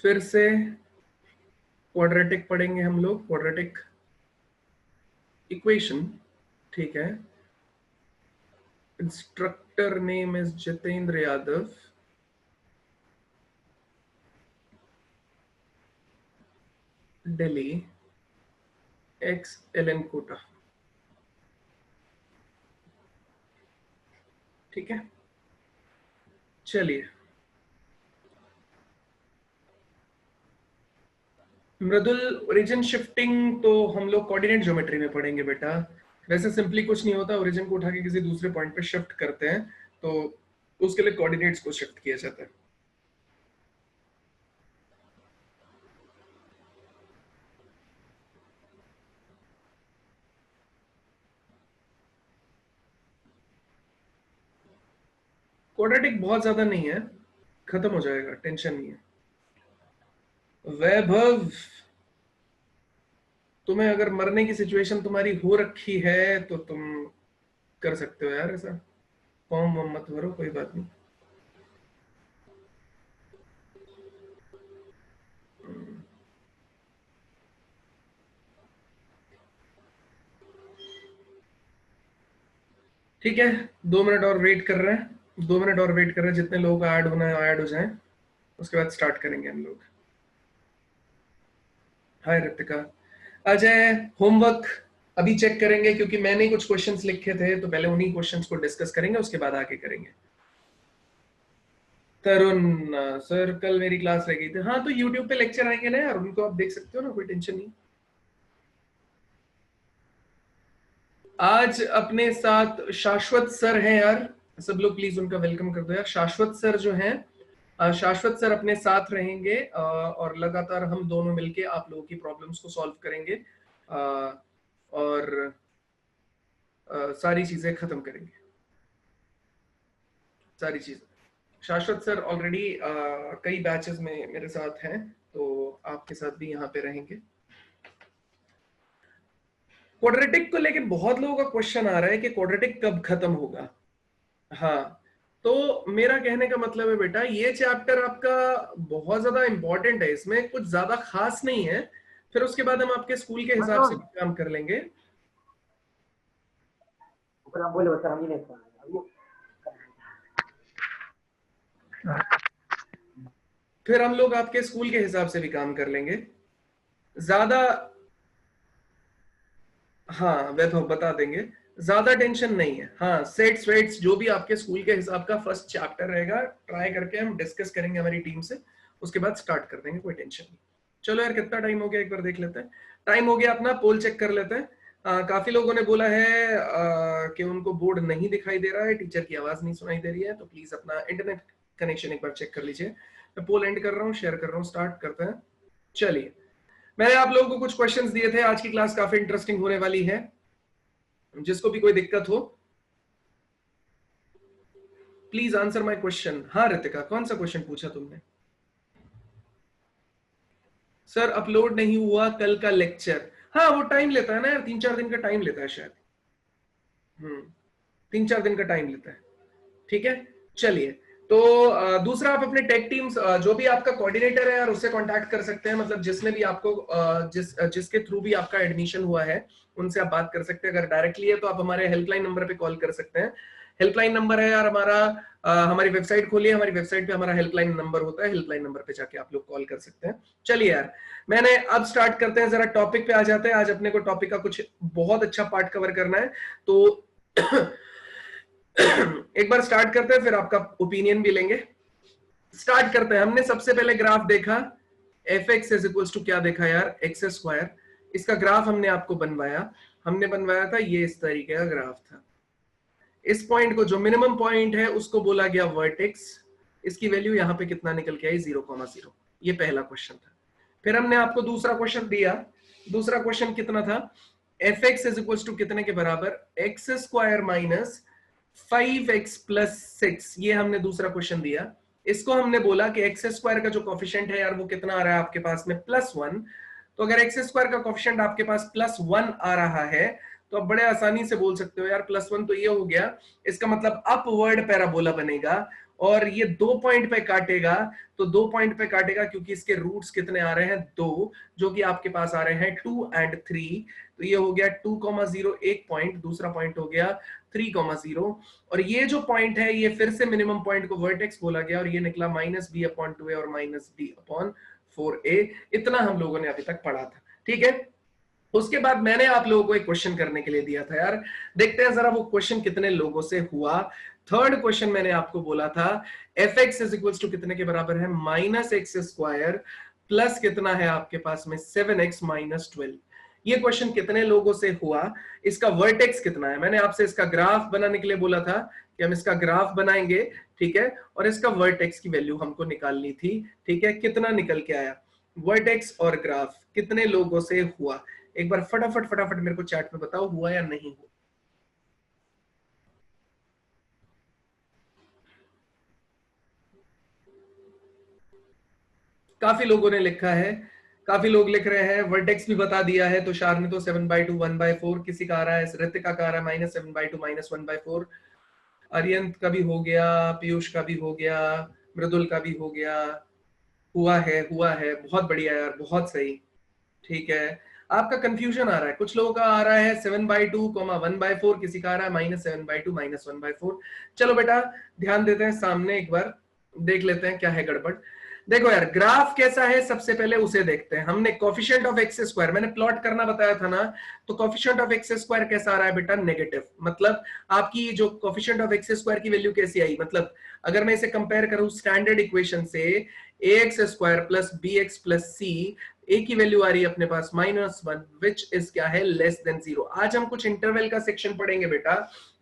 फिर से क्वाड्रेटिक पढ़ेंगे हम लोग, क्वाड्रेटिक इक्वेशन, ठीक है। Instructor name is Jitendra Yadav, Delhi, ex Allen Kota, ठीक है। चलिए, मृदुल ओरिजिन शिफ्टिंग तो हम लोग कोऑर्डिनेट ज्योमेट्री में पढ़ेंगे बेटा। वैसे सिंपली कुछ नहीं होता, ओरिजिन को उठा के किसी दूसरे पॉइंट पे शिफ्ट करते हैं तो उसके लिए कोऑर्डिनेट्स को शिफ्ट किया जाता है। क्वाड्रेटिक बहुत ज्यादा नहीं है, खत्म हो जाएगा, टेंशन नहीं है। वैभव, तुम्हें अगर मरने की सिचुएशन तुम्हारी हो रखी है तो तुम कर सकते हो यार, ऐसा फॉर्म वॉर्म मत भरो, कोई बात नहीं। ठीक है, 2 मिनट और वेट कर रहे हैं, 2 मिनट और वेट कर रहे हैं, जितने लोगों का ऐड होना है ऐड हो जाए, उसके बाद स्टार्ट करेंगे हम लोग। हाय रितिका। अजय, होमवर्क अभी चेक करेंगे क्योंकि मैंने कुछ क्वेश्चंस लिखे थे, तो पहले उन्हीं क्वेश्चंस को डिस्कस करेंगे, उसके बाद आगे करेंगे। तरुण सर, कल मेरी क्लास रह गई थी। हाँ, तो यूट्यूब पे लेक्चर आएंगे ना यार, उनको आप देख सकते हो ना, कोई टेंशन नहीं। आज अपने साथ शाश्वत सर हैं यार, सब लोग प्लीज उनका वेलकम कर दो यार। शाश्वत सर जो हैं, शाश्वत सर अपने साथ रहेंगे और लगातार हम दोनों मिलके आप लोगों की प्रॉब्लम्स को सॉल्व करेंगे और सारी चीजें खत्म करेंगे, सारी चीजें। शाश्वत सर ऑलरेडी कई बैचेस में मेरे साथ हैं, तो आपके साथ भी यहाँ पे रहेंगे। क्वाड्रेटिक को लेके बहुत लोगों का क्वेश्चन आ रहा है कि क्वाड्रेटिक कब खत्म होगा। हाँ, तो मेरा कहने का मतलब है बेटा, ये चैप्टर आपका बहुत ज्यादा इंपॉर्टेंट है, इसमें कुछ ज्यादा खास नहीं है, फिर उसके बाद हम आपके स्कूल के हिसाब से काम कर लेंगे। फिर हम लोग आपके स्कूल के हिसाब से भी काम कर लेंगे ज्यादा। हाँ, वैभव बता देंगे, ज्यादा टेंशन नहीं है। हाँ, सेट्स वेट्स जो भी आपके स्कूल के हिसाब का फर्स्ट चैप्टर रहेगा, ट्राई करके हम डिस्कस करेंगे हमारी टीम से, उसके बाद स्टार्ट कर देंगे, कोई टेंशन नहीं। चलो यार, कितना टाइम हो गया एक बार देख लेते हैं। टाइम हो गया अपना, पोल चेक कर लेते हैं। काफी लोगों ने बोला है कि उनको बोर्ड नहीं दिखाई दे रहा है, टीचर की आवाज नहीं सुनाई दे रही है, तो प्लीज अपना इंटरनेट कनेक्शन एक बार चेक कर लीजिए। मैं पोल एंड कर रहा हूँ, शेयर कर रहा हूँ, स्टार्ट करते हैं। चलिए, मैंने आप लोगों को कुछ क्वेश्चंस दिए थे, आज की क्लास काफी इंटरेस्टिंग होने वाली है। जिसको भी कोई दिक्कत हो प्लीज आंसर माय क्वेश्चन। हाँ रितिका, कौन सा क्वेश्चन पूछा तुमने? सर अपलोड नहीं हुआ कल का लेक्चर। हाँ, वो टाइम लेता है ना यार, 3-4 दिन का टाइम लेता है शायद। 3-4 दिन का टाइम लेता है, ठीक है। चलिए, तो दूसरा, आप अपने टेक टीम्स, जो भी आपका कोऑर्डिनेटर है यार, उससे कांटेक्ट कर सकते हैं, मतलब जिसने भी आपको जिसके थ्रू भी आपका एडमिशन हुआ है, उनसे आप बात कर सकते हैं। अगर डायरेक्टली है तो आप हमारे हेल्पलाइन नंबर पे कॉल कर सकते हैं। हेल्पलाइन नंबर है यार हमारा, हमारी वेबसाइट खोलिए, हमारी वेबसाइट पे हमारा हेल्पलाइन नंबर होता है, हेल्पलाइन नंबर पे जाके आप लोग कॉल कर सकते हैं। चलिए यार, मैंने अब स्टार्ट करते हैं, जरा टॉपिक पे आ जाते हैं। आज अपने को टॉपिक का कुछ बहुत अच्छा पार्ट कवर करना है, तो एक बार स्टार्ट करते हैं, फिर आपका ओपिनियन भी लेंगे। स्टार्ट करते हैं। हमने सबसे पहले ग्राफ देखा, f x is equal to क्या देखा यार, एक्स स्क्वायर। इसका ग्राफ हमने आपको बनवाया, हमने बनवाया था, ये इस तरीके का ग्राफ था। इस पॉइंट को, जो मिनिमम पॉइंट है, उसको बोला गया वर्टेक्स। इसकी वैल्यू यहाँ पे कितना निकल के आई, 0,0। ये पहला क्वेश्चन था। फिर हमने आपको दूसरा क्वेश्चन दिया। दूसरा क्वेश्चन कितना था, f x is equal to कितने के बराबर, x square minus 5x plus 6। ये हमने दूसरा क्वेश्चन दिया। इसको हमने बोला कि एक्स स्क्वायर का जो कोफिशिएंट है यार, वो कितना आ रहा है आपके पास में, +1। तो अगर एक्स स्क्वायर का कोफिशिएंट आपके पास +1 आ रहा है, तो आप बड़े आसानी से बोल सकते हो यार +1 तो ये हो गया, इसका मतलब अपवर्ड पैराबोला बनेगा और ये 2 पॉइंट पे काटेगा, तो 2 पॉइंट पे काटेगा क्योंकि इसके रूट्स कितने आ रहे हैं 2, जो कि आपके पास आ रहे हैं 2 एंड 3, तो ये हो गया 2,0 एक पॉइंट, दूसरा पॉइंट हो गया 3,0 और ये जो पॉइंट है ये फिर से मिनिमम पॉइंट को वर्टेक्स बोला गया और ये निकला -b/2a और -d/4a। इतना हम लोगों ने अभी तक पढ़ा था, ठीक है। उसके बाद मैंने आप लोगों को एक क्वेश्चन करने के लिए दिया था यार, देखते हैं जरा वो क्वेश्चन कितने लोगों से हुआ। थर्ड क्वेश्चन मैंने आपको बोला था f(x) इज इक्वल टू कितने के बराबर है, -x² प्लस कितना है आपके पास में 7x - 12। ये क्वेश्चन कितने लोगों से हुआ, इसका वर्टेक्स कितना है, मैंने आपसे इसका ग्राफ बनाने के लिए बोला था कि हम इसका ग्राफ बनाएंगे, ठीक है, और इसका वर्टेक्स की वैल्यू हमको निकालनी थी, ठीक है। कितना निकल के आया वर्टेक्स और ग्राफ, कितने लोगों से हुआ, एक बार फटाफट फटाफट मेरे को चैट में बताओ हुआ या नहीं हुआ। काफी लोगों ने लिखा है, काफी लोग लिख रहे हैं, वर्टेक्स भी बता दिया है, तो शार ने तो 7/2 1/4, किसी का आ रहा है, ऋतिका का आ रहा है -7/2 -1/4, अरियंत का भी हो गया, पीयूष का भी हो गया, मृदुल का भी हो गया, हुआ है, बहुत बढ़िया यार, बहुत सही, ठीक है। आपका कंफ्यूजन आ रहा है, कुछ लोगों का आ रहा है 7/2, 1/4, किसी का आ रहा है -7/2 -1/4। चलो बेटा ध्यान देते हैं सामने, एक बार देख लेते हैं क्या है गड़बड़। देखो यार ग्राफ कैसा है, सबसे पहले उसे देखते हैं। हमने कोफिशिएंट ऑफ एक्स स्क्वायर मैंने प्लॉट करना बताया था ना, तो कोफिशिएंट ऑफ एक्स स्क्वायर कैसा आ रहा है बेटा, नेगेटिव। मतलब आपकी जो कोफिशिएंट ऑफ एक्स स्क्वायर की वैल्यू कैसी आई, मतलब अगर मैं इसे कंपेयर करूं स्टैंडर्ड इक्वेशन से, ax² plus bx plus c, a की वैल्यू आ रही है अपने पास -1, विच इज क्या है, लेस देन 0। आज हम कुछ इंटरवल का सेक्शन पढ़ेंगे बेटा,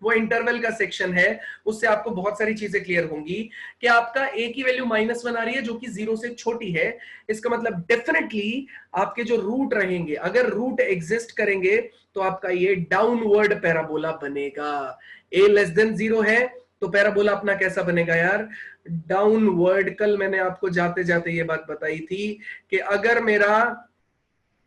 वो इंटरवल का सेक्शन है, उससे आपको बहुत सारी चीजें क्लियर होंगी कि आपका a की वैल्यू -1 आ रही है जो कि 0 से छोटी है। इसका मतलब डेफिनेटली आपके जो रूट रहेंगे, अगर रूट एग्जिस्ट करेंगे तो आपका ये डाउनवर्ड पैराबोला बनेगा। a लेस देन 0 है तो पैराबोला अपना कैसा बनेगा यार, डाउनवर्ड। कल मैंने आपको जाते जाते ये बात बताई थी कि अगर मेरा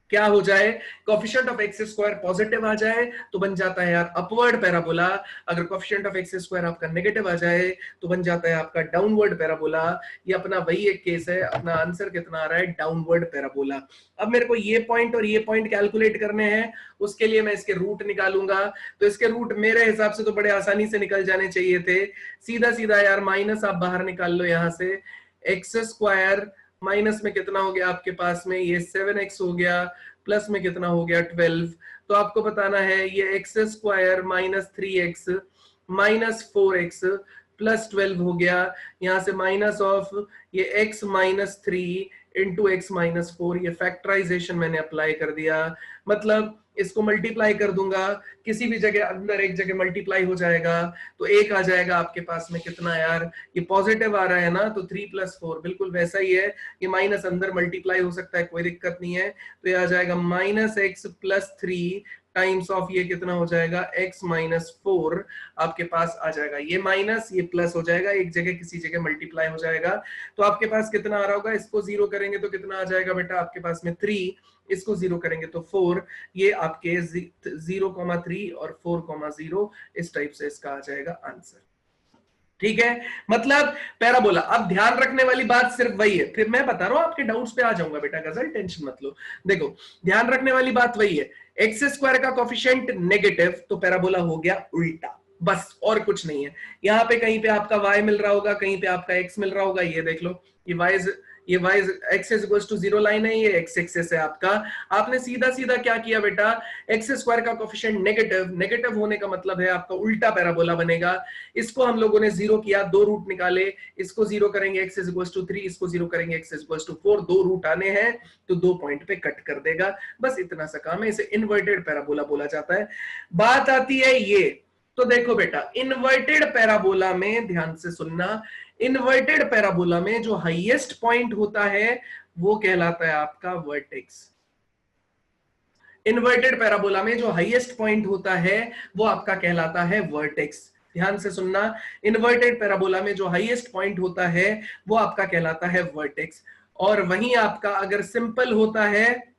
क्या हो जाए, coefficient of X square positive आ जाए तो बन जाता है यार अपवर्ड पैराबोला, अगर कोफिशिएंट ऑफ एक्स स्क्वायर आपका नेगेटिव आ जाए तो बन जाता है आपका डाउनवर्ड पैराबोला। ये अपना वही एक केस है, अपना आंसर कितना आ रहा है, डाउनवर्ड पैराबोला। अब मेरे को ये पॉइंट और ये पॉइंट कैलकुलेट करने हैं, उसके लिए मैं इसके रूट निकालूंगा, तो इसके रूट मेरे हिसाब से तो बड़े आसानी से निकल जाने चाहिए थे, सीधा सीधा यार माइनस आप बाहर निकाल लो यहां से, एक्स स्क्वायर माइनस में कितना हो गया आपके पास में, ये 7x हो गया, प्लस में कितना हो गया 12। तो आपको बताना है ये x square -3x -4x plus 12 हो गया, यहां से माइनस ऑफ ये x -3 इंटू x -4, ये फैक्टराइजेशन मैंने अप्लाई कर दिया, मतलब इसको मल्टीप्लाई कर दूंगा, किसी भी जगह अंदर एक जगह मल्टीप्लाई हो जाएगा तो एक आ जाएगा आपके पास में कितना यार, ये पॉजिटिव आ रहा है ना, तो 3 + 4 बिल्कुल वैसा ही है, ये माइनस अंदर मल्टीप्लाई हो सकता है, कोई दिक्कत नहीं है, तो ये आ जाएगा -x + 3 टाइम्स ऑफ ये कितना हो जाएगा x -4 आपके पास आ जाएगा, ये माइनस ये प्लस हो जाएगा, एक जगह किसी जगह मल्टीप्लाई हो जाएगा, तो आपके पास कितना आ रहा होगा, इसको 0 करेंगे तो कितना आ जाएगा बेटा आपके पास में 3, इसको 0 करेंगे तो 4, ये आपके 0,3 और 4,0 इस टाइप से इसका आ जाएगा आंसर, ठीक है। मतलब पैराबोला। अब ध्यान रखने वाली बात सिर्फ वही है, फिर मैं बता रहा हूं आपके डाउट्स पे आ जाऊंगा बेटा गजल, टेंशन मत लो। देखो ध्यान रखने वाली बात वही है, एक्स स्क्वायर का कोफिशिएंट नेगेटिव तो पैराबोला हो गया उल्टा, बस और कुछ नहीं है। यहाँ पे कहीं पे आपका y मिल रहा होगा, कहीं पे आपका x मिल रहा होगा, ये देख लो, ये y x is equal to 0 line है, ये x एक्सिस है आपका। आपने सीधा सीधा क्या किया बेटा, एक्स स्क्वायर का कोफिशिएंट नेगेटिव होने का मतलब है आपका उल्टा पैराबोला बनेगा। इसको हम लोगों ने 0 किया, 2 रूट निकाले, इसको 0 करेंगे x इज इक्वल टू 3, इसको 0 करेंगे x is equal to 4, 2 root आने हैं तो 2 पॉइंट पे कट कर देगा, बस इतना सा काम है, इसे इन्वर्टेड पैराबोला बोला जाता है। बात आती है ये, तो देखो बेटा इन्वर्टेड पैराबोला में ध्यान से सुनना, इन्वर्टेड पैराबोला में जो हाईएस्ट पॉइंट होता है वो कहलाता है आपका वर्टेक्स। इन्वर्टेड पैराबोला में जो हाईएस्ट पॉइंट होता है वो आपका कहलाता है वर्टेक्स। ध्यान से सुनना, इन्वर्टेड पैराबोला में जो हाईएस्ट पॉइंट होता है वो आपका कहलाता है वर्टेक्स। और वहीं आपका अगर सिंपल होता है,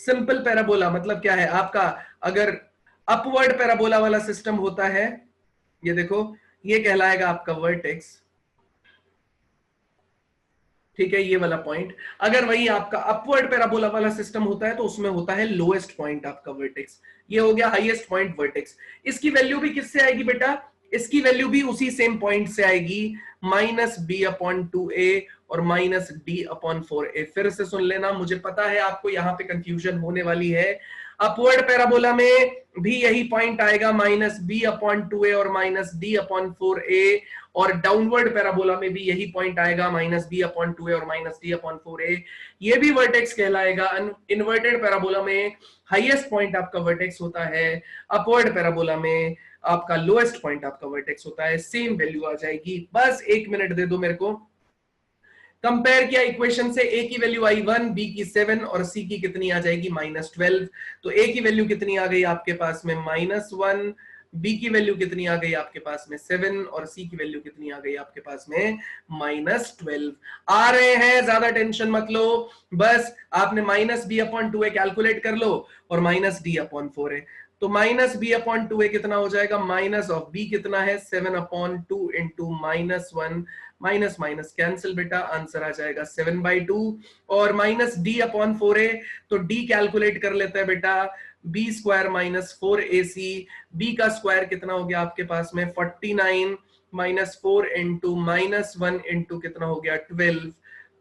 सिंपल पैराबोला मतलब क्या है आपका, अगर अपवर्ड पैराबोला वाला सिस्टम होता है, ये देखो, ये कहलाएगा आपका वर्टेक्स, ठीक है, ये वाला पॉइंट। अगर वही आपका अपवर्ड पैराबोला वाला सिस्टम होता है तो उसमें होता है लोएस्ट पॉइंट आपका वर्टेक्स, ये हो गया हाईएस्ट पॉइंट वर्टेक्स। इसकी वैल्यू भी किससे आएगी बेटा, इसकी वैल्यू भी उसी सेम पॉइंट से आएगी, -b/2a और -d/4a। फिर से सुन लेना, मुझे पता है आपको यहां पे कंफ्यूजन होने वाली है। अपवर्ड पैराबोला में भी यही पॉइंट आएगा, -b/2a और -d/4a, और डाउनवर्ड पैराबोला में भी यही पॉइंट आएगा, -b/2a और -d/4a। ये भी वर्टेक्स कहलाएगा। इन्वर्टेड पैराबोला में हाईएस्ट पॉइंट आपका वर्टेक्स होता है, अपवर्ड पैराबोला में आपका लोएस्ट पॉइंट आपका वर्टेक्स होता है। सेम वैल्यू आ जाएगी। बस 1 मिनट दे दो मेरे को। कंपेयर किया इक्वेशन से, ए की वैल्यू आई 1, बी की 7 और सी की कितनी आ जाएगी -12। तो ए की वैल्यू कितनी आ गई आपके पास में -1, बी की वैल्यू कितनी आ गई आपके पास में 7 और सी की वैल्यू कितनी आ गई आपके पास में -12 आ रहे हैं। ज्यादा टेंशन मत लो, बस आपने -b/2a कैलकुलेट कर लो और -d/4a। तो -b/2a कितना हो जाएगा, माइनस ऑफ b कितना है 7/2 इंटू -1, माइनस माइनस कैंसिल बेटा, आंसर आ जाएगा 7/2 और -d/4a। तो d कैलकुलेट कर लेते हैं बेटा, b स्क्वायर -4ac, b का स्क्वायर कितना हो गया आपके पास में 49, -4 इंटू -1 इंटू कितना हो गया 12।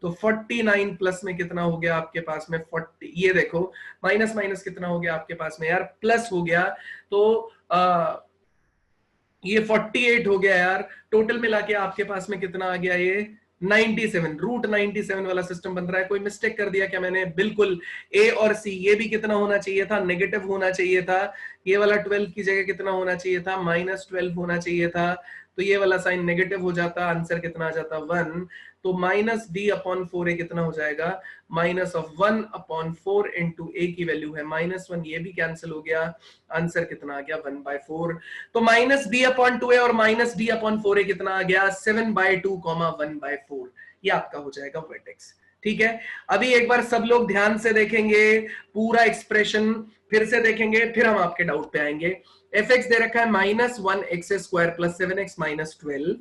तो 49 प्लस में कितना हो गया आपके पास में 40, ये देखो माइनस माइनस कितना हो गया आपके पास में यार, प्लस हो गया। तो ये 48 हो गया यार। टोटल मिला के आपके पास में कितना आ गया, ये 97, √97 वाला सिस्टम बन रहा है। कोई मिस्टेक कर दिया क्या मैंने? बिल्कुल। ए और सी ये भी कितना होना चाहिए था, नेगेटिव होना चाहिए था। ये वाला 12 की जगह कितना होना चाहिए था, -12 होना चाहिए था। तो ये वाला साइन नेगेटिव हो जाता, आंसर कितना आ जाता 1। तो -d/4a कितना हो जाएगा, -1/4 इंटू ए की वैल्यू है -1, ये भी कैंसिल हो गया, आंसर कितना आ गया 1/4। तो -b/2a और -d/4a कितना आ गया 7/2, 1/4। ये आपका हो जाएगा वर्टेक्स। ठीक है, अभी एक बार सब लोग ध्यान से देखेंगे पूरा एक्सप्रेशन, फिर से देखेंगे, फिर हम आपके डाउट पे आएंगे। fx दे रखा है -1x² + 7x - 12।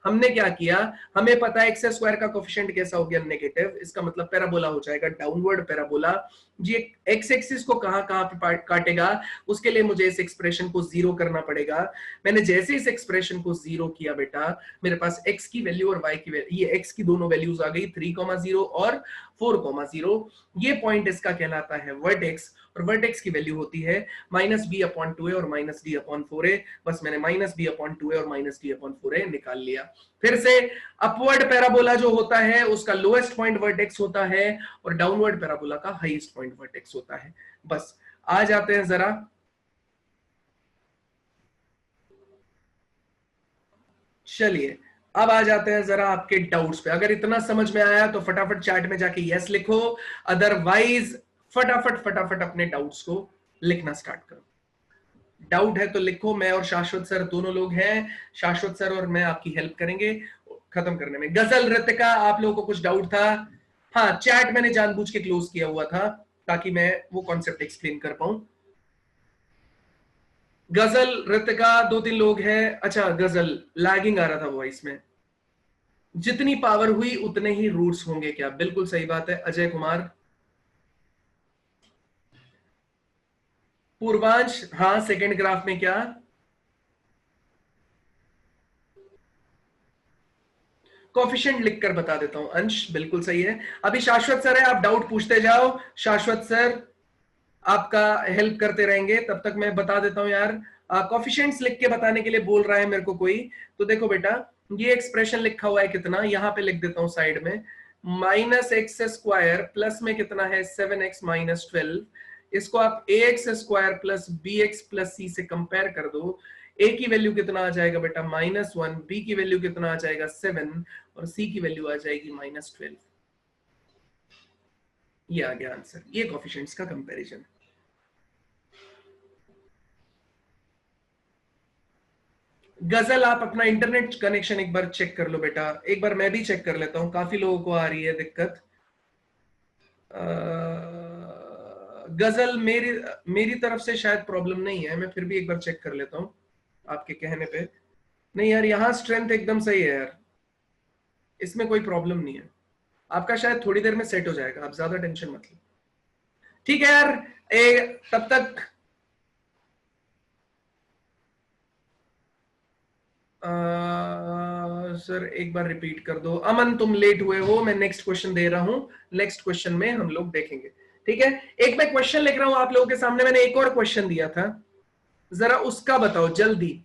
हमने क्या किया, हमें पता है x स्क्वायर का कोफिशिएंट कैसा हो गया, नेगेटिव। इसका मतलब पैराबोला हो जाएगा डाउनवर्ड पैराबोला। जी, एक्स एक्सिस को कहां कहां पे काटेगा, उसके लिए मुझे इस एक्सप्रेशन को 0 करना पड़ेगा। मैंने जैसे इस एक्सप्रेशन को 0 किया बेटा, मेरे पास x की वैल्यू और y की वैल्यू, ये x की दोनों वैल्यूज आ गई 3,0 और 4,0। ये पॉइंट इसका कहलाता है वर्टेक्स, और वर्टेक्स की वैल्यू होती है -b/2a और -d/4a। बस मैंने -b/2a और -d/4a निकाल लिया। फिर से, अपवर्ड पैराबोला जो होता है उसका लोएस्ट पॉइंट वर्टेक्स होता है और डाउनवर्ड पैराबोला का हाईएस्ट पॉइंट वर्टेक्स होता है। बस आ जाते हैं जरा, चलिए अब आ जाते हैं जरा आपके डाउट्स पे। अगर इतना समझ में आया तो फटाफट चैट में जाके यस लिखो, अदरवाइज फटाफट फटाफट अपने डाउट्स को लिखना स्टार्ट करो। डाउट है तो लिखो, मैं और शाश्वत सर दोनों लोग हैं, शाश्वत सर और मैं आपकी हेल्प करेंगे खत्म करने में। गजल, रितिका, आप लोगों को कुछ डाउट था? हाँ, चैट मैंने जानबूझ के क्लोज किया हुआ था ताकि मैं वो कॉन्सेप्ट एक्सप्लेन कर पाऊं। गजल, रितिका, 2-3 लोग हैं। अच्छा, गजल लैगिंग आ रहा था वॉइस में। जितनी पावर हुई उतने ही रूट्स होंगे क्या? बिल्कुल सही बात है। अजय कुमार, पूर्वांश, हाँ सेकंड ग्राफ में क्या? कोफिशिएंट लिखकर बता देता हूं। अंश बिल्कुल सही है। अभी शाश्वत सर है, आप डाउट पूछते जाओ। शाश्वत सर आपका हेल्प करते रहेंगे, तब तक मैं बता देता हूं यार। कोफिशिएंट्स लिख के बताने के लिए बोल रहा है मेरे को कोई, तो देखो बेटा, ये एक्सप्रेशन लिखा हुआ है कितना, यहां पे लिख देता हूं साइड में, -x² प्लस में कितना है 7x - 12। इसको आप ax² + bx + c से कंपेयर कर दो। a की वैल्यू कितना आ जाएगा बेटा -1, b की वैल्यू कितना आ जाएगा 7 और c की वैल्यू आ जाएगी -12। ये आ गया आंसर, ये कोफिशिएंट्स का कंपैरिजन। गजल, आप अपना इंटरनेट कनेक्शन एक बार चेक कर लो बेटा, एक बार मैं भी चेक कर लेता हूं, काफी लोगों को आ रही है दिक्कत। गजल मेरी तरफ से शायद प्रॉब्लम नहीं है, मैं फिर भी एक बार चेक कर लेता हूं आपके कहने पे। नहीं यार, यहाँ स्ट्रेंथ एकदम सही है यार, इसमें कोई प्रॉब्लम नहीं है। आपका शायद थोड़ी देर में सेट हो जाएगा, आप ज्यादा टेंशन मत लो। ठीक है यार, तब तक सर एक बार रिपीट कर दो। अमन तुम लेट हुए हो, मैं नेक्स्ट क्वेश्चन दे रहा हूं, नेक्स्ट क्वेश्चन में हम लोग देखेंगे। ठीक है, एक मैं क्वेश्चन लिख रहा हूं आप लोगों के सामने, मैंने एक और क्वेश्चन दिया था, जरा उसका बताओ जल्दी।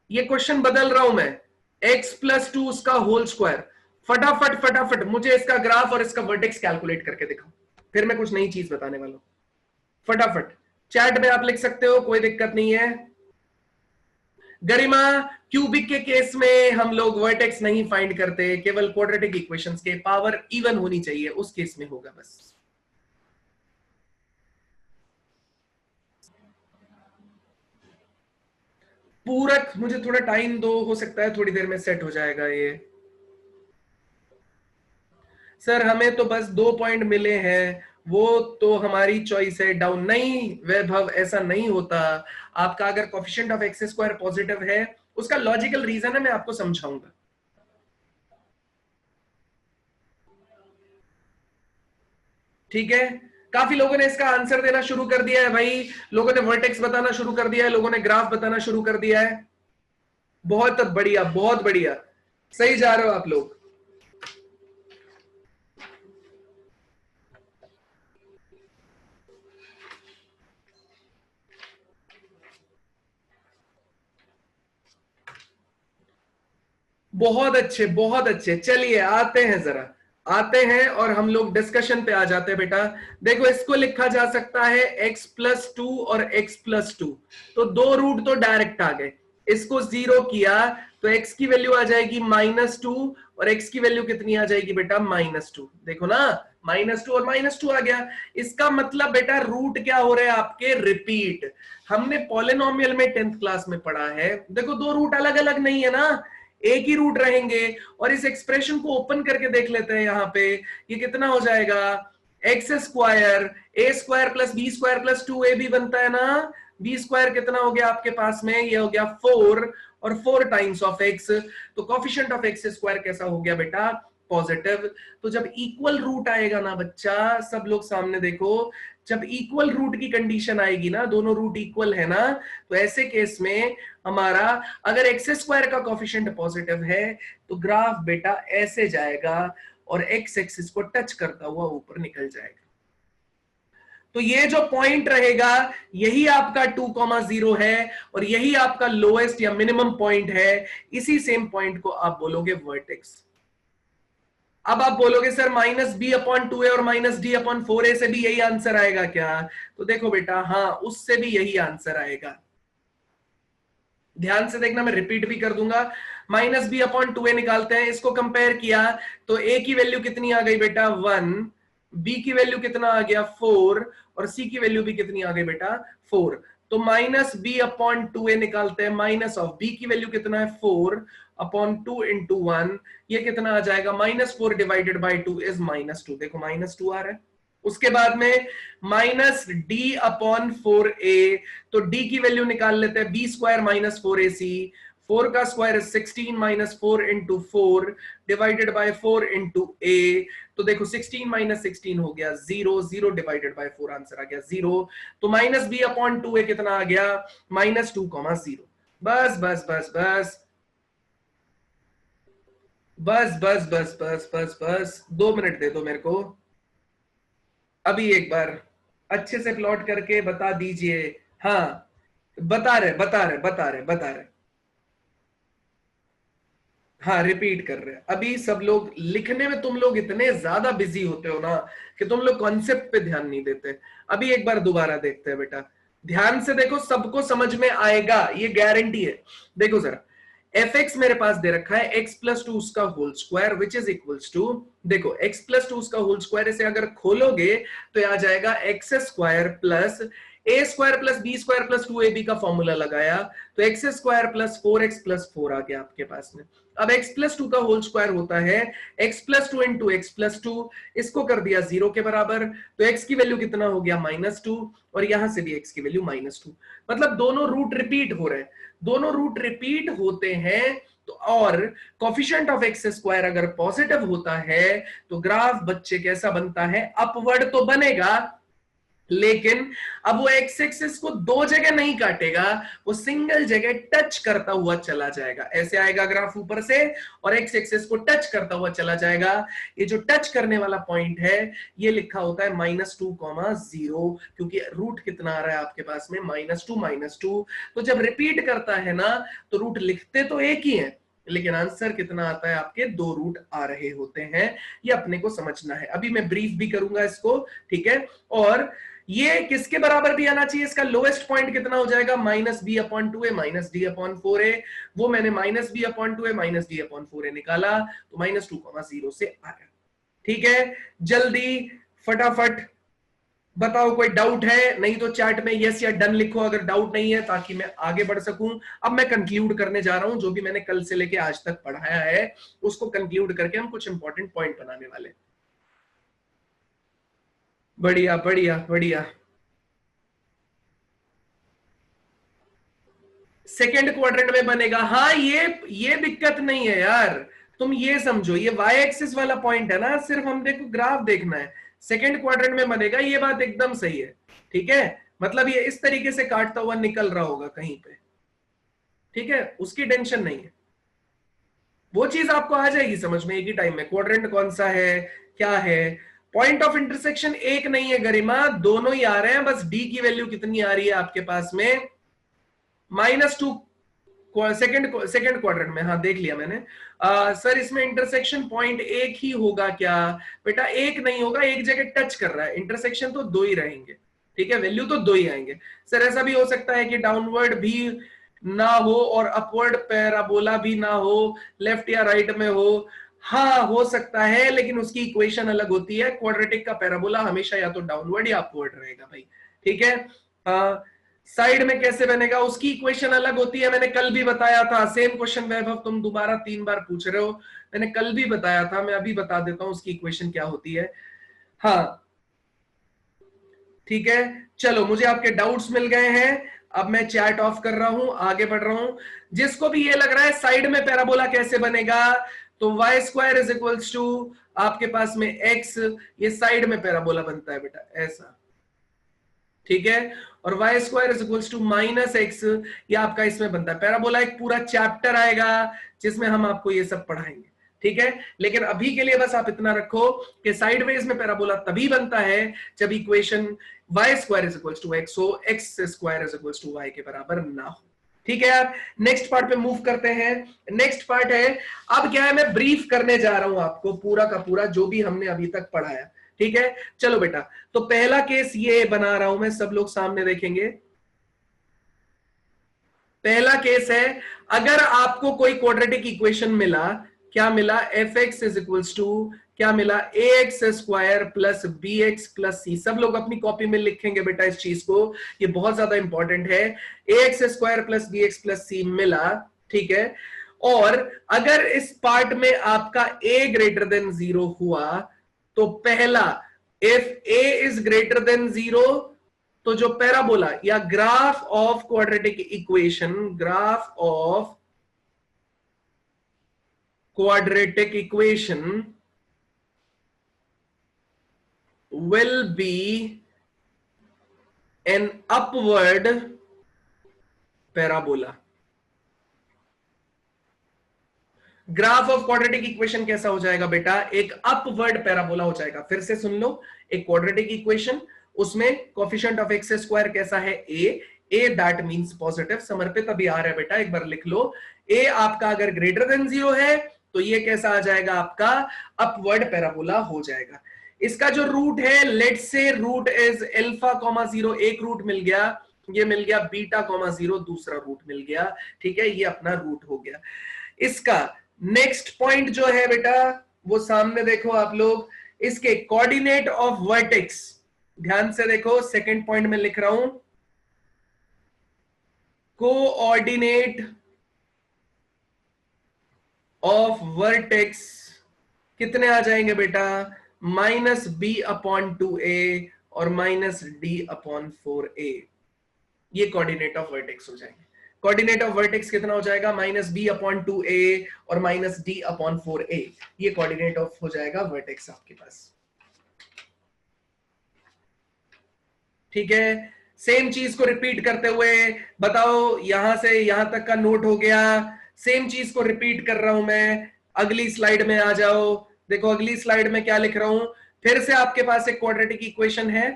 ये क्वेश्चन बदल रहा हूं मैं, x प्लस टू उसका होल स्क्वायर। फटाफट फटाफट मुझे इसका ग्राफ और इसका वर्टेक्स कैलकुलेट करके दिखाओ, फिर मैं कुछ नई चीज बताने वाला हूं। फटाफट चैट में आप लिख सकते हो, कोई दिक्कत नहीं है। गरिमा, क्यूबिक के केस में हम लोग वर्टेक्स नहीं फाइंड करते, केवल क्वाड्रेटिक इक्वेशंस के पावर इवन होनी चाहिए उस केस में होगा बस। पूरक मुझे थोड़ा टाइम दो, हो सकता है थोड़ी देर में सेट हो जाएगा ये। सर हमें तो बस 2 पॉइंट मिले हैं, वो तो हमारी चॉइस है। डाउन नहीं वैभव, ऐसा नहीं होता। आपका अगर coefficient of X square positive है, उसका लॉजिकल रीजन है, मैं आपको समझाऊंगा। ठीक है, काफी लोगों ने इसका आंसर देना शुरू कर दिया है भाई, लोगों ने वर्टेक्स बताना शुरू कर दिया है, लोगों ने ग्राफ बताना शुरू कर दिया है। बहुत बढ़िया, बहुत बढ़िया, सही जा रहे हो आप लोग। बहुत अच्छे, बहुत अच्छे। चलिए आते हैं, जरा आते हैं और हम लोग डिस्कशन पे आ जाते हैं बेटा। देखो इसको लिखा जा सकता है x प्लस टू और x प्लस टू, तो दो रूट तो डायरेक्ट आ गए। इसको जीरो किया तो x की वैल्यू आ जाएगी -2 और x की वैल्यू कितनी आ जाएगी बेटा -2। देखो ना, -2 और -2 आ गया। इसका मतलब बेटा रूट क्या हो रहे हैं आपके, रिपीट। हमने पॉलिनोमियल में 10th क्लास में पढ़ा है, देखो दो रूट अलग अलग नहीं है ना, एक ही रूट रहेंगे। और इस एक्सप्रेशन को ओपन करके देख लेते हैं, यहां पे ये कितना हो जाएगा, X square A square plus B square plus 2a भी बनता है ना। बी स्क्वायर कितना हो गया आपके पास में, ये हो गया 4 और 4 टाइम्स ऑफ एक्स, तो कोफिशिएंट ऑफ एक्स स्क्वायर कैसा हो गया बेटा, पॉजिटिव। तो जब इक्वल रूट आएगा ना बच्चा, सब लोग सामने देखो, जब इक्वल रूट की कंडीशन आएगी ना, दोनों रूट इक्वल है ना, तो ऐसे केस में हमारा अगर एक्स स्क्वायर का कोफिशिएंट पॉजिटिव है तो ग्राफ बेटा ऐसे जाएगा और एक्स एक्सिस को टच करता हुआ ऊपर निकल जाएगा। तो ये जो पॉइंट रहेगा यही आपका 2,0 है और यही आपका लोएस्ट या मिनिमम पॉइंट है। इसी सेम पॉइंट को आप बोलोगे वर्टेक्स। अब आप बोलोगे सर -b/2a और -d/4a से भी यही आंसर आएगा क्या, तो देखो बेटा हाँ, उससे भी यही आंसर आएगा। ध्यान से देखना, मैं रिपीट भी कर दूंगा। -b/2a निकालते हैं, इसको कंपेयर किया तो a की वैल्यू कितनी आ गई बेटा 1, b की वैल्यू कितना आ गया 4 और c की वैल्यू भी कितनी आ गई बेटा 4। तो -b/2a निकालते हैं, माइनस ऑफ b की वैल्यू कितना है 4/2 इंटू 1, ये कितना आ जाएगा -4 डिवाइडेड बाई 2 इज -2। देखो -2 आ रहा है। उसके बाद में -d/4a, तो d की वैल्यू निकाल लेते हैं, b स्क्वायर -4ac, 4 का square 16 -4 into 4 divided by 4 into a। तो देखो 16 - 16 हो गया 0, 0 डिवाइडेड बाय 4 आंसर आ गया 0। तो -b/2a कितना आ गया -2,0। बस बस बस बस बस बस बस बस बस बस 2 मिनट दे दो मेरे को, अभी एक बार अच्छे से प्लॉट करके बता दीजिए। हाँ बता रहे। हाँ रिपीट कर रहे हैं। अभी सब लोग लिखने में तुम लोग इतने ज्यादा बिजी होते हो ना कि तुम लोग कॉन्सेप्ट पे ध्यान नहीं देते। अभी एक बार दोबारा देखते हैं बेटा, ध्यान से देखो, सबको समझ में आएगा, ये गारंटी है। देखो जरा, एफ एक्स मेरे पास दे रखा है एक्स प्लस टू उसका whole square which is equals to, देखो एक्स प्लस टू उसका होल स्क्वायर, इसे अगर खोलोगे तो आ जाएगा X square plus A square plus B square plus 2ab का फॉर्मूला लगाया तो एक्स स्क्वायर प्लस 4x प्लस 4 आ गया आपके पास में। अब x प्लस 2 का होल स्क्वायर होता है x plus 2 into x plus 2, इसको कर दिया 0 के बराबर, तो x की वैल्यू कितना हो गया -2, और यहां से भी x की वैल्यू -2। मतलब दोनों रूट रिपीट हो रहे हैं, दोनों रूट रिपीट होते हैं तो, और कोफिशिएंट ऑफ एक्स स्क्वायर अगर पॉजिटिव होता है तो ग्राफ बच्चे कैसा बनता है, अपवर्ड तो बनेगा, लेकिन अब वो एक्स एक्सिस को दो जगह नहीं काटेगा, वो सिंगल जगह टच करता हुआ चला जाएगा। ऐसे आएगा ग्राफ ऊपर से और एक्स एक्सिस को टच करता हुआ चला जाएगा। ये जो टच करने वाला पॉइंट है ये लिखा होता है -2,0, क्योंकि रूट कितना आ रहा है आपके पास में -2। तो जब रिपीट करता है ना तो रूट लिखते तो एक ही है, लेकिन आंसर कितना आता है आपके, 2 रूट आ रहे होते हैं। ये अपने को समझना है। अभी मैं ब्रीफ भी करूंगा इसको, ठीक है। और ये किसके बराबर भी आना चाहिए, इसका लोएस्ट पॉइंट कितना हो जाएगा, -b/2a -d/4a। वो मैंने -b/2a -d/4a निकाला तो -2,0 से आया। ठीक है, जल्दी फटाफट बताओ, कोई डाउट है? नहीं तो चैट में यस या डन लिखो अगर डाउट नहीं है, ताकि मैं आगे बढ़ सकूं। अब मैं कंक्लूड करने जा रहा हूं, जो भी मैंने कल से लेके आज तक पढ़ाया है उसको कंक्लूड करके हम कुछ इंपॉर्टेंट पॉइंट बनाने वाले। बढ़िया बढ़िया बढ़िया। सेकेंड क्वाड्रेंट में बनेगा, हाँ ये दिक्कत नहीं है यार। तुम ये समझो, ये वाई एक्सिस वाला पॉइंट है ना, सिर्फ हम देखो ग्राफ देखना है, सेकेंड क्वाड्रेंट में बनेगा, ये बात एकदम सही है। ठीक है, मतलब ये इस तरीके से काटता हुआ निकल रहा होगा कहीं पे, ठीक है, उसकी टेंशन नहीं है, वो चीज आपको आ जाएगी समझ में एक ही टाइम में, क्वाड्रेंट कौन सा है क्या है। पॉइंट ऑफ इंटरसेक्शन एक नहीं है गरिमा, दोनों ही आ रहे हैं, बस डी की वैल्यू कितनी आ रही है आपके पास में, -2 सेकेंड क्वाड्रेंट में। हाँ देख लिया मैंने। सर इसमें इंटरसेक्शन पॉइंट एक ही होगा क्या? बेटा एक नहीं होगा, एक जगह टच कर रहा है, इंटरसेक्शन तो 2 ही रहेंगे, ठीक है, वैल्यू तो 2 ही आएंगे। सर ऐसा भी हो सकता है कि डाउनवर्ड भी ना हो और अपवर्ड पैराबोला भी ना हो, लेफ्ट या राइट में हो। हाँ हो सकता है, लेकिन उसकी इक्वेशन अलग होती है। क्वाड्रेटिक का पैराबोला हमेशा या तो डाउनवर्ड या अपवर्ड रहेगा भाई, ठीक है। साइड में कैसे बनेगा उसकी इक्वेशन अलग होती है, मैंने कल भी बताया था। सेम क्वेश्चन वैभव तुम दोबारा 3 बार पूछ रहे हो, मैंने कल भी बताया था, मैं अभी बता देता हूं उसकी इक्वेशन क्या होती है। हाँ ठीक है, चलो मुझे आपके डाउट्स मिल गए हैं, अब मैं चैट ऑफ कर रहा हूं, आगे बढ़ रहा हूं। जिसको भी ये लग रहा है साइड में पैराबोला कैसे बनेगा, तो y square is equals to आपके पास में x, ये साइड में पैराबोला बनता है बेटा ऐसा, ठीक है, और y square is equals to -x, ये आपका इसमें बनता है पैराबोला। एक पूरा चैप्टर आएगा जिसमें हम आपको ये सब पढ़ाएंगे, ठीक है। लेकिन अभी के लिए बस आप इतना रखो कि साइडवेज में पैराबोला तभी बनता है जब equation y square is equals to x हो, x square is equals to y के बराबर ना हो, ठीक है यार। नेक्स्ट पार्ट पे मूव करते हैं। नेक्स्ट पार्ट है, अब क्या है, मैं ब्रीफ करने जा रहा हूं आपको पूरा का पूरा जो भी हमने अभी तक पढ़ाया, ठीक है। चलो बेटा, तो पहला केस ये बना रहा हूं मैं, सब लोग सामने देखेंगे। पहला केस है, अगर आपको कोई क्वाड्रेटिक इक्वेशन मिला, क्या मिला, F x is equals to क्या मिला, A X square plus B X plus C. सब लोग अपनी कॉपी में लिखेंगे बेटा इस चीज को, ये बहुत ज्यादा इंपॉर्टेंट है। A X square plus B X plus C मिला, ठीक है। और अगर इस पार्ट में आपका a ग्रेटर देन 0 हुआ तो पहला, if a is greater then 0, तो जो पैराबोला या graph of quadratic equation, graph of quadratic equation will be an upward parabola। Graph of quadratic equation कैसा हो जाएगा बेटा, एक अपवर्ड पैराबोला हो जाएगा। फिर से सुन लो, एक क्वाड्रेटिक इक्वेशन, उसमें कोएफिशिएंट ऑफ एक्स स्क्वायर कैसा है, a दैट मींस पॉजिटिव, समर्पित अभी आ रहा है बेटा, एक बार लिख लो। a आपका अगर ग्रेटर देन 0 है तो ये कैसा आ जाएगा, आपका अपवर्ड पैराबोला हो जाएगा। इसका जो रूट है, let's say root is alpha comma 0, एक रूट मिल गया, ये मिल गया बीटा कॉमा 0, दूसरा रूट मिल गया, ठीक है, ये अपना रूट हो गया। इसका नेक्स्ट पॉइंट जो है बेटा, वो सामने देखो आप लोग, इसके कोऑर्डिनेट ऑफ वर्टेक्स, ध्यान से देखो, सेकंड पॉइंट में लिख रहा हूं, कोऑर्डिनेट ऑफ वर्टेक्स कितने आ जाएंगे बेटा, -b/2a और -d/4a। ये कोऑर्डिनेट ऑफ वर्टेक्स हो जाएंगे। कोऑर्डिनेट ऑफ वर्टेक्स कितना हो जाएगा, -b/2a और -d/4a। ये कोऑर्डिनेट ऑफ हो जाएगा वर्टेक्स आपके पास। ठीक है, सेम चीज को रिपीट करते हुए बताओ, यहां से यहां तक का नोट हो गया। सेम चीज को रिपीट कर रहा हूं मैं, अगली स्लाइड में आ जाओ। देखो अगली स्लाइड में क्या लिख रहा हूं, फिर से आपके पास एक क्वाड्रेटिक इक्वेशन है।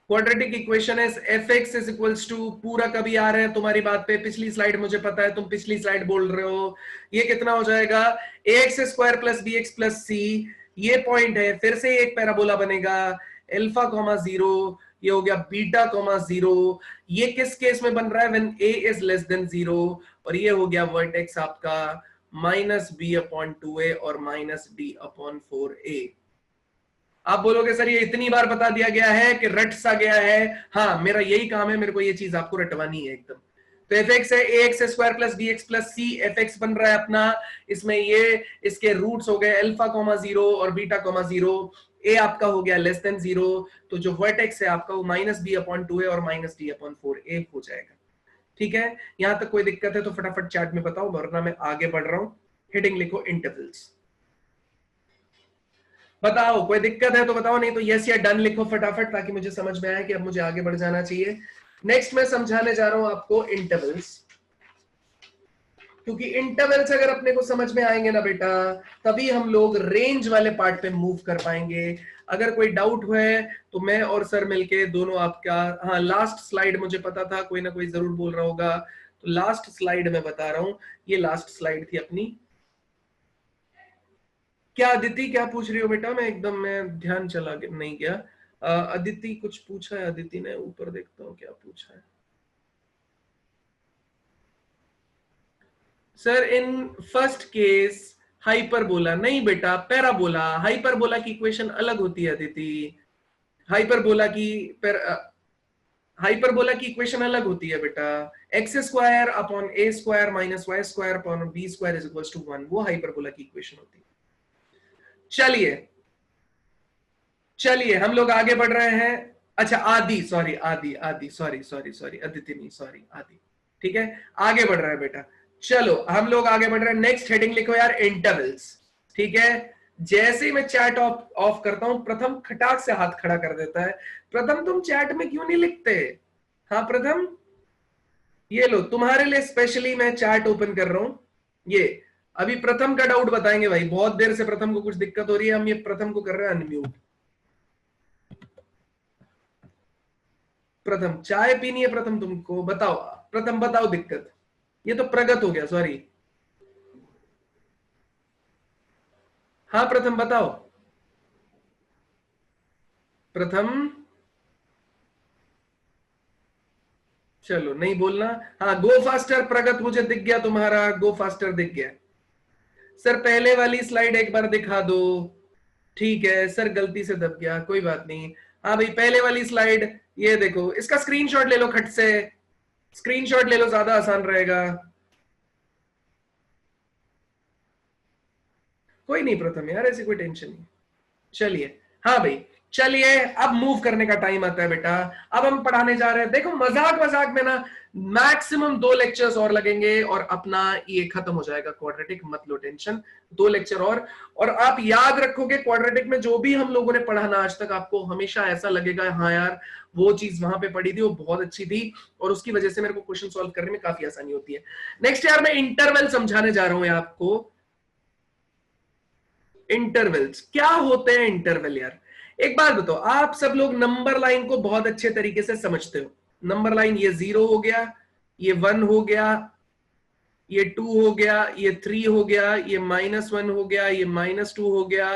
क्वाड्रेटिक इक्वेशन है f(x) इज इक्वल्स टू, पूरा कभी आ रहे हैं तुम्हारी बात पे, पिछली स्लाइड मुझे पता है तुम पिछली स्लाइड बोल रहे हो। ये कितना हो जाएगा, ax² + bx + c। ये पॉइंट है, फिर से एक पैराबोला बनेगा, α, 0, ये हो गया β, 0। ये किस केस में बन रहा है, when a is less than 0। और ये हो गया वर्टेक्स आपका -b/2a और -d/4a। आप बोलोगे सर ये इतनी बार बता दिया गया है कि रट सा गया है। हाँ, मेरा यही काम है, मेरे को ये चीज आपको रटवानी है एकदम। तो f(x) है ax² + bx + c, f(x) बन रहा है अपना, इसमें ये इसके रूट्स हो गए α, 0 और β, 0। a आपका हो गया लेस देन 0, तो जो वर्टेक्स है आपका वो -b/2a और -d/4a हो जाएगा। ठीक है, यहां तक कोई दिक्कत है तो फटाफट चैट में बताओ, वरना मैं आगे बढ़ रहा हूं। हेडिंग लिखो इंटरवल्स। बताओ कोई दिक्कत है तो बताओ, नहीं तो यस या डन लिखो फटाफट, ताकि मुझे समझ में आए कि अब मुझे आगे बढ़ जाना चाहिए। नेक्स्ट मैं समझाने जा रहा हूं आपको इंटरवल्स, क्योंकि इंटरवल्स अगर अपने को समझ में आएंगे ना बेटा, तभी हम लोग रेंज वाले पार्ट पे मूव कर पाएंगे। अगर कोई डाउट है तो मैं और सर मिलके दोनों आपका, हाँ लास्ट स्लाइड मुझे पता था कोई ना कोई जरूर बोल रहा होगा, तो लास्ट स्लाइड मैं बता रहा हूं, ये लास्ट स्लाइड थी अपनी। क्या अदिति क्या पूछ रही हो बेटा, मैं ध्यान चला नहीं गया। अदिति कुछ पूछा है, अदिति ने, ऊपर देखता हूँ क्या पूछा है। Sir in first case hyperbola नहीं बेटा, पैराबोला। हाइपरबोला की इक्वेशन अलग होती है अदिति, हाइपरबोला की हाइपरबोला की इक्वेशन अलग होती है बेटा। x² upon a² minus y² upon b² is equals to 1, वो हाइपरबोला की इक्वेशन होती है। चलिए हम लोग आगे बढ़ रहे हैं। अच्छा आदि, सॉरी आदि सॉरी अदिति नहीं, सॉरी आदि। ठीक है, आगे बढ़ रहा है बेटा। चलो हम लोग आगे बढ़ रहे हैं, नेक्स्ट हेडिंग लिखो यार इंटरवल्स। ठीक है, जैसे ही मैं चैट ऑफ करता हूं, प्रथम खटाक से हाथ खड़ा कर देता है। प्रथम तुम चैट में क्यों नहीं लिखते? हाँ प्रथम, ये लो तुम्हारे लिए स्पेशली मैं चैट ओपन कर रहा हूं। ये अभी प्रथम का डाउट बताएंगे भाई, बहुत देर से प्रथम को कुछ दिक्कत हो रही है, हम ये प्रथम को कर रहे हैं अनम्यूट। प्रथम चाय पीनी है, प्रथम तुमको बताओ, प्रथम बताओ दिक्कत। ये तो प्रगत हो गया, सॉरी। हाँ प्रथम बताओ, प्रथम चलो नहीं बोलना। हाँ गो फास्टर प्रगत, मुझे दिख गया तुम्हारा गो फास्टर दिख गया। सर पहले वाली स्लाइड एक बार दिखा दो। ठीक है सर, गलती से दब गया, कोई बात नहीं। हाँ भाई पहले वाली स्लाइड ये देखो, इसका स्क्रीनशॉट ले लो, खट से स्क्रीनशॉट ले लो, ज्यादा आसान रहेगा। कोई नहीं प्रथम यार, ऐसी कोई टेंशन नहीं। चलिए हाँ भाई, चलिए अब मूव करने का टाइम आता है बेटा। अब हम पढ़ाने जा रहे हैं। देखो मजाक मजाक में ना मैक्सिमम 2 लेक्चर्स और लगेंगे और अपना ये खत्म हो जाएगा क्वाड्रेटिक, मत लो टेंशन। 2 लेक्चर और आप याद रखोगे क्वाड्रेटिक में जो भी हम लोगों ने पढ़ा ना आज तक, आपको हमेशा ऐसा लगेगा हाँ यार वो चीज वहां पे पढ़ी थी, वो बहुत अच्छी थी और उसकी वजह से मेरे को क्वेश्चन सॉल्व करने में काफी आसानी होती है। नेक्स्ट यार मैं इंटरवल समझाने जा रहा हूं आपको। इंटरवल्स क्या होते हैं इंटरवल यार, एक बात बताओ, आप सब लोग नंबर लाइन को बहुत अच्छे तरीके से समझते हो। नंबर लाइन, ये 0 हो गया, ये 1 हो गया, ये 2 हो गया, ये 3 हो गया, ये -1 हो गया, ये -2 हो गया,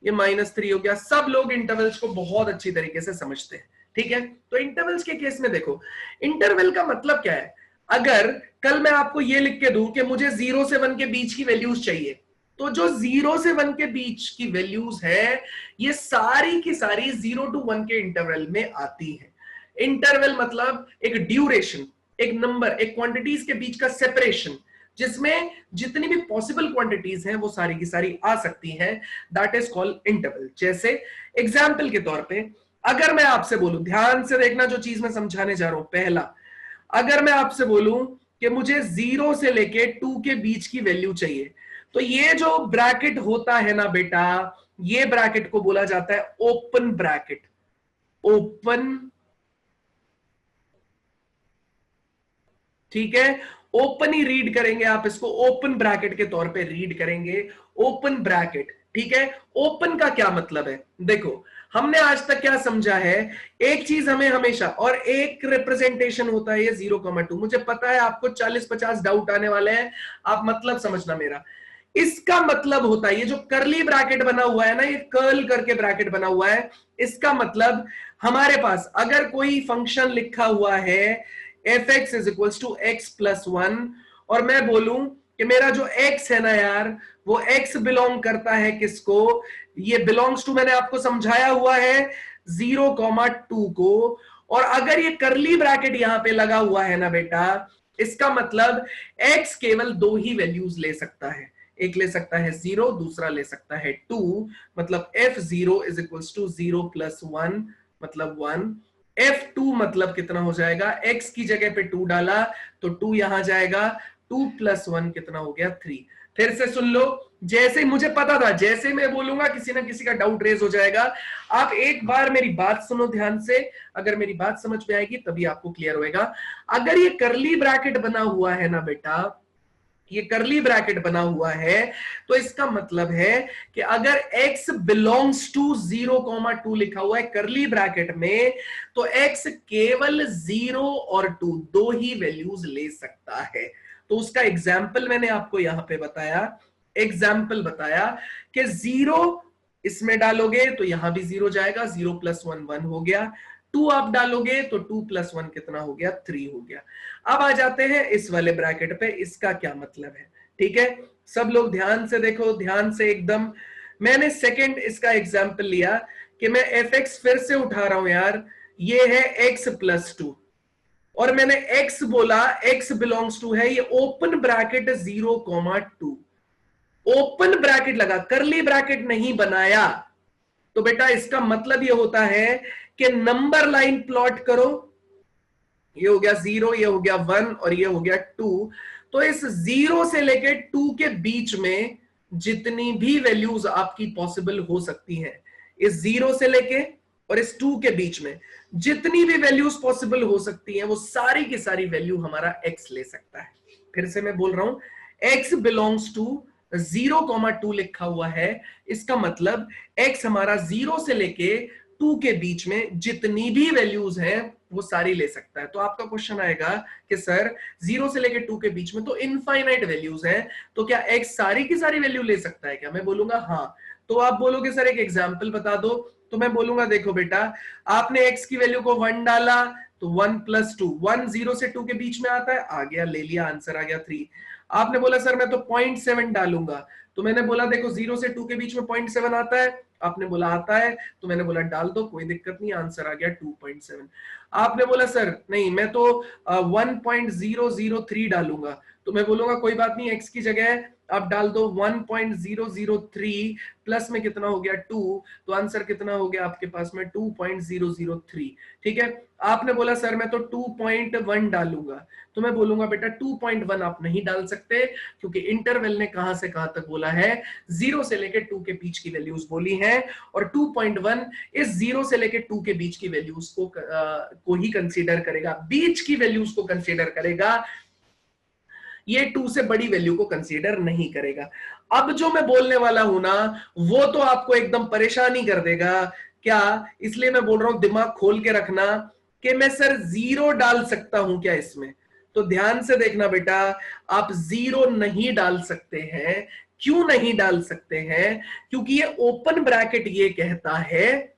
ये -3 हो गया। सब लोग इंटरवल्स को बहुत अच्छी तरीके से समझते हैं। ठीक है, तो इंटरवल्स के केस में देखो, इंटरवल का मतलब क्या है। अगर कल मैं आपको ये लिख के दूं कि मुझे 0 से 1 के बीच की वैल्यूज चाहिए, तो जो 0 से 1 के बीच की वैल्यूज है, ये सारी की सारी 0 to 1 के इंटरवल में आती है। इंटरवल मतलब एक ड्यूरेशन, एक नंबर, एक क्वांटिटीज के बीच का सेपरेशन, जिसमें जितनी भी पॉसिबल क्वांटिटीज हैं वो सारी की सारी आ सकती हैं, दैट इज कॉल्ड इंटरवल। जैसे एग्जाम्पल के तौर पे अगर मैं आपसे बोलूं, ध्यान से देखना जो चीज मैं समझाने जा रहा हूं, पहला अगर मैं आपसे बोलूं कि मुझे 0 से लेके 2 के बीच की वैल्यू चाहिए, तो ये जो ब्रैकेट होता है ना बेटा, ये ब्रैकेट को बोला जाता है ओपन ब्रैकेट। ओपन, ठीक है, ओपन ही रीड करेंगे आप इसको, ओपन ब्रैकेट के तौर पे रीड करेंगे, ओपन ब्रैकेट। ठीक है, ओपन का क्या मतलब है? देखो हमने आज तक क्या समझा है, एक चीज हमें हमेशा, और एक रिप्रेजेंटेशन होता है ये 0,2। मुझे पता है आपको 40-50 डाउट आने वाले हैं, आप मतलब समझना मेरा। इसका मतलब होता है, ये जो कर्ली ब्रैकेट बना हुआ है ना, ये कर्ल करके ब्रैकेट बना हुआ है, इसका मतलब हमारे पास अगर कोई फंक्शन लिखा हुआ है fx is equals to x plus 1, और मैं बोलूं कि मेरा जो x है ना यार, वो x बिलोंग करता है किसको, ये बिलोंग्स टू, मैंने आपको समझाया हुआ है 0,2 को, और अगर ये करली ब्रैकेट यहां पे लगा हुआ है ना बेटा, इसका मतलब x केवल दो ही वैल्यूज ले सकता है, एक ले सकता है 0, दूसरा ले सकता है 2, मतलब f0 is equals to 0 plus 1 मतलब 1, f2 मतलब कितना हो जाएगा, x की जगह पे 2 डाला तो 2 यहां जाएगा, 2 प्लस 1 कितना हो गया 3। फिर से सुन लो, जैसे मुझे पता था, जैसे मैं बोलूंगा किसी ना किसी का डाउट रेज हो जाएगा। आप एक बार मेरी बात सुनो ध्यान से, अगर मेरी बात समझ में आएगी तभी आपको क्लियर होएगा। अगर ये करली ब्रैकेट बना हुआ है ना बेटा, ये करली ब्रैकेट बना हुआ है, तो इसका मतलब है कि अगर x बिलोंग्स टू 0,2 लिखा हुआ है करली ब्रैकेट में, तो x केवल 0 और 2 दो ही वैल्यूज ले सकता है। तो उसका एग्जाम्पल मैंने आपको यहां पे बताया, एग्जाम्पल बताया कि 0 इसमें डालोगे तो यहां भी 0 जाएगा, 0 प्लस 1 1 हो गया, 2 आप डालोगे तो 2 प्लस 1 कितना हो गया 3 हो गया। अब आ जाते हैं इस वाले ब्रैकेट पे, इसका क्या मतलब है। ठीक है, सब लोग ध्यान से देखो, ध्यान से एकदम। मैंने सेकंड इसका एग्जांपल लिया कि मैं fx फिर से उठा रहा हूं यार, ये है x प्लस 2, और मैंने x बोला x बिलोंग्स टू है, ये ओपन ब्रैकेट 0,2, ओपन ब्रैकेट लगा, करली ब्रैकेट नहीं बनाया, तो बेटा इसका मतलब ये होता है कि नंबर लाइन प्लॉट करो, ये हो गया 0, ये हो गया 1 और ये हो गया 2। तो इस 0 से लेके 2 के बीच में जितनी भी वैल्यूज आपकी पॉसिबल हो सकती हैं, इस 0 से लेके और इस 2 के बीच में जितनी भी वैल्यूज पॉसिबल हो सकती हैं, वो सारी की सारी वैल्यू हमारा x ले सकता है। फिर से मैं बोल रहा हूं, x बिलोंग्स टू 0,2 लिखा हुआ है, इसका मतलब x हमारा 0 से लेके 2 के बीच में जितनी भी वैल्यूज हैं वो सारी ले सकता है। तो आपका क्वेश्चन आएगा कि सर 0 से लेके 2 के बीच में तो इनफाइनाइट वैल्यूज हैं, तो क्या x सारी की सारी वैल्यू ले सकता है क्या? मैं बोलूंगा हाँ। तो आप बोलोगे सर एक एग्जांपल बता दो, तो मैं बोलूंगा देखो बेटा, आपने x की वैल्यू को 1 डाला तो 1 प्लस 2, 1 0 से 2 के बीच में आता है, आ गया, ले लिया, आंसर आ गया 3। आपने बोला सर मैं तो 0.7 डालूंगा, तो मैंने बोला देखो 0 से 2 के बीच में 0.7 आता है, आपने बोला आता है, तो मैंने बोला डाल दो, कोई दिक्कत नहीं, आंसर आ गया 2.7। आपने बोला सर नहीं मैं तो 1.003 डालूंगा, तो मैं बोलूंगा कोई बात नहीं, x की जगह आप डाल दो 1.003 प्लस में कितना हो गया 2, तो आंसर कितना हो गया आपके पास में 2.003। ठीक है, आपने बोला सर मैं तो 2.1 डालूंगा, तो मैं बोलूंगा बेटा 2.1 आप नहीं डाल सकते, क्योंकि इंटरवल ने कहां से कहां तक बोला है, 0 से लेकर 2 के बीच की वैल्यूज बोली हैं, और 2.1 इस 0 से लेकर 2 के बीच की वैल्यूज को ही कंसीडर करेगा, बीच की वैल्यूज को कंसीडर करेगा, ये 2 से बड़ी वैल्यू को कंसीडर नहीं करेगा। अब जो मैं बोलने वाला हूं ना, वो तो आपको एकदम परेशान ही कर देगा क्या, इसलिए मैं बोल रहा हूं दिमाग खोल के रखना कि मैं सर 0 डाल सकता हूं क्या इसमें? तो ध्यान से देखना बेटा, आप 0 नहीं डाल सकते हैं। क्यों नहीं डाल सकते हैं? क्योंकि ये ओपन ब्रैकेट ये कहता है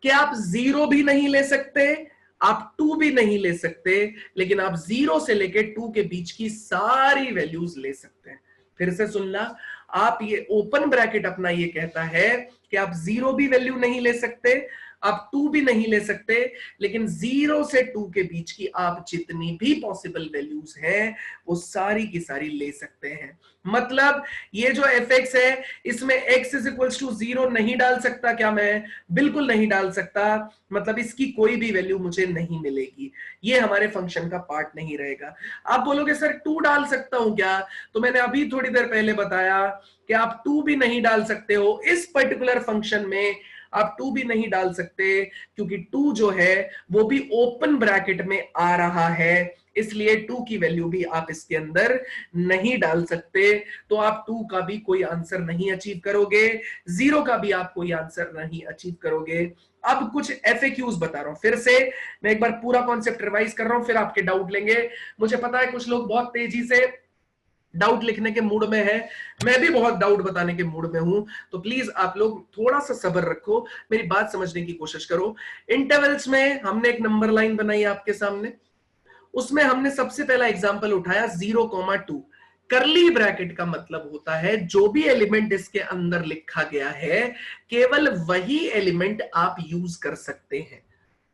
कि आप 0 भी नहीं ले सकते, आप 2 भी नहीं ले सकते, लेकिन आप 0 से लेके 2 के बीच की सारी वैल्यूज ले सकते हैं। फिर से सुनना, आप ये ओपन ब्रैकेट अपना ये कहता है कि आप 0 भी वैल्यू नहीं ले सकते, आप 2 भी नहीं ले सकते, लेकिन 0 से 2 के बीच की आप जितनी भी पॉसिबल वैल्यूज हैं वो सारी की सारी ले सकते हैं। मतलब ये जो fx है इसमें x इज इक्वल्स टू 0 नहीं डाल सकता क्या मैं? बिल्कुल नहीं डाल सकता, मतलब इसकी कोई भी वैल्यू मुझे नहीं मिलेगी, ये हमारे फंक्शन का पार्ट नहीं रहेगा। आप बोलोगे सर 2 डाल सकता हूं क्या? तो मैंने अभी थोड़ी देर पहले बताया कि आप 2 भी नहीं डाल सकते हो इस पर्टिकुलर फंक्शन में, आप 2 भी नहीं डाल सकते क्योंकि 2 जो है वो भी ओपन ब्रैकेट में आ रहा है, इसलिए 2 की वैल्यू भी आप इसके अंदर नहीं डाल सकते। तो आप 2 का भी कोई आंसर नहीं अचीव करोगे, 0 का भी आप कोई आंसर नहीं अचीव करोगे। अब कुछ FAQs बता रहा हूं, फिर से मैं एक बार पूरा कॉन्सेप्ट रिवाइज कर रहा हूं, फिर आपके डाउट लेंगे। मुझे पता है कुछ लोग बहुत तेजी से डाउट लिखने के मूड में है, मैं भी बहुत डाउट बताने के मूड में हूं, तो प्लीज आप लोग थोड़ा सा सब्र रखो, मेरी बात समझने की कोशिश करो। इंटरवल्स में हमने एक नंबर लाइन बनाई आपके सामने, उसमें हमने सबसे पहला एग्जांपल उठाया 0,2। करली ब्रैकेट का मतलब होता है जो भी एलिमेंट इसके अंदर लिखा गया है केवल वही एलिमेंट आप यूज कर सकते हैं।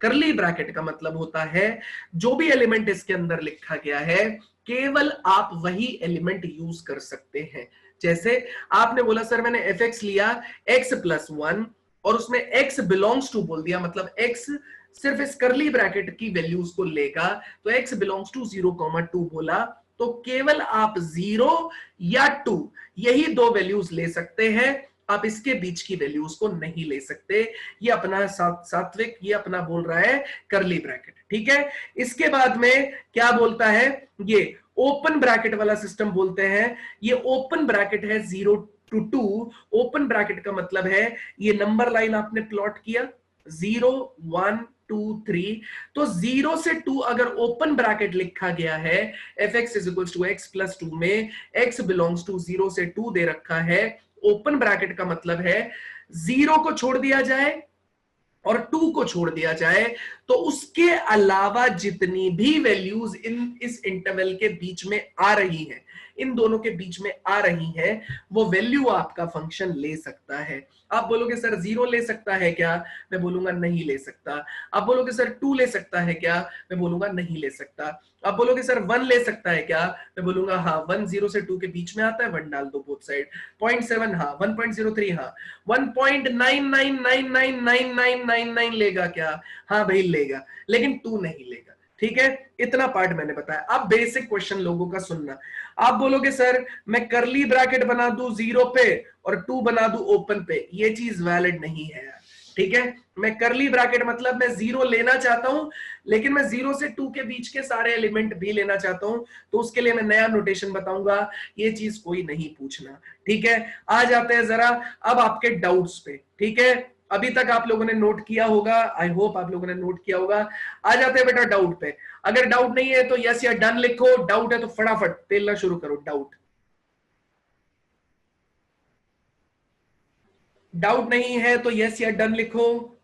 करली ब्रैकेट का मतलब होता है जो भी एलिमेंट इसके अंदर लिखा गया है केवल आप वही एलिमेंट यूज कर सकते हैं। जैसे आपने बोला सर मैंने fx लिया x+1 और उसमें x बिलोंग्स टू बोल दिया, मतलब x सिर्फ इस करली ब्रैकेट की वैल्यूज को लेगा, तो x बिलोंग्स टू 0,2 बोला, तो केवल आप 0 या 2 यही दो वैल्यूज ले सकते हैं, आप इसके बीच की वैल्यूज को नहीं ले सकते। ये अपना सात्विक ये अपना बोल रहा है करली ब्रैकेट, ठीक है। इसके बाद में क्या बोलता है, ये ओपन ब्रैकेट वाला सिस्टम बोलते हैं। ये ओपन ब्रैकेट है 0 to 2, ओपन ब्रैकेट का मतलब है ये नंबर लाइन आपने प्लॉट किया 0 1 2 3, तो 0 से 2 अगर ओपन ब्रैकेट लिखा गया है fx is equals to x plus 2 में x बिलोंग्स टू 0 से 2 दे रखा है, ओपन ब्रैकेट का मतलब है 0 को छोड़ दिया जाए और 2 को छोड़ दिया जाए तो उसके अलावा जितनी भी वैल्यूज इस इंटरवल के बीच में आ रही है, इन दोनों के बीच में आ रही है, वो वैल्यू आपका फंक्शन ले सकता है। आप बोलोगे सर 0 ले सकता है क्या? मैं बोलूंगा नहीं ले सकता। आप बोलोगे सर 2 ले सकता है क्या? मैं बोलूंगा नहीं ले सकता। आप बोलोगे सर 1 ले सकता है क्या? मैं बोलूंगा हाँ 1 0 से 2 के बीच में आता है, 1 डाल दो बोथ साइड। 0.7 हाँ, 1.03 हाँ, 1.99999999 लेगा क्या? हाँ भाई लेगा, लेकिन 2 नहीं लेगा, ठीक है। इतना पार्ट मैंने बताया। अब बेसिक क्वेश्चन लोगों का सुनना। आप बोलोगे सर मैं करली ब्रैकेट बना दूं 0 पे और 2 बना दूं ओपन पे, ये चीज वैलिड नहीं है यार, ठीक है। मैं करली ब्रैकेट मतलब मैं 0 लेना चाहता हूं, लेकिन मैं 0 से 2 के बीच के सारे एलिमेंट भी लेना चाहता हूं, तो उसके लिए मैं नया नोटेशन बताऊंगा, ये चीज कोई नहीं पूछना, ठीक है। आ जाते हैं जरा अब आपके डाउट्स पे, ठीक है। अभी तक आप लोगों ने नोट किया होगा, आई होप आप लोगों ने नोट किया होगा। आ जाते हैं बेटा डाउट पे। अगर डाउट नहीं है तो यस या डन लिखो, डाउट है तो फटाफट पेलना शुरू करो। डाउट नहीं है तो यस या डन लिखो।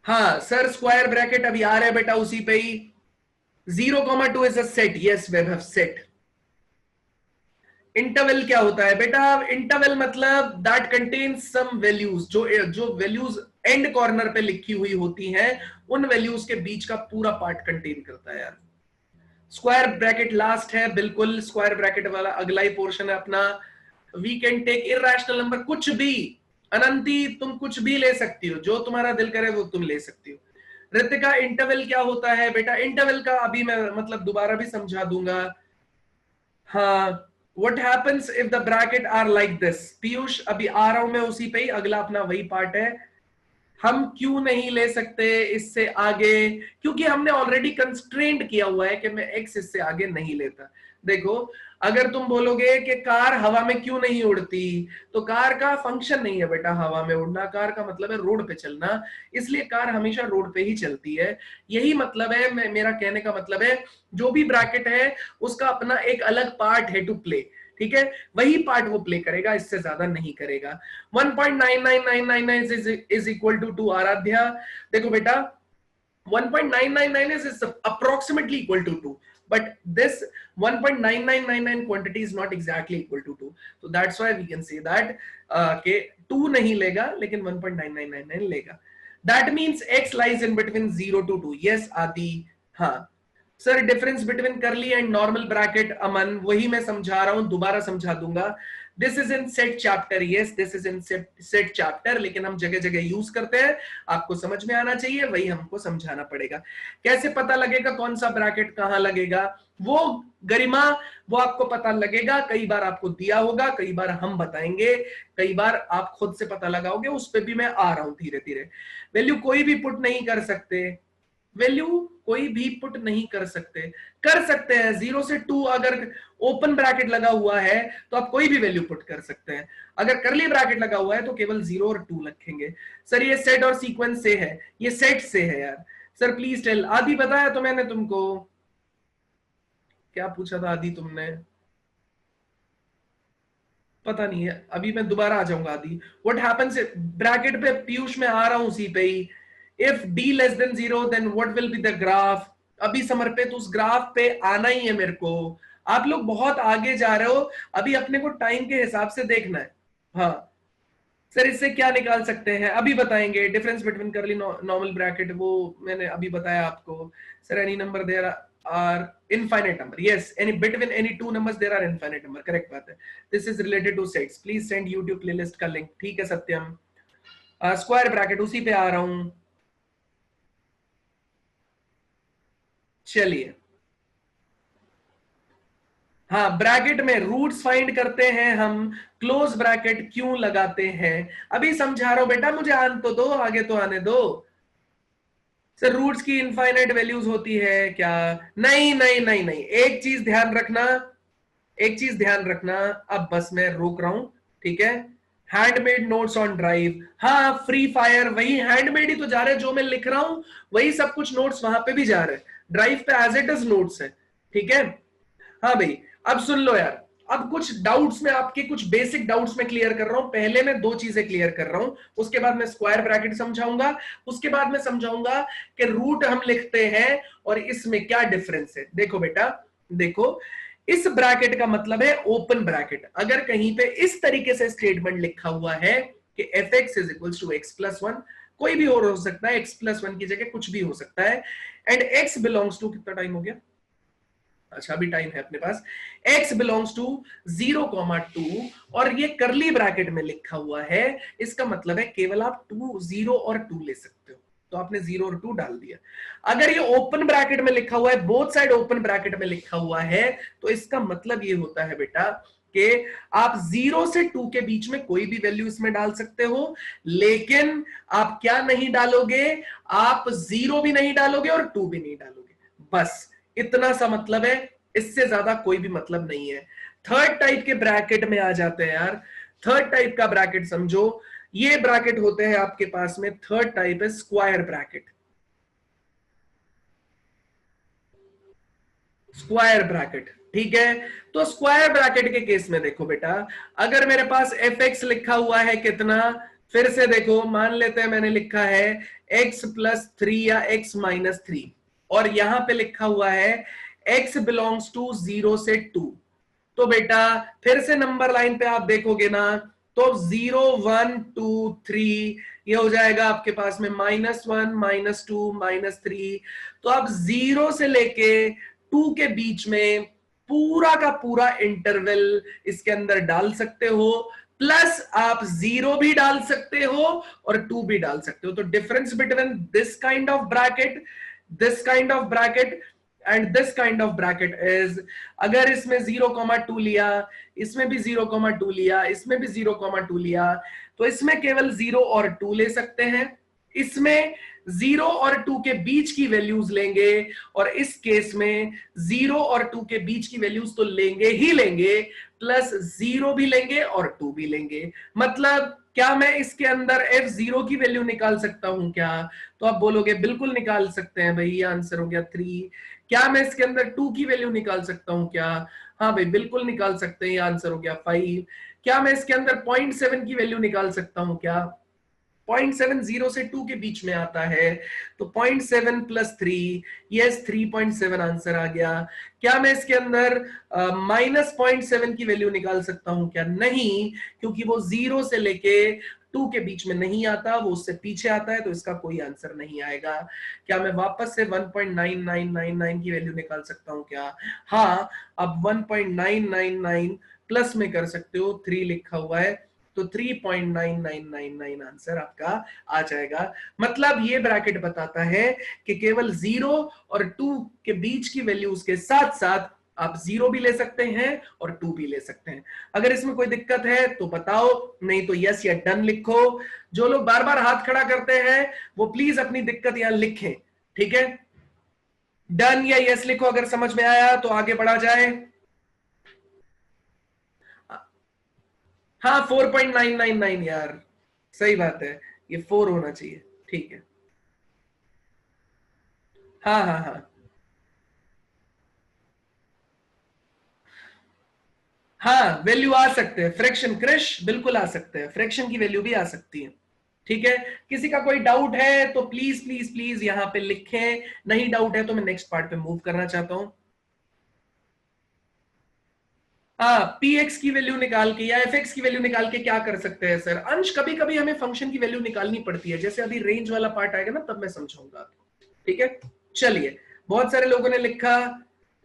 हाँ सर स्क्वायर ब्रैकेट अभी आ रहा है बेटा उसी पे ही। 0,2 is a set, yes we have set. Interval क्या होता है बेटा? इंटरवल मतलब दैट कंटेन्स सम वैल्यूज, जो वैल्यूज एंड कॉर्नर पे लिखी हुई होती हैं, उन वैल्यूज के बीच का पूरा पार्ट कंटेन करता है यार। स्क्वायर ब्रैकेट लास्ट है, बिल्कुल स्क्वायर ब्रैकेट वाला अगला ही पोर्शन है अपना। We can take irrational number, कुछ भी अनंती तुम कुछ भी ले सकती हो, जो तुम्हारा दिल करे वो तुम ले सकती हो। ऋतिका इंटरवल क्या होता है बेटा? इंटरवल का अभी मैं मतलब दोबारा भी समझा दूंगा। हाँ, what happens if the bracket are like this? Piyush अभी आ रहा हूं मैं उसी पे ही, अगला अपना वही पार्ट है। हम क्यों नहीं ले सकते इससे आगे? क्योंकि हमने ऑलरेडी कंस्ट्रेंट किया हुआ है कि मैं एक्स इससे आगे नहीं लेता। देखो अगर तुम बोलोगे कि कार हवा में क्यों नहीं उड़ती, तो कार का फंक्शन नहीं है बेटा हवा में उड़ना, कार का मतलब है रोड पे चलना, इसलिए कार हमेशा रोड पे ही चलती है। यही मतलब है, मेरा कहने का मतलब है जो भी ब्रैकेट है उसका अपना एक अलग पार्ट है टू प्ले, ठीक है। वही पार्ट वो प्ले करेगा, इससे ज्यादा नहीं करेगा। 1.99999 इज इक्वल टू आराध्या। देखो बेटा 1.999 is approximately equal to 2, but this 1.9999 quantity is not exactly equal to 2, so that's why we can say that के 2 नहीं लेगा लेकिन 1.9999 लेगा. That means x lies in between 0 to 2. yes आदि. हाँ सर, डिफरेंस बिटवीन करली एंड नॉर्मल ब्रैकेट, अमन वही मैं समझा रहा हूं, दोबारा समझा दूंगा. This is in set chapter, yes this is in set chapter, लेकिन हम जगह जगह यूज करते हैं. आपको समझ में आना चाहिए, वही हमको समझाना पड़ेगा. कैसे पता लगेगा कौन सा ब्रैकेट कहां लगेगा? वो गरिमा, वो आपको पता लगेगा. कई बार आपको दिया होगा, कई बार हम बताएंगे, कई बार आप खुद से पता लगाओगे. उस पर भी मैं आ रहा हूं धीरे धीरे. वैल्यू कोई भी पुट नहीं कर सकते, वैल्यू कोई भी पुट नहीं कर सकते हैं. 0 से 2 अगर ओपन ब्रैकेट लगा हुआ है तो आप कोई भी वैल्यू पुट कर सकते हैं. अगर करली ब्रैकेट लगा हुआ है तो केवल 0 और 2 रखेंगे. सर ये सेट और सीक्वेंस से है, ये सेट से है यार. Sir please tell. आदि बताया तो मैंने तुमको, क्या पूछा था आदि तुमने? पता नहीं है, अभी मैं दोबारा आ जाऊंगा. आदि व्हाट हैपेंस ब्रैकेट पे, पीयूष में आ रहा हूं उसी पे ही. If d less than 0 then what will be the graph? अभी समर्पित उस ग्राफ पे आना ही है मेरे को. आप लोग बहुत आगे जा रहे हो, अभी अपने को टाइम के हिसाब से देखना है. हाँ सर, इससे क्या निकाल सकते हैं अभी बताएंगे. Difference between curly normal bracket, वो मैंने अभी बताया आपको. Sir any number there are infinite number, yes any between any two numbers there are infinite number, correct बात है. This is related to sets. Please send YouTube playlist का link. ठीक है सत्यम. स्क्वायर ब्रैकेट उसी पे आ रहा हूं. चलिए, हाँ ब्रैकेट में रूट्स फाइंड करते हैं हम. क्लोज ब्रैकेट क्यों लगाते हैं अभी समझा रहा हूं बेटा, मुझे आने तो दो, आगे तो आने दो. सर रूट्स की इनफाइनाइट वैल्यूज होती है क्या? नहीं नहीं नहीं नहीं, एक चीज ध्यान रखना, एक चीज ध्यान रखना. अब बस मैं रोक रहा हूं, ठीक है. हैंडमेड नोट्स ऑन ड्राइव, हाँ फ्री फायर, वही हैंडमेड ही तो जा रहे हैं. जो मैं लिख रहा हूं वही सब कुछ नोट्स वहां पे भी जा रहे हैं. ड्राइव पे एज इट इज नोट्स है, ठीक है. हाँ भाई, अब सुन लो यार. अब कुछ डाउट्स में, आपके कुछ बेसिक डाउट्स में क्लियर कर रहा हूं. पहले मैं दो चीजें क्लियर कर रहा हूं, उसके बाद मैं स्क्वायर ब्रैकेट समझाऊंगा, उसके बाद मैं समझाऊंगा कि रूट हम लिखते हैं और इसमें क्या डिफरेंस है. देखो बेटा, देखो इस ब्रैकेट का मतलब है ओपन ब्रैकेट. अगर कहीं पे इस तरीके से स्टेटमेंट लिखा हुआ है कि fx is equals to x plus 1, कोई भी और हो सकता है, x प्लस 1 की जगह कुछ भी हो सकता है. एंड x बिलोंग्स टू, कितना टाइम हो गया? अच्छा अभी टाइम है अपने पास. x बिलोंग्स टू 0,2 और ये करली ब्रैकेट में लिखा हुआ है. इसका मतलब है केवल आप 2, 0 और 2 ले सकते हो. तो आपने 0 और 2 डाल दिया. अगर ये ओपन ब्रैकेट में लिखा हुआ है, बोथ साइड ओपन ब्रैकेट में लिखा हुआ है, तो इसका मतलब ये होता है बेटा कि आप 0 से 2 के बीच में कोई भी वैल्यू इसमें डाल सकते हो. लेकिन आप क्या नहीं डालोगे? आप 0 भी नहीं डालोगे और 2 भी नहीं डालोगे. बस इतना सा मतलब है, इससे ज्यादा कोई भी मतलब नहीं है. थर्ड टाइप के ब्रैकेट में आ जाते हैं यार. थर्ड टाइप का ब्रैकेट समझो, ये ब्रैकेट होते हैं आपके पास में. थर्ड टाइप है स्क्वायर ब्रैकेट. स्क्वायर ब्रैकेट, ठीक है. तो स्क्वायर ब्रैकेट के केस में देखो बेटा, अगर मेरे पास fx लिखा हुआ है कितना, फिर से देखो, मान लेते हैं मैंने लिखा है x प्लस 3 या x माइनस 3, और यहां पे लिखा हुआ है x बिलोंग्स टू 0 से 2. तो बेटा फिर से नंबर लाइन पे आप देखोगे ना, तो 0, 1, 2, 3 ये हो जाएगा आपके पास में -1, -2, -3. तो आप 0 से लेके 2 के बीच में पूरा का पूरा इंटरवल इसके अंदर डाल सकते हो. प्लस आप 0 भी डाल सकते हो और 2 भी डाल सकते हो. तो difference between this kind of bracket, this kind of bracket and this kind of bracket is, अगर इसमें 0,2 लिया, इसमें भी 0,2 लिया, इसमें भी 0,2 लिया, तो इसमें केवल 0 और 2 ले सकते हैं. इसमें 0 और 2 के बीच की वैल्यूज लेंगे, और इस केस में 0 और 2 के बीच की वैल्यूज तो लेंगे ही लेंगे, प्लस 0 भी लेंगे और 2 भी लेंगे. मतलब क्या मैं इसके अंदर f0 की वैल्यू निकाल सकता हूं क्या? तो आप बोलोगे बिल्कुल निकाल सकते हैं भाई, ये आंसर हो गया 3. क्या मैं इसके अंदर 2 की वैल्यू निकाल सकता हूं क्या? हाँ भाई बिल्कुल निकाल सकते हैं, ये आंसर हो गया 5. क्या मैं इसके अंदर 0.7 की वैल्यू निकाल सकता हूं क्या? 0.7 0 से 2 के बीच में आता है, तो 0.7 प्लस 3, यस 3.7 आंसर आ गया। क्या मैं इसके अंदर -0.7 की वैल्यू निकाल सकता हूं क्या? नहीं, क्योंकि वो 0 से लेके 2 के बीच में नहीं आता, वो उससे पीछे आता है, तो इसका कोई आंसर नहीं आएगा। क्या मैं वापस से 1.9999 की वैल्यू निकाल सकता हूं क्या? हाँ, अब 1.999 प्लस में कर सकते हो, 3 लिखा हुआ है, तो 3.9999 आंसर आपका आ जाएगा। मतलब ये ब्रैकेट बताता है कि केवल 0 और 2 के बीच की वैल्यूज के साथ साथ आप 0 भी ले सकते हैं और 2 भी ले सकते हैं। अगर इसमें कोई दिक्कत है तो बताओ, नहीं तो यस या डन लिखो। जो लोग बार बार हाथ खड़ा करते हैं वो प्लीज अपनी दिक्कत यहां लिखें, ठीक है? डन या यस लिखो अगर समझ में आया, तो आगे बढ़ा जाए। हाँ 4.999 यार, सही बात है, ये 4 होना चाहिए, ठीक है। हाँ हाँ हाँ हाँ, वैल्यू आ सकते हैं, फ्रैक्शन क्रिश बिल्कुल आ सकते हैं, फ्रैक्शन की वैल्यू भी आ सकती है, ठीक है। किसी का कोई डाउट है तो प्लीज प्लीज प्लीज यहां पे लिखें, नहीं डाउट है तो मैं नेक्स्ट पार्ट पे मूव करना चाहता हूं। हाँ, पी एक्स की वैल्यू निकाल के या एफ एक्स की वैल्यू निकाल के क्या कर सकते हैं सर? अंश, कभी कभी हमें फंक्शन की वैल्यू निकालनी पड़ती है, जैसे अभी रेंज वाला पार्ट आएगा ना तब मैं समझाऊंगा आपको, ठीक है। चलिए, बहुत सारे लोगों ने लिखा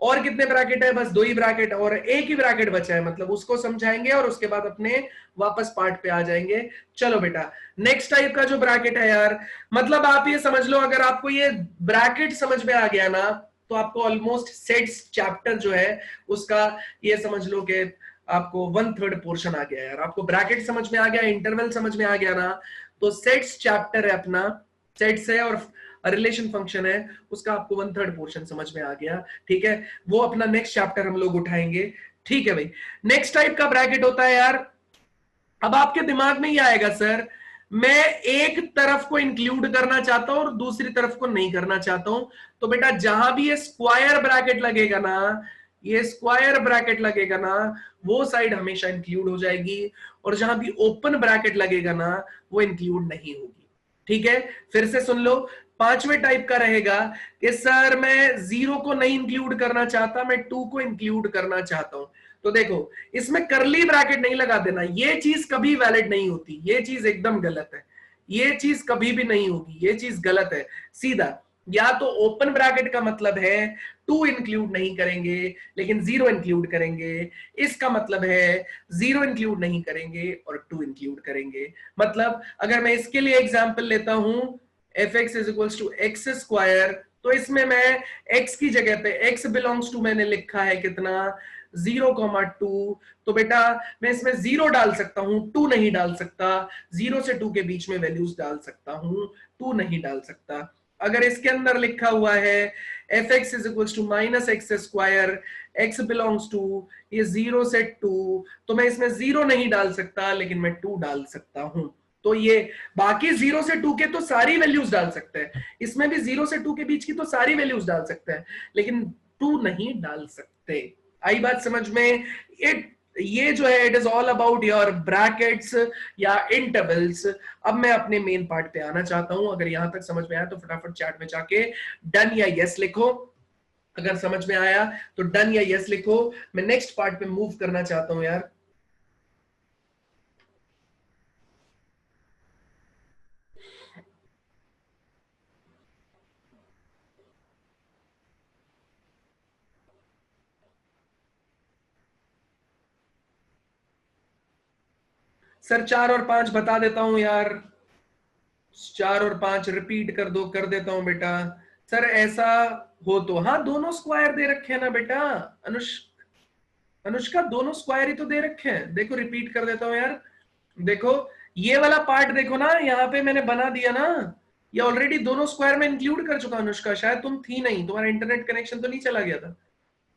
और कितने ब्रैकेट है? बस 2 ही ब्रैकेट और एक ही ब्रैकेट बचा है, मतलब उसको समझाएंगे और उसके बाद अपने वापस पार्ट पे आ जाएंगे। चलो बेटा, नेक्स्ट टाइप का जो ब्रैकेट है यार, मतलब आप ये समझ लो, अगर आपको ये ब्रैकेट समझ में आ गया ना, तो आपको ऑलमोस्ट सेट्स चैप्टर जो है उसका ये समझ लो कि आपको 1/3 पोर्शन आ गया यार। आपको ब्रैकेट समझ में आ गया, इंटरवल समझ में आ गया ना, तो सेट्स चैप्टर है अपना, सेट्स है और रिलेशन फंक्शन है, उसका आपको 1/3 पोर्शन समझ में आ गया, ठीक है। वो अपना नेक्स्ट चैप्टर हम लोग उठाएंगे, ठीक है भाई। नेक्स्ट टाइप का ब्रैकेट होता है यार, अब आपके दिमाग में ये आएगा सर, मैं एक तरफ को इंक्लूड करना चाहता हूं और दूसरी तरफ को नहीं करना चाहता हूं, तो बेटा जहां भी ये स्क्वायर ब्रैकेट लगेगा ना, ये स्क्वायर ब्रैकेट लगेगा ना, वो साइड हमेशा इंक्लूड हो जाएगी, और जहां भी ओपन ब्रैकेट लगेगा ना, वो इंक्लूड नहीं होगी, ठीक है। फिर से सुन लो, पांचवें टाइप का रहेगा कि सर मैं 0 को नहीं इंक्लूड करना चाहता, मैं 2 को इंक्लूड करना चाहता हूं। तो देखो, इसमें करली ब्रैकेट नहीं लगा देना, ये चीज कभी वैलिड नहीं होती, ये चीज एकदम गलत है, ये चीज कभी भी नहीं होगी, ये चीज गलत है सीधा। या तो ओपन ब्रैकेट का मतलब है 2 इंक्लूड नहीं करेंगे लेकिन 0 इंक्लूड करेंगे, इसका मतलब है 0 इंक्लूड नहीं करेंगे और 2 इंक्लूड करेंगे। मतलब अगर मैं इसके लिए एग्जांपल लेता हूं, f x is equals to x square, तो इसमें मैं x की जगह पे x बिलोंग्स टू मैंने लिखा है कितना, 0,2, तो बेटा मैं इसमें 0 डाल सकता हूं, 2 नहीं डाल सकता, 0 से 2 के बीच में वैल्यूज डाल सकता हूं, 2 नहीं डाल सकता। अगर इसके अंदर लिखा हुआ है f x is equal to minus x square, x belongs to ये 0 से 2, तो मैं इसमें 0 नहीं डाल सकता लेकिन मैं 2 डाल सकता हूं। तो ये बाकी 0 से 2 के तो सारी वैल्यूज डाल सकते हैं, इसमें भी 0 से 2 के बीच की तो सारी वैल्यूज डाल सकते हैं, लेकिन 2 नहीं डाल सकते। आई बात समझ में? इट ये जो है it is all about your brackets या इंटरवल्स। अब मैं अपने मेन पार्ट पे आना चाहता हूं, अगर यहां तक समझ में आया तो फटाफट चैट में जाके डन या यस लिखो, अगर समझ में आया तो डन या यस लिखो। मैं नेक्स्ट पार्ट पे मूव करना चाहता हूं यार। सर 4 और 5 बता देता हूं यार, 4 और 5 रिपीट कर दो, कर देता हूं बेटा। सर ऐसा हो तो हाँ, दोनों स्क्वायर दे रखे हैं ना बेटा, अनुष्का दोनों स्क्वायर ही तो दे रखे हैं, देखो रिपीट कर देता हूं यार। देखो ये वाला पार्ट देखो ना, यहाँ पे मैंने बना दिया ना, ये ऑलरेडी दोनों स्क्वायर में इंक्लूड कर चुका। अनुष्का शायद तुम थी नहीं, तुम्हारा इंटरनेट कनेक्शन तो नहीं चला गया था,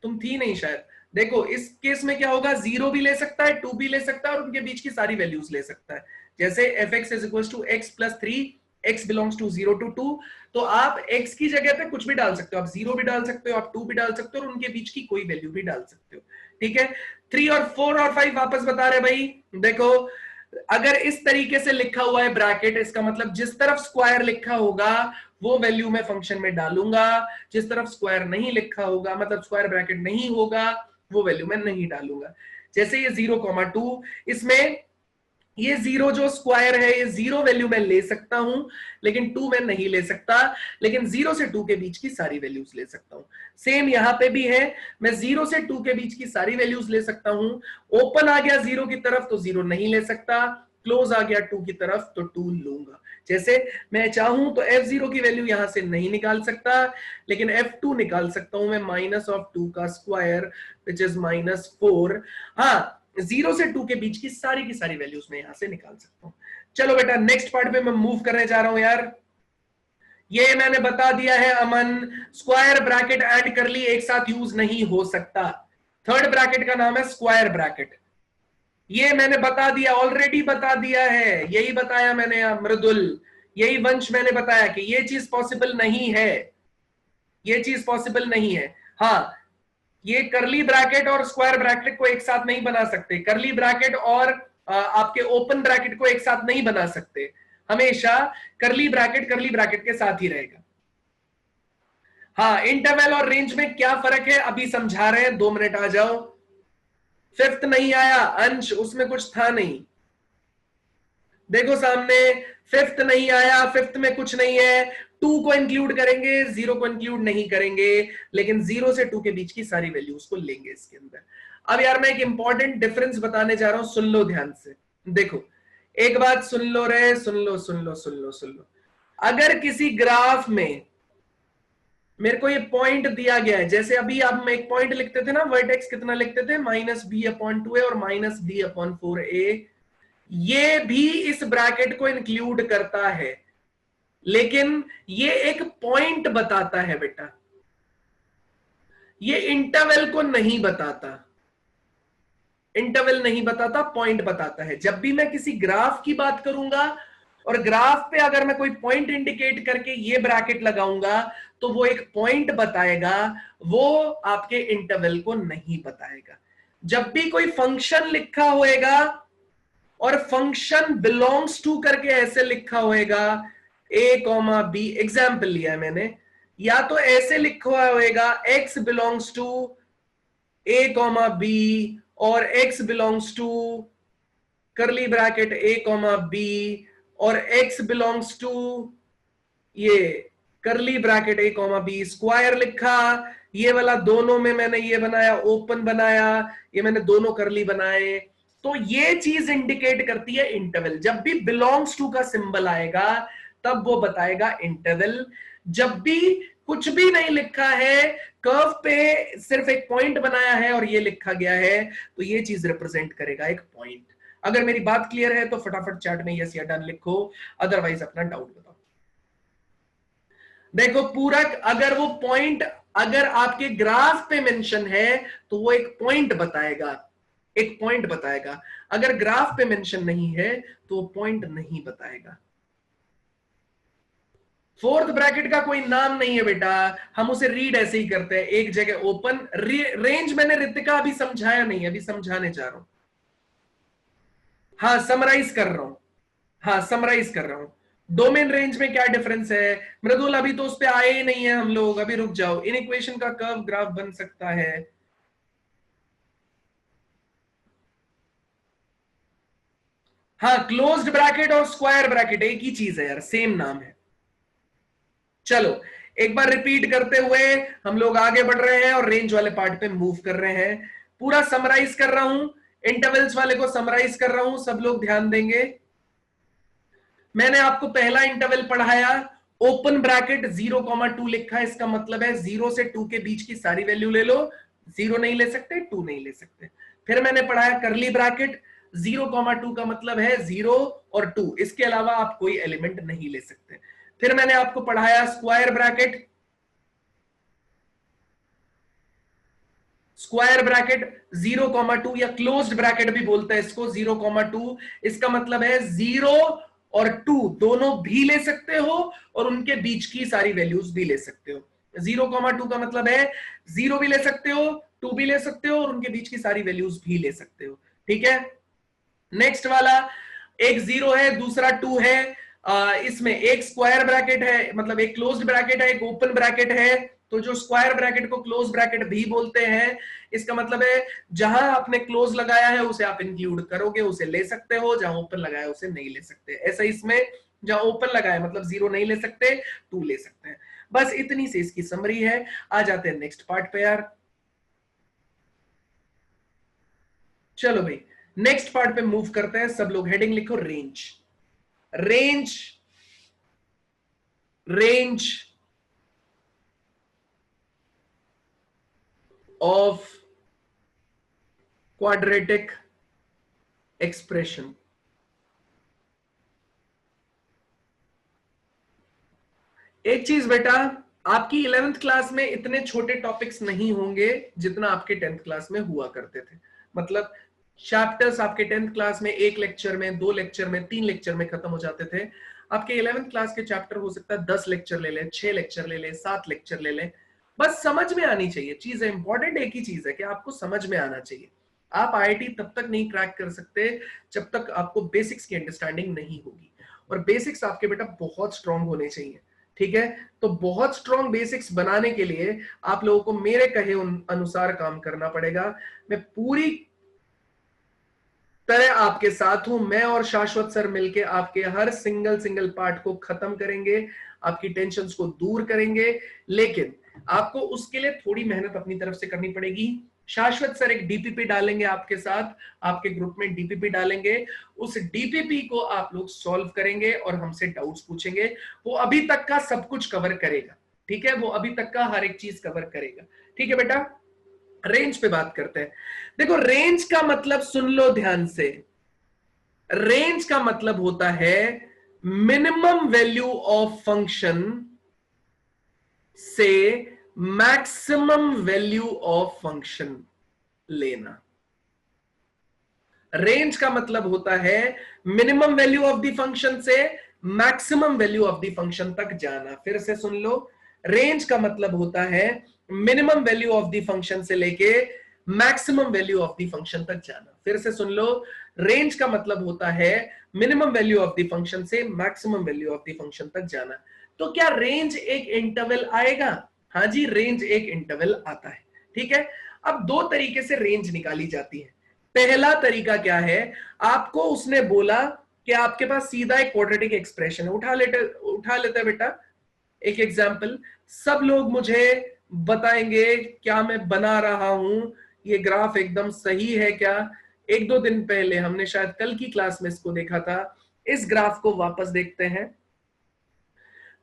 तुम थी नहीं शायद। देखो इस केस में क्या होगा, 0 भी ले सकता है, 2 भी ले सकता है और उनके बीच की सारी वैल्यूज ले सकता है। जैसे f x is equal to x plus 3, x belongs to 0 to 2, तो आप x की जगह पे कुछ भी डाल सकते हो, आप 0 भी डाल सकते हो, आप 2 भी डाल सकते हो और उनके बीच की कोई वैल्यू भी डाल सकते हो, ठीक है। 3 और 4 और 5 वापस बता रहे भाई, देखो अगर इस तरीके से लिखा हुआ है ब्रैकेट, इसका मतलब जिस तरफ स्क्वायर लिखा होगा वो वैल्यू मैं फंक्शन में डालूंगा, जिस तरफ स्क्वायर नहीं लिखा होगा मतलब स्क्वायर ब्रैकेट नहीं होगा वो वैल्यू मैं नहीं डालूंगा। जैसे ये 0,2, इसमें ये 0 जो स्क्वायर है ये 0 वैल्यू मैं ले सकता हूं, लेकिन 2 मैं नहीं ले सकता, लेकिन 0 से 2 के बीच की सारी वैल्यूज ले सकता हूं। सेम यहां पे भी है, मैं 0 से 2 के बीच की सारी वैल्यूज ले सकता हूं। ओपन आ गया 0 की तरफ तो 0 नहीं ले सकता, क्लोज आ गया 2 की तरफ तो 2 लूंगा। जैसे मैं चाहूं तो f0 की वैल्यू यहां से नहीं निकाल सकता, लेकिन f2 निकाल सकता हूं मैं, -2 का स्क्वायर विच इज -4। हाँ, 0 से 2 के बीच की सारी वैल्यूज मैं यहां से निकाल सकता हूं। चलो बेटा नेक्स्ट पार्ट पे मैं मूव करने जा रहा हूं यार। ये मैंने बता दिया है अमन, स्क्वायर ब्रैकेट एंड करली एक साथ यूज नहीं हो सकता। थर्ड ब्रैकेट का नाम है स्क्वायर ब्रैकेट, ये मैंने बता दिया, ऑलरेडी बता दिया है, यही बताया मैंने मृदुल, यही वंश मैंने बताया कि ये चीज पॉसिबल नहीं है, ये चीज पॉसिबल नहीं है। हाँ, ये करली ब्रैकेट और स्क्वायर ब्रैकेट को एक साथ नहीं बना सकते, करली ब्रैकेट और आपके ओपन ब्रैकेट को एक साथ नहीं बना सकते, हमेशा करली ब्रैकेट के साथ ही रहेगा। हाँ, इंटरवल और रेंज में क्या फर्क है अभी समझा रहे हैं, 2 मिनट आ जाओ। फिफ्थ नहीं आया अंश, उसमें कुछ था नहीं, देखो सामने फिफ्थ नहीं आया, फिफ्थ में कुछ नहीं है। 2 को इंक्लूड करेंगे, 0 को इंक्लूड नहीं करेंगे, लेकिन 0 से 2 के बीच की सारी वैल्यूज को लेंगे इसके अंदर। अब यार मैं एक इंपॉर्टेंट डिफरेंस बताने जा रहा हूं, सुन लो ध्यान से। देखो एक बात सुन लो रे, सुन लो। अगर किसी ग्राफ में मेरे को ये पॉइंट दिया गया है, जैसे अभी आप एक पॉइंट लिखते थे ना, वर्टेक्स कितना लिखते थे, -b/2a और -d/4a, ये भी इस ब्रैकेट को इंक्लूड करता है, लेकिन ये एक पॉइंट बताता है बेटा, ये इंटरवल को नहीं बताता, इंटरवल नहीं बताता, पॉइंट बताता है। जब भी मैं किसी ग्राफ की बात करूंगा और ग्राफ पे अगर मैं कोई पॉइंट इंडिकेट करके ये ब्रैकेट लगाऊंगा तो वो एक पॉइंट बताएगा, वो आपके इंटरवल को नहीं बताएगा। जब भी कोई फंक्शन लिखा होएगा और फंक्शन बिलोंग्स टू करके ऐसे लिखा होएगा a, b, एग्जाम्पल लिया है मैंने, या तो ऐसे लिखा होएगा x belongs to a, b और x belongs to curly bracket a, b और x बिलोंग्स टू ये curly bracket a, b, square लिखा, ये वाला दोनों में मैंने ये बनाया ओपन बनाया, ये मैंने दोनों करली बनाए, तो ये चीज इंडिकेट करती है इंटरवल। जब भी बिलोंग्स टू का सिंबल आएगा तब वो बताएगा इंटरवल। जब भी कुछ भी नहीं लिखा है, कर्व पे सिर्फ एक पॉइंट बनाया है और ये लिखा गया है, तो ये चीज रिप्रेजेंट करेगा एक पॉइंट। अगर मेरी बात क्लियर है तो फटाफट चैट में यस या डन लिखो, अदरवाइज अपना डाउट बताओ। देखो पूरक, अगर वो पॉइंट अगर आपके ग्राफ पे मेंशन है तो वो एक पॉइंट बताएगा, एक पॉइंट बताएगा। अगर ग्राफ पे मेंशन नहीं है तो वो पॉइंट नहीं बताएगा। फोर्थ ब्रैकेट का कोई नाम नहीं है बेटा, हम उसे रीड ऐसे ही करते हैं, एक जगह ओपन। रेंज मैंने रितिका अभी समझाया नहीं, अभी समझाने जा रहा हूं। हाँ समराइज कर रहा हूं, हाँ समराइज कर रहा हूं। डोमेन रेंज में क्या डिफरेंस है मृदुल, अभी तो उस पे आए ही नहीं है हम लोग, अभी रुक जाओ। इन इक्वेशन का कर्व ग्राफ बन सकता है, हाँ क्लोज्ड ब्रैकेट और स्क्वायर ब्रैकेट एक ही चीज है यार, सेम नाम है। चलो एक बार रिपीट करते हुए हम लोग आगे बढ़ रहे हैं और रेंज वाले पार्ट पे मूव कर रहे हैं। पूरा समराइज कर रहा हूं, इंटरवल्स वाले को समराइज कर रहा हूं, सब लोग ध्यान देंगे। मैंने आपको पहला इंटरवल पढ़ाया, ओपन ब्रैकेट 0,2 लिखा है, इसका मतलब है 0 से 2 के बीच की सारी वैल्यू ले लो, 0 नहीं ले सकते, 2 नहीं ले सकते। फिर मैंने पढ़ाया करली ब्रैकेट, 0,2 का मतलब है 0 और 2, इसके अलावा आप कोई एलिमेंट नहीं ले सकते। फिर मैंने आपको पढ़ाया स्क्वायर ब्रैकेट, स्क्वायर ब्रैकेट 0,2 या क्लोज्ड ब्रैकेट भी बोलते हैं इसको, 0,2, इसका मतलब है 0 और 2 दोनों भी ले सकते हो और उनके बीच की सारी वैल्यूज भी ले सकते हो। 0,2 का मतलब है 0 भी ले सकते हो, 2 भी ले सकते हो और उनके बीच की सारी वैल्यूज भी ले सकते हो, ठीक है। नेक्स्ट वाला एक 0 है, दूसरा 2 है, इसमें एक स्क्वायर ब्रैकेट है, मतलब एक क्लोज्ड ब्रैकेट है, एक ओपन ब्रैकेट है। तो जो स्क्वायर ब्रैकेट को क्लोज ब्रैकेट भी बोलते हैं, इसका मतलब है जहां आपने क्लोज लगाया है उसे आप इंक्लूड करोगे, उसे ले सकते हो, जहां ओपन लगाया है उसे नहीं ले सकते। ऐसा इसमें जहां ओपन लगाया मतलब 0 नहीं ले सकते, 2 ले सकते हैं। बस इतनी सी इसकी समरी है। आ जाते हैं नेक्स्ट पार्ट पे यार। चलो भाई नेक्स्ट पार्ट पे मूव करते हैं। सब लोग हेडिंग लिखो, range. Range, range of quadratic expression. एक चीज बेटा, आपकी 11th क्लास में इतने छोटे टॉपिक्स नहीं होंगे जितना आपके 10th क्लास में हुआ करते थे। मतलब चैप्टर्स आपके 10th क्लास में एक लेक्चर में, 2 लेक्चर में, 3 लेक्चर में खत्म हो जाते थे। आपके 11th क्लास के चैप्टर हो सकता है 10 लेक्चर ले ले, 6 लेक्चर ले ले, 7 लेक्चर ले ले। बस समझ में आनी चाहिए चीज है। इंपॉर्टेंट एक ही चीज है कि आपको समझ में आना चाहिए। आप आईआईटी तब तक नहीं क्रैक कर सकते जब तक आपको बेसिक्स की अंडरस्टैंडिंग नहीं होगी। और बेसिक्स आपके बेटा बहुत स्ट्रांग होने चाहिए, ठीक है। तो बहुत स्ट्रॉन्ग बेसिक्स बनाने के लिए आप लोगों को मेरे कहे अनुसार काम करना पड़ेगा। मैं पूरी तरह आपके साथ हूं। मैं और शाश्वत सर मिलके आपके हर सिंगल पार्ट को खत्म करेंगे, आपकी टेंशन्स को दूर करेंगे। लेकिन आपको उसके लिए थोड़ी मेहनत अपनी तरफ से करनी पड़ेगी। शाश्वत सर एक डीपीपी डालेंगे आपके साथ, आपके ग्रुप में डीपीपी डालेंगे। उस डीपीपी को आप लोग सॉल्व करेंगे और हमसे डाउट्स पूछेंगे। वो अभी तक का सब कुछ कवर करेगा, ठीक है। वो अभी तक का हर एक चीज कवर करेगा, ठीक है बेटा। रेंज पे बात करते हैं। देखो रेंज का मतलब सुन लो ध्यान से। रेंज का मतलब होता है मिनिमम वैल्यू ऑफ फंक्शन से मैक्सिमम वैल्यू ऑफ फंक्शन लेना। रेंज का मतलब होता है minimum value of the function से maximum value of the function तक जाना। फिर से सुन लो, रेंज का मतलब होता है minimum value of the function से लेके maximum value of the function तक जाना। फिर से सुन लो, रेंज का मतलब होता है minimum value of the function से maximum value of the function तक जाना। तो क्या रेंज एक इंटरवल आएगा? हाँ जी, रेंज एक इंटरवल आता है, ठीक है। अब दो तरीके से रेंज निकाली जाती है। पहला तरीका क्या है, आपको उसने बोला कि आपके पास सीधा एक क्वाड्रेटिक एक्सप्रेशन है। उठा लेते बेटा एक एग्जांपल। सब लोग मुझे बताएंगे क्या मैं बना रहा हूं, ये ग्राफ एकदम सही है क्या? एक दो दिन पहले हमने शायद कल की क्लास में इसको देखा था। इस ग्राफ को वापस देखते हैं।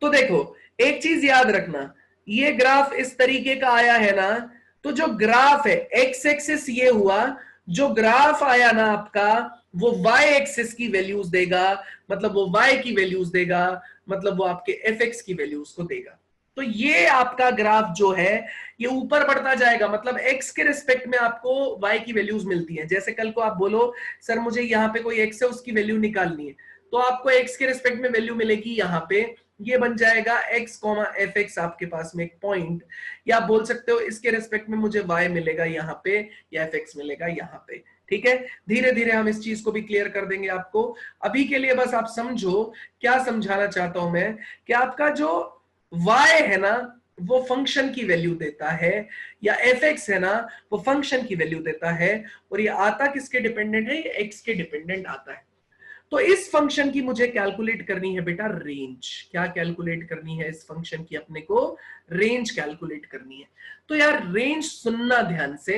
तो देखो एक चीज याद रखना, ये ग्राफ इस तरीके का आया है ना। तो जो ग्राफ है एक्स एक्सिस ये हुआ, जो ग्राफ आया ना आपका वो वाई एक्सिस की वैल्यूज देगा, मतलब वो वाई की वैल्यूज देगा, मतलब वो आपके एफ एक्स की वैल्यूज को देगा। तो ये आपका ग्राफ जो है ये ऊपर बढ़ता जाएगा, मतलब एक्स के रिस्पेक्ट में आपको वाई की वैल्यूज मिलती है। जैसे कल को आप बोलो सर मुझे यहाँ पे कोई एक्स है उसकी वैल्यू निकालनी है, तो आपको एक्स के रिस्पेक्ट में वैल्यू मिलेगी यहाँ पे, ये बन जाएगा x एफ एक्स आपके पास में एक पॉइंट। या आप बोल सकते हो इसके रेस्पेक्ट में मुझे y मिलेगा यहाँ पे या एफ एक्स मिलेगा यहाँ पे, ठीक है। धीरे धीरे हम इस चीज को भी क्लियर कर देंगे आपको। अभी के लिए बस आप समझो क्या समझाना चाहता हूं मैं, कि आपका जो y है ना वो फंक्शन की वैल्यू देता है, या एफ एक्स है ना वो फंक्शन की वैल्यू देता है। और ये आता किसके डिपेंडेंट है? ये x के डिपेंडेंट आता है। तो इस फंक्शन की मुझे कैलकुलेट करनी है बेटा रेंज। क्या कैलकुलेट करनी है? इस फंक्शन की अपने को रेंज कैलकुलेट करनी है। तो यार रेंज सुनना ध्यान से,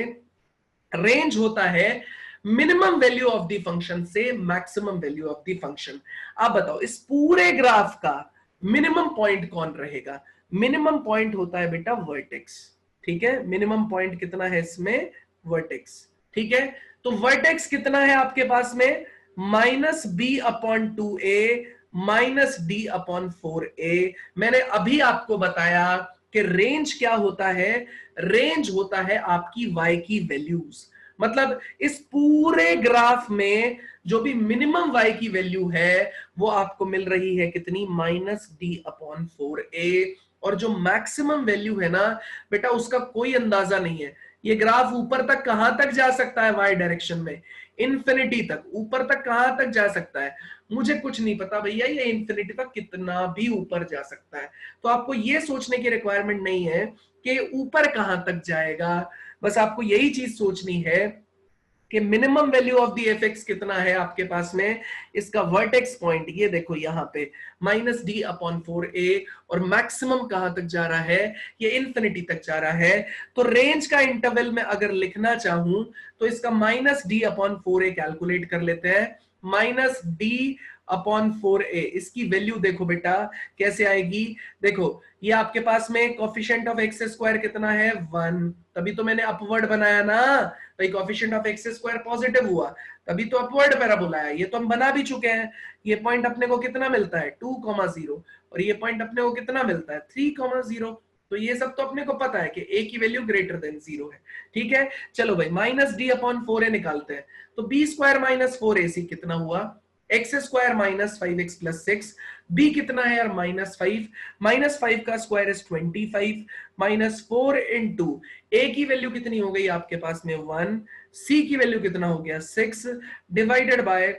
रेंज होता है minimum value of the function से maximum value of the function. आप बताओ इस पूरे ग्राफ का मिनिमम पॉइंट कौन रहेगा? मिनिमम पॉइंट होता है बेटा वर्टेक्स, ठीक है। मिनिमम पॉइंट कितना है इसमें? वर्टेक्स, ठीक है। तो वर्टेक्स कितना है आपके पास में? -b/2a -d/4a। मैंने अभी आपको बताया कि रेंज क्या होता है। रेंज होता है आपकी y की वैल्यूज, मतलब इस पूरे ग्राफ में जो भी मिनिमम y की वैल्यू है वो आपको मिल रही है कितनी? -d/4a। और जो मैक्सिमम वैल्यू है ना बेटा उसका कोई अंदाजा नहीं है। ये ग्राफ ऊपर तक कहां तक जा सकता है वाई डायरेक्शन में, इन्फिनिटी तक, ऊपर तक कहां तक जा सकता है मुझे कुछ नहीं पता भैया, ये इन्फिनिटी तक कितना भी ऊपर जा सकता है। तो आपको ये सोचने की रिक्वायरमेंट नहीं है कि ऊपर कहां तक जाएगा, बस आपको यही चीज सोचनी है कि minimum value of the F x कितना है आपके पास में, इसका वर्टेक्स पॉइंट ये देखो यहां पे -d/4a, और मैक्सिमम कहां तक जा रहा है, ये इन्फिनिटी तक जा रहा है। तो रेंज का इंटरवल में अगर लिखना चाहूं तो इसका -d/4a कैलकुलेट कर लेते हैं। -d/4a, इसकी वैल्यू देखो बेटा कैसे आएगी, देखो ये आपके पास में कोफिशिएंट ऑफ एक्स स्क्वायर कितना है 1, तभी तो मैंने अपवर्ड बनाया ना भाई, coefficient of X square positive हुआ तभी तो अपवर्ड पैराबोला है, ये तो हम बना भी चुके हैं। ये पॉइंट अपने को कितना मिलता है 2,0, और ये पॉइंट अपने को कितना मिलता है 3,0। तो ये सब तो अपने को पता है कि a की वैल्यू ग्रेटर देन 0 है, ठीक है। चलो भाई -d/4a निकालते हैं, तो b² - 4ac कितना हुआ, x² - 5x + 6, b कितना है यार -5, -5 का स्क्वायर इज 25, -4 इंटू a की वैल्यू कितनी हो गई आपके पास में 1, c की वैल्यू कितना हो गया 6, divided by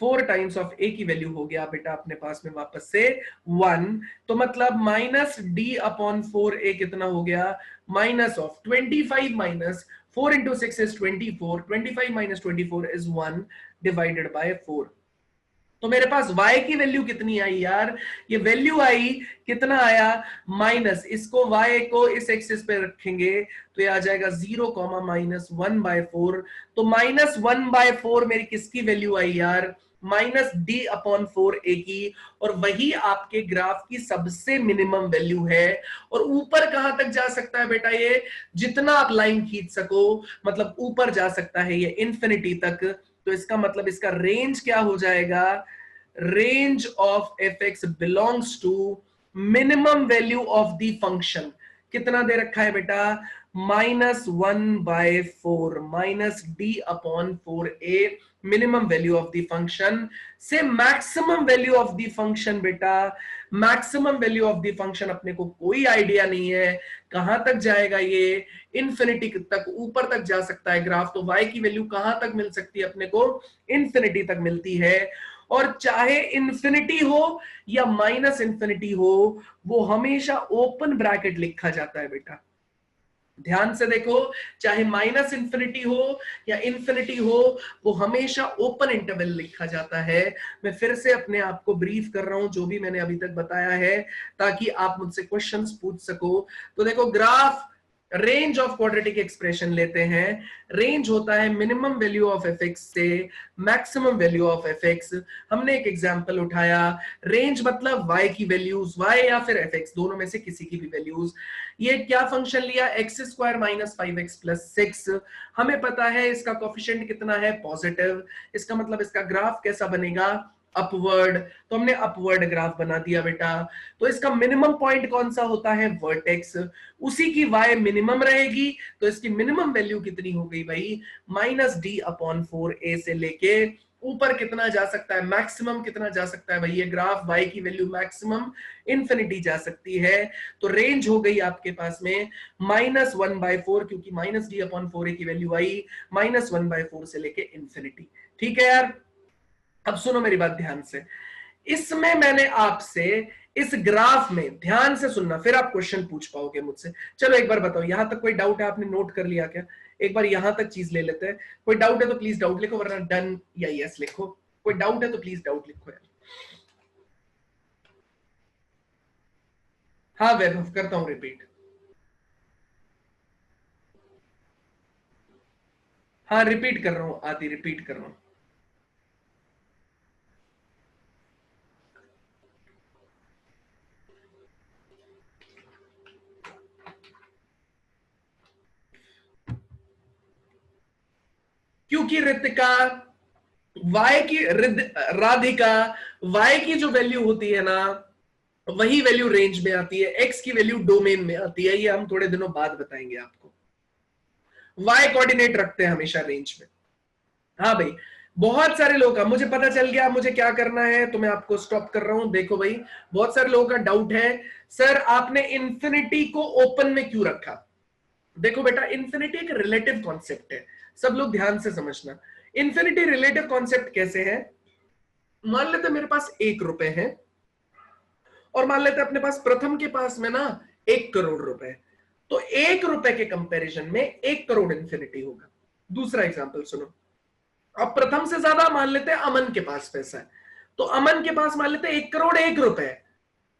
4 times of a की वैल्यू हो गया बेटा अपने पास में वापस से 1। तो मतलब -d/4a कितना हो गया, -25 - 4 into 6 is 24, 25 - 24 is 1 divided by 4। तो मेरे पास y की वैल्यू कितनी आई यार, ये वैल्यू आई कितना आया माइनस, इसको y को इस एक्सिस पे रखेंगे तो ये आ जाएगा 0, -1/4। तो -1/4 मेरी किसकी वैल्यू आई यार, -d/4a की, और वही आपके ग्राफ की सबसे मिनिमम वैल्यू है। और ऊपर कहां तक जा सकता है बेटा, ये जितना आप लाइन खींच सको, मतलब ऊपर जा सकता है ये इन्फिनिटी तक। तो इसका मतलब इसका रेंज क्या हो जाएगा, range of F X belongs to minimum value of the function, कितना दे रखा है बेटा -1/4 -d/4a minimum value of the function से maximum value of the function. बेटा maximum value of the function अपने को कोई आइडिया नहीं है कहां तक जाएगा, ये इन्फिनिटी तक ऊपर तक जा सकता है ग्राफ। तो y की वैल्यू कहां तक मिल सकती है अपने को, इन्फिनिटी तक मिलती है। और चाहे इन्फिनिटी हो या -इन्फिनिटी हो, वो हमेशा ओपन ब्रैकेट लिखा जाता है बेटा, ध्यान से देखो, चाहे -इन्फिनिटी हो या इन्फिनिटी हो, वो हमेशा ओपन इंटरवल लिखा जाता है। मैं फिर से अपने आप को ब्रीफ कर रहा हूं जो भी मैंने अभी तक बताया है, ताकि आप मुझसे क्वेश्चंस पूछ सको। तो देखो graph range of quadratic expression लेते हैं, रेंज होता है minimum value of F X से maximum value of F X. हमने एक एग्जांपल उठाया, रेंज मतलब y की वैल्यूज, y या फिर एफ एक्स दोनों में से किसी की भी वैल्यूज। ये क्या फंक्शन लिया, x² - 5x + 6, हमें पता है इसका कोफिशिएंट कितना है पॉजिटिव, इसका मतलब इसका ग्राफ कैसा बनेगा अपवर्ड। तो हमने अपवर्ड ग्राफ बना दिया बेटा। तो इसका मिनिमम पॉइंट कौन सा होता है, वर्टेक्स, उसी की y मिनिमम रहेगी। तो इसकी मिनिमम वैल्यू कितनी हो गई भाई, -d/4a से लेके ऊपर कितना जा सकता है, मैक्सिमम कितना जा सकता है भाई, ये ग्राफ y की वैल्यू मैक्सिमम इन्फिनिटी जा सकती है। तो रेंज हो गई आपके पास में -1/4, क्योंकि -d/4a की वैल्यू आई -1/4 से लेके इन्फिनिटी। ठीक है यार, अब सुनो मेरी बात ध्यान से, इसमें मैंने आपसे इस ग्राफ में ध्यान से सुनना, फिर आप क्वेश्चन पूछ पाओगे मुझसे। चलो एक बार बताओ, यहां तक कोई डाउट है, आपने नोट कर लिया क्या, एक बार यहां तक चीज ले लेते हैं। कोई डाउट है तो प्लीज डाउट लिखो, वरना डन या यस लिखो। कोई डाउट है तो प्लीज डाउट लिखो यार। हाँ वैभव करता हूं रिपीट, हाँ रिपीट कर रहा हूं, आदि रिपीट कर रहा हूं। क्योंकि रितिका y की राधिका y की जो वैल्यू होती है ना, वही वैल्यू रेंज में आती है, x की वैल्यू डोमेन में आती है। ये हम थोड़े दिनों बाद बताएंगे आपको। y कोऑर्डिनेट रखते हैं हमेशा रेंज में। हाँ भाई, बहुत सारे लोगों का मुझे पता चल गया मुझे क्या करना है, तो मैं आपको स्टॉप कर रहा हूं। देखो भाई, बहुत सारे लोगों का डाउट है, सर आपने इन्फिनिटी को ओपन में क्यों रखा। देखो बेटा, इन्फिनिटी एक रिलेटिव कॉन्सेप्ट है, सब लोग ध्यान से समझना। इन्फिनिटी रिलेटिव कॉन्सेप्ट कैसे है? मान लेते मेरे पास 1 रुपए है और मान लेते अपने पास प्रथम के पास में ना 1 करोड़ रुपए, तो 1 रुपए के कंपैरिजन में 1 करोड़ इन्फिनिटी होगा। दूसरा एग्जांपल सुनो, अब प्रथम से ज्यादा मान लेते हैं अमन के पास पैसा है, तो अमन के पास मान लेते 1 करोड़ 1 रुपए है,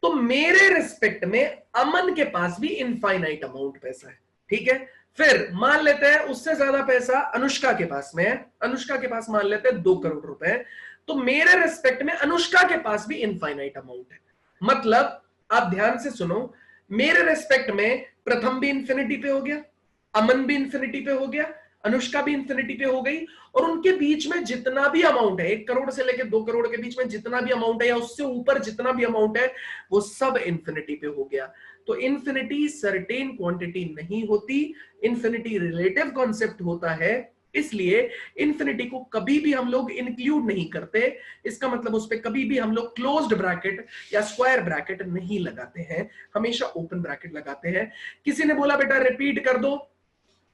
तो मेरे रिस्पेक्ट में अमन के पास भी इनफाइनाइट अमाउंट पैसा है। ठीक है, फिर मान लेते हैं उससे ज्यादा पैसा अनुष्का के पास में है, अनुष्का के पास मान लेते हैं 2 करोड़ रुपए, तो मेरे रिस्पेक्ट में अनुष्का के पास भी इनफाइनाइट अमाउंट है। मतलब आप ध्यान से सुनो, मेरे रिस्पेक्ट में प्रथम भी इंफिनिटी पे हो गया, अमन भी इंफिनिटी पे हो गया, अनुष्का भी इंफिनिटी पे हो गई, और उनके बीच में जितना भी अमाउंट है, 1 करोड़ से लेकर 2 करोड़ के बीच में जितना भी अमाउंट है या उससे ऊपर जितना भी अमाउंट है, वो सब इंफिनिटी पे हो गया। तो इंफिनिटी सर्टेन क्वांटिटी नहीं होती, इंफिनिटी रिलेटिव कॉन्सेप्ट होता है, इसलिए इंफिनिटी को कभी भी हम लोग इंक्लूड नहीं करते। इसका मतलब उस पर कभी भी हम लोग क्लोज्ड ब्रैकेट या स्क्वायर ब्रैकेट नहीं लगाते हैं, हमेशा ओपन ब्रैकेट लगाते हैं। किसी ने बोला बेटा रिपीट कर दो,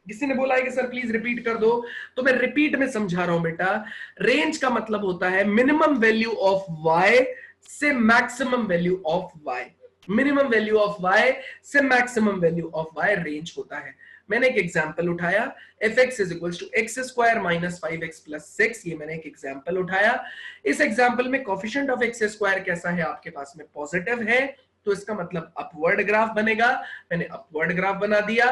किसी ने बोला है कि सर प्लीज रिपीट कर दो, तो मैं रिपीट में समझा रहा हूं बेटा। रेंज का मतलब होता है मिनिमम वैल्यू ऑफ y से maximum value of y, minimum value of y से maximum value of y range होता है। मैंने एक एग्जांपल उठाया, fx is equal to x square minus 5x plus 6, ये मैंने एक एग्जांपल उठाया। इस एग्जांपल में कोफिशिएंट ऑफ एक्स स्क्वायर कैसा है आपके पास में? पॉजिटिव है, तो इसका मतलब अपवर्ड ग्राफ बनेगा। मैंने अपवर्ड ग्राफ बना दिया।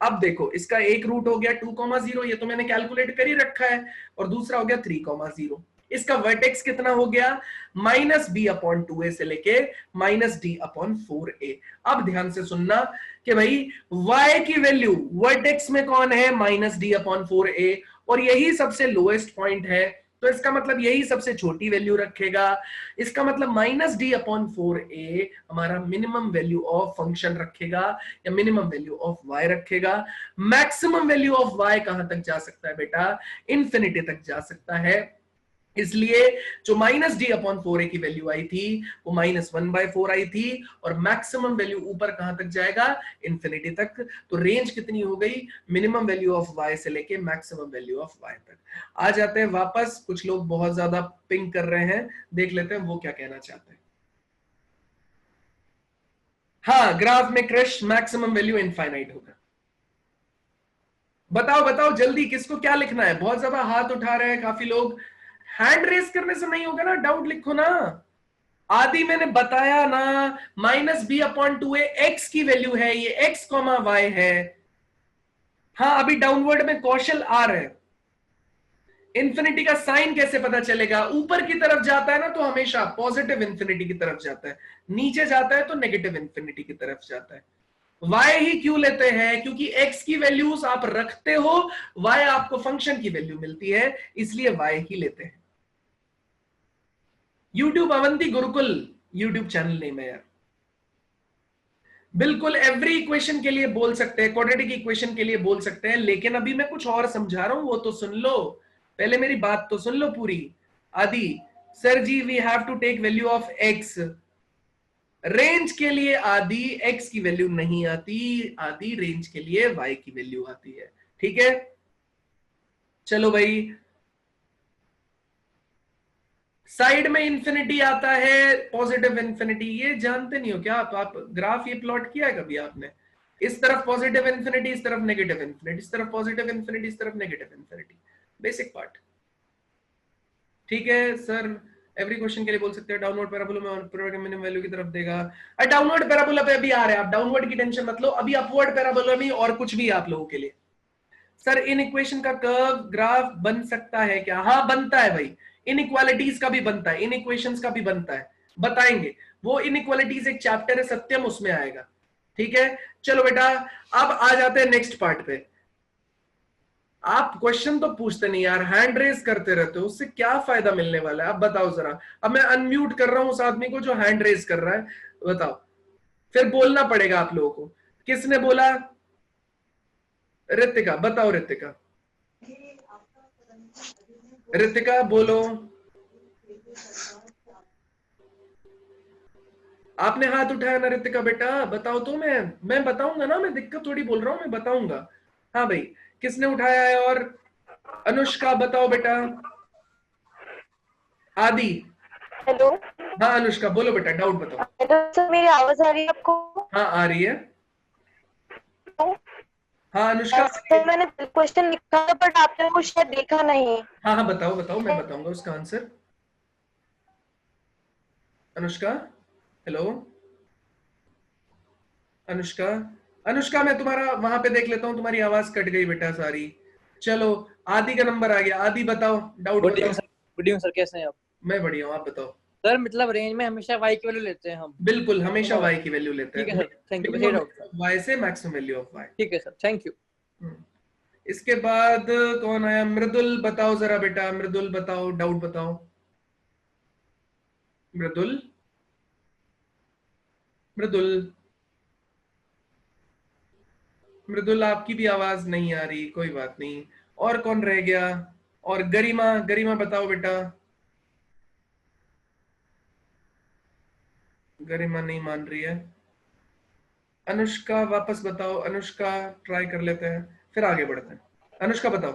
अब देखो, इसका एक रूट हो गया 2,0, ये तो मैंने कैलकुलेट कर ही रखा है, और दूसरा हो गया 3,0। इसका वर्टेक्स कितना हो गया? -b/2a से लेके -d/4a। अब ध्यान से सुनना कि भाई y की वैल्यू वर्टेक्स में कौन है? -d/4a, और यही सबसे लोएस्ट पॉइंट है, तो इसका मतलब यही सबसे छोटी वैल्यू रखेगा। इसका मतलब -d/4a हमारा मिनिमम वैल्यू ऑफ फंक्शन रखेगा या मिनिमम वैल्यू ऑफ y रखेगा। मैक्सिमम वैल्यू ऑफ y कहां तक जा सकता है बेटा? इंफिनिटी तक जा सकता है। इसलिए जो -d/4a की वैल्यू आई थी वो -1/4 आई थी, और मैक्सिमम वैल्यू ऊपर कहां तक जाएगा? इंफिनिटी तक। तो रेंज कितनी हो गई? मिनिमम वैल्यू ऑफ y से लेके मैक्सिमम वैल्यू ऑफ y तक। आ जाते हैं वापस, कुछ लोग बहुत ज्यादा पिंग कर रहे हैं, देख लेते हैं वो क्या कहना चाहते हैं। हाँ, ग्राफ में क्रश मैक्सिमम वैल्यू इनफाइनाइट होगा। बताओ बताओ जल्दी, किसको क्या लिखना है? बहुत ज्यादा हाथ उठा रहे हैं काफी लोग। हैंड रेस करने से नहीं होगा ना, डाउट लिखो ना। आदि मैंने बताया ना, -b/2a x की वैल्यू है, ये x, y है। हाँ, अभी डाउनवर्ड में कौशल आ रहे हैं। इंफिनिटी का साइन कैसे पता चलेगा? ऊपर की तरफ जाता है ना तो हमेशा पॉजिटिव इंफिनिटी की तरफ जाता है, नीचे जाता है तो नेगेटिव इंफिनिटी की तरफ जाता है। y ही क्यों लेते हैं? क्योंकि x की वैल्यूज आप रखते हो, y आपको फंक्शन की वैल्यू मिलती है, इसलिए y ही लेते हैं। YouTube Avanti Gurukul YouTube channel name है यार। बिल्कुल एवरी इक्वेशन के लिए बोल सकते हैं, क्वाड्रेटिक इक्वेशन के लिए बोल सकते हैं, लेकिन अभी मैं कुछ और समझा रहा हूं, वो तो सुन लो, पहले मेरी बात तो सुन लो पूरी। Aadi sir ji we have to take value of x, range के लिए आदि x की वैल्यू नहीं आती, आदि रेंज के लिए y की वैल्यू आती है। ठीक है, चलो भाई। साइड में इंफिनिटी आता है, पॉजिटिव इंफिनिटी, ये जानते नहीं हो क्या आप ग्राफ ये प्लॉट किया है कभी आपने? इस तरफ पॉजिटिव इंफिनिटी, इस तरफ नेगेटिव इंफिनिटी, इस तरफ पॉजिटिव इंफिनिटी, इस तरफ नेगेटिव इंफिनिटी, बेसिक पार्ट। ठीक है सर, एवरी क्वेश्चन के लिए बोल सकते हैं डाउनवर्ड पैराबोला में मिनिमम वैल्यू की तरफ देगा। डाउनवर्ड पैराबोला पे अभी आ रहे हैं आप, डाउनवर्ड की टेंशन मत लो, अभी अपवर्ड पैराबोला में और कुछ भी आप लोगों के लिए। सर इन इक्वेशन का कर्व ग्राफ बन सकता है क्या? हाँ बनता है भाई, इनइक्वालिटीज का भी बनता है, इन इक्वेशंस का भी बनता है, बताएंगे वो। इनइक्वालिटीज एक चैप्टर है सत्यम, उसमें आएगा। ठीक है, चलो बेटा अब आ जाते हैं नेक्स्ट पार्ट पे। आप क्वेश्चन तो पूछते नहीं यार, हैंड रेस करते रहते हो, उससे क्या फायदा मिलने वाला है? अब बताओ जरा। अब मैं अनम्यूट कर रहा हूं उस आदमी को जो हैंड रेस कर रहा है, बताओ, फिर बोलना पड़ेगा आप लोगों को। किसने बोला? ऋतिका, बताओ ऋतिका, ऋतिका बोलो। आपने हाथ उठाया ना ऋतिका बेटा, बताओ तो। मैं बताऊंगा ना, मैं दिक्कत थोड़ी बोल रहा हूं, मैं बताऊंगा। हाँ भाई, किसने उठाया है? और अनुष्का बताओ बेटा। आदि। हेलो। हाँ अनुष्का बोलो बेटा, डाउट बताओ। हेलो सर, मेरी आवाज आ रही है आपको? हाँ आ रही है। हाँ अनुष्का आ रही सर है। मैंने क्वेश्चन लिखा था बट आपने वो शायद देखा नहीं। हाँ हाँ बताओ बताओ, मैं बताऊंगा उसका आंसर। अनुष्का, हेलो अनुष्का। अनुष्का मैं तुम्हारा वहां पे देख लेता हूँ, तुम्हारी आवाज कट गई बेटा सारी। चलो, आदि का नंबर आ गया। आदि बताओ, डाउट गुड बताओ। Evening sir. Good evening sir, कैसे हैं आप? मैं बढ़िया हूँ, आप बताओ। सर मतलब रेंज में हमेशा वाई की वैल्यू लेते हैं हम। बिल्कुल, हमेशा मिनिमम। y की वैल्यू लेते ठीक है हैं। सर, थैंक यू, बस ये मिनिमम डाउट वैल्यू था। ऑफ y से मैक्सिमम वैल्यू ऑफ y। ठीक है सर, थैंक यू। इसके बाद कौन आया? मृदुल बताओ जरा बेटा, मृदुल बताओ, डाउट बताओ। मृदुल, मृदुल, मृदुल आपकी भी आवाज नहीं आ रही, कोई बात नहीं। और कौन रह गया? और गरिमा, गरिमा बताओ बेटा। गरिमा नहीं मान रही है। अनुष्का वापस बताओ, अनुष्का ट्राई कर लेते हैं, फिर आगे बढ़ते हैं। अनुष्का बताओ।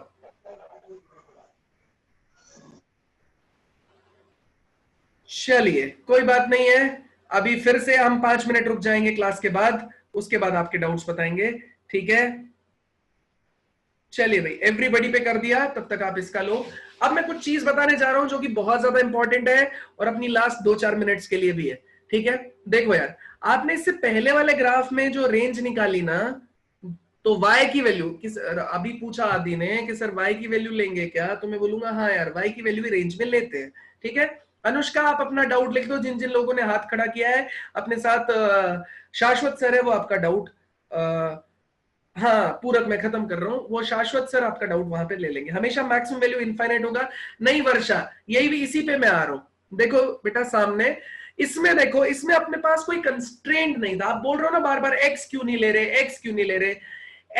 चलिए कोई बात नहीं है, अभी फिर से हम 5 मिनट रुक जाएंगे क्लास के बाद, उसके बाद आपके डाउट्स बताएंगे, ठीक है? चलिए भाई, एवरीबॉडी पे कर दिया, तब तक आप इसका लो। अब मैं कुछ चीज बताने जा रहा हूं जो कि बहुत ज्यादा इंपॉर्टेंट है और अपनी लास्ट 2-4 मिनट्स के लिए भी है, ठीक है? देखो यार, आपने इससे पहले वाले ग्राफ में जो रेंज निकाली ना, तो y की वैल्यू किस, अभी पूछा आदि ने कि सर y की वैल्यू लेंगे क्या, तो मैं बोलूंगा हाँ यार, y की वैल्यू भी रेंज में लेते हैं, ठीक है? अनुष्का आप अपना डाउट लिख दो, जिन जिन लोगों ने हाथ खड़ा किया है अपने साथ। शाश्वत सर है, वो आपका डाउट, हाँ पूरक मैं खत्म कर रहा हूं, वो शाश्वत सर आपका डाउट वहां पे ले लेंगे। हमेशा मैक्सिमम वैल्यू इनफाइनाइट होगा। नहीं वर्षा, यही भी इसी पे मैं आ रहा हूं। देखो बेटा सामने, इसमें देखो, इसमें अपने पास कोई कंस्ट्रेंट नहीं था। आप बोल रहे हो ना बार बार एक्स क्यों नहीं ले रहे, एक्स क्यों नहीं ले रहे।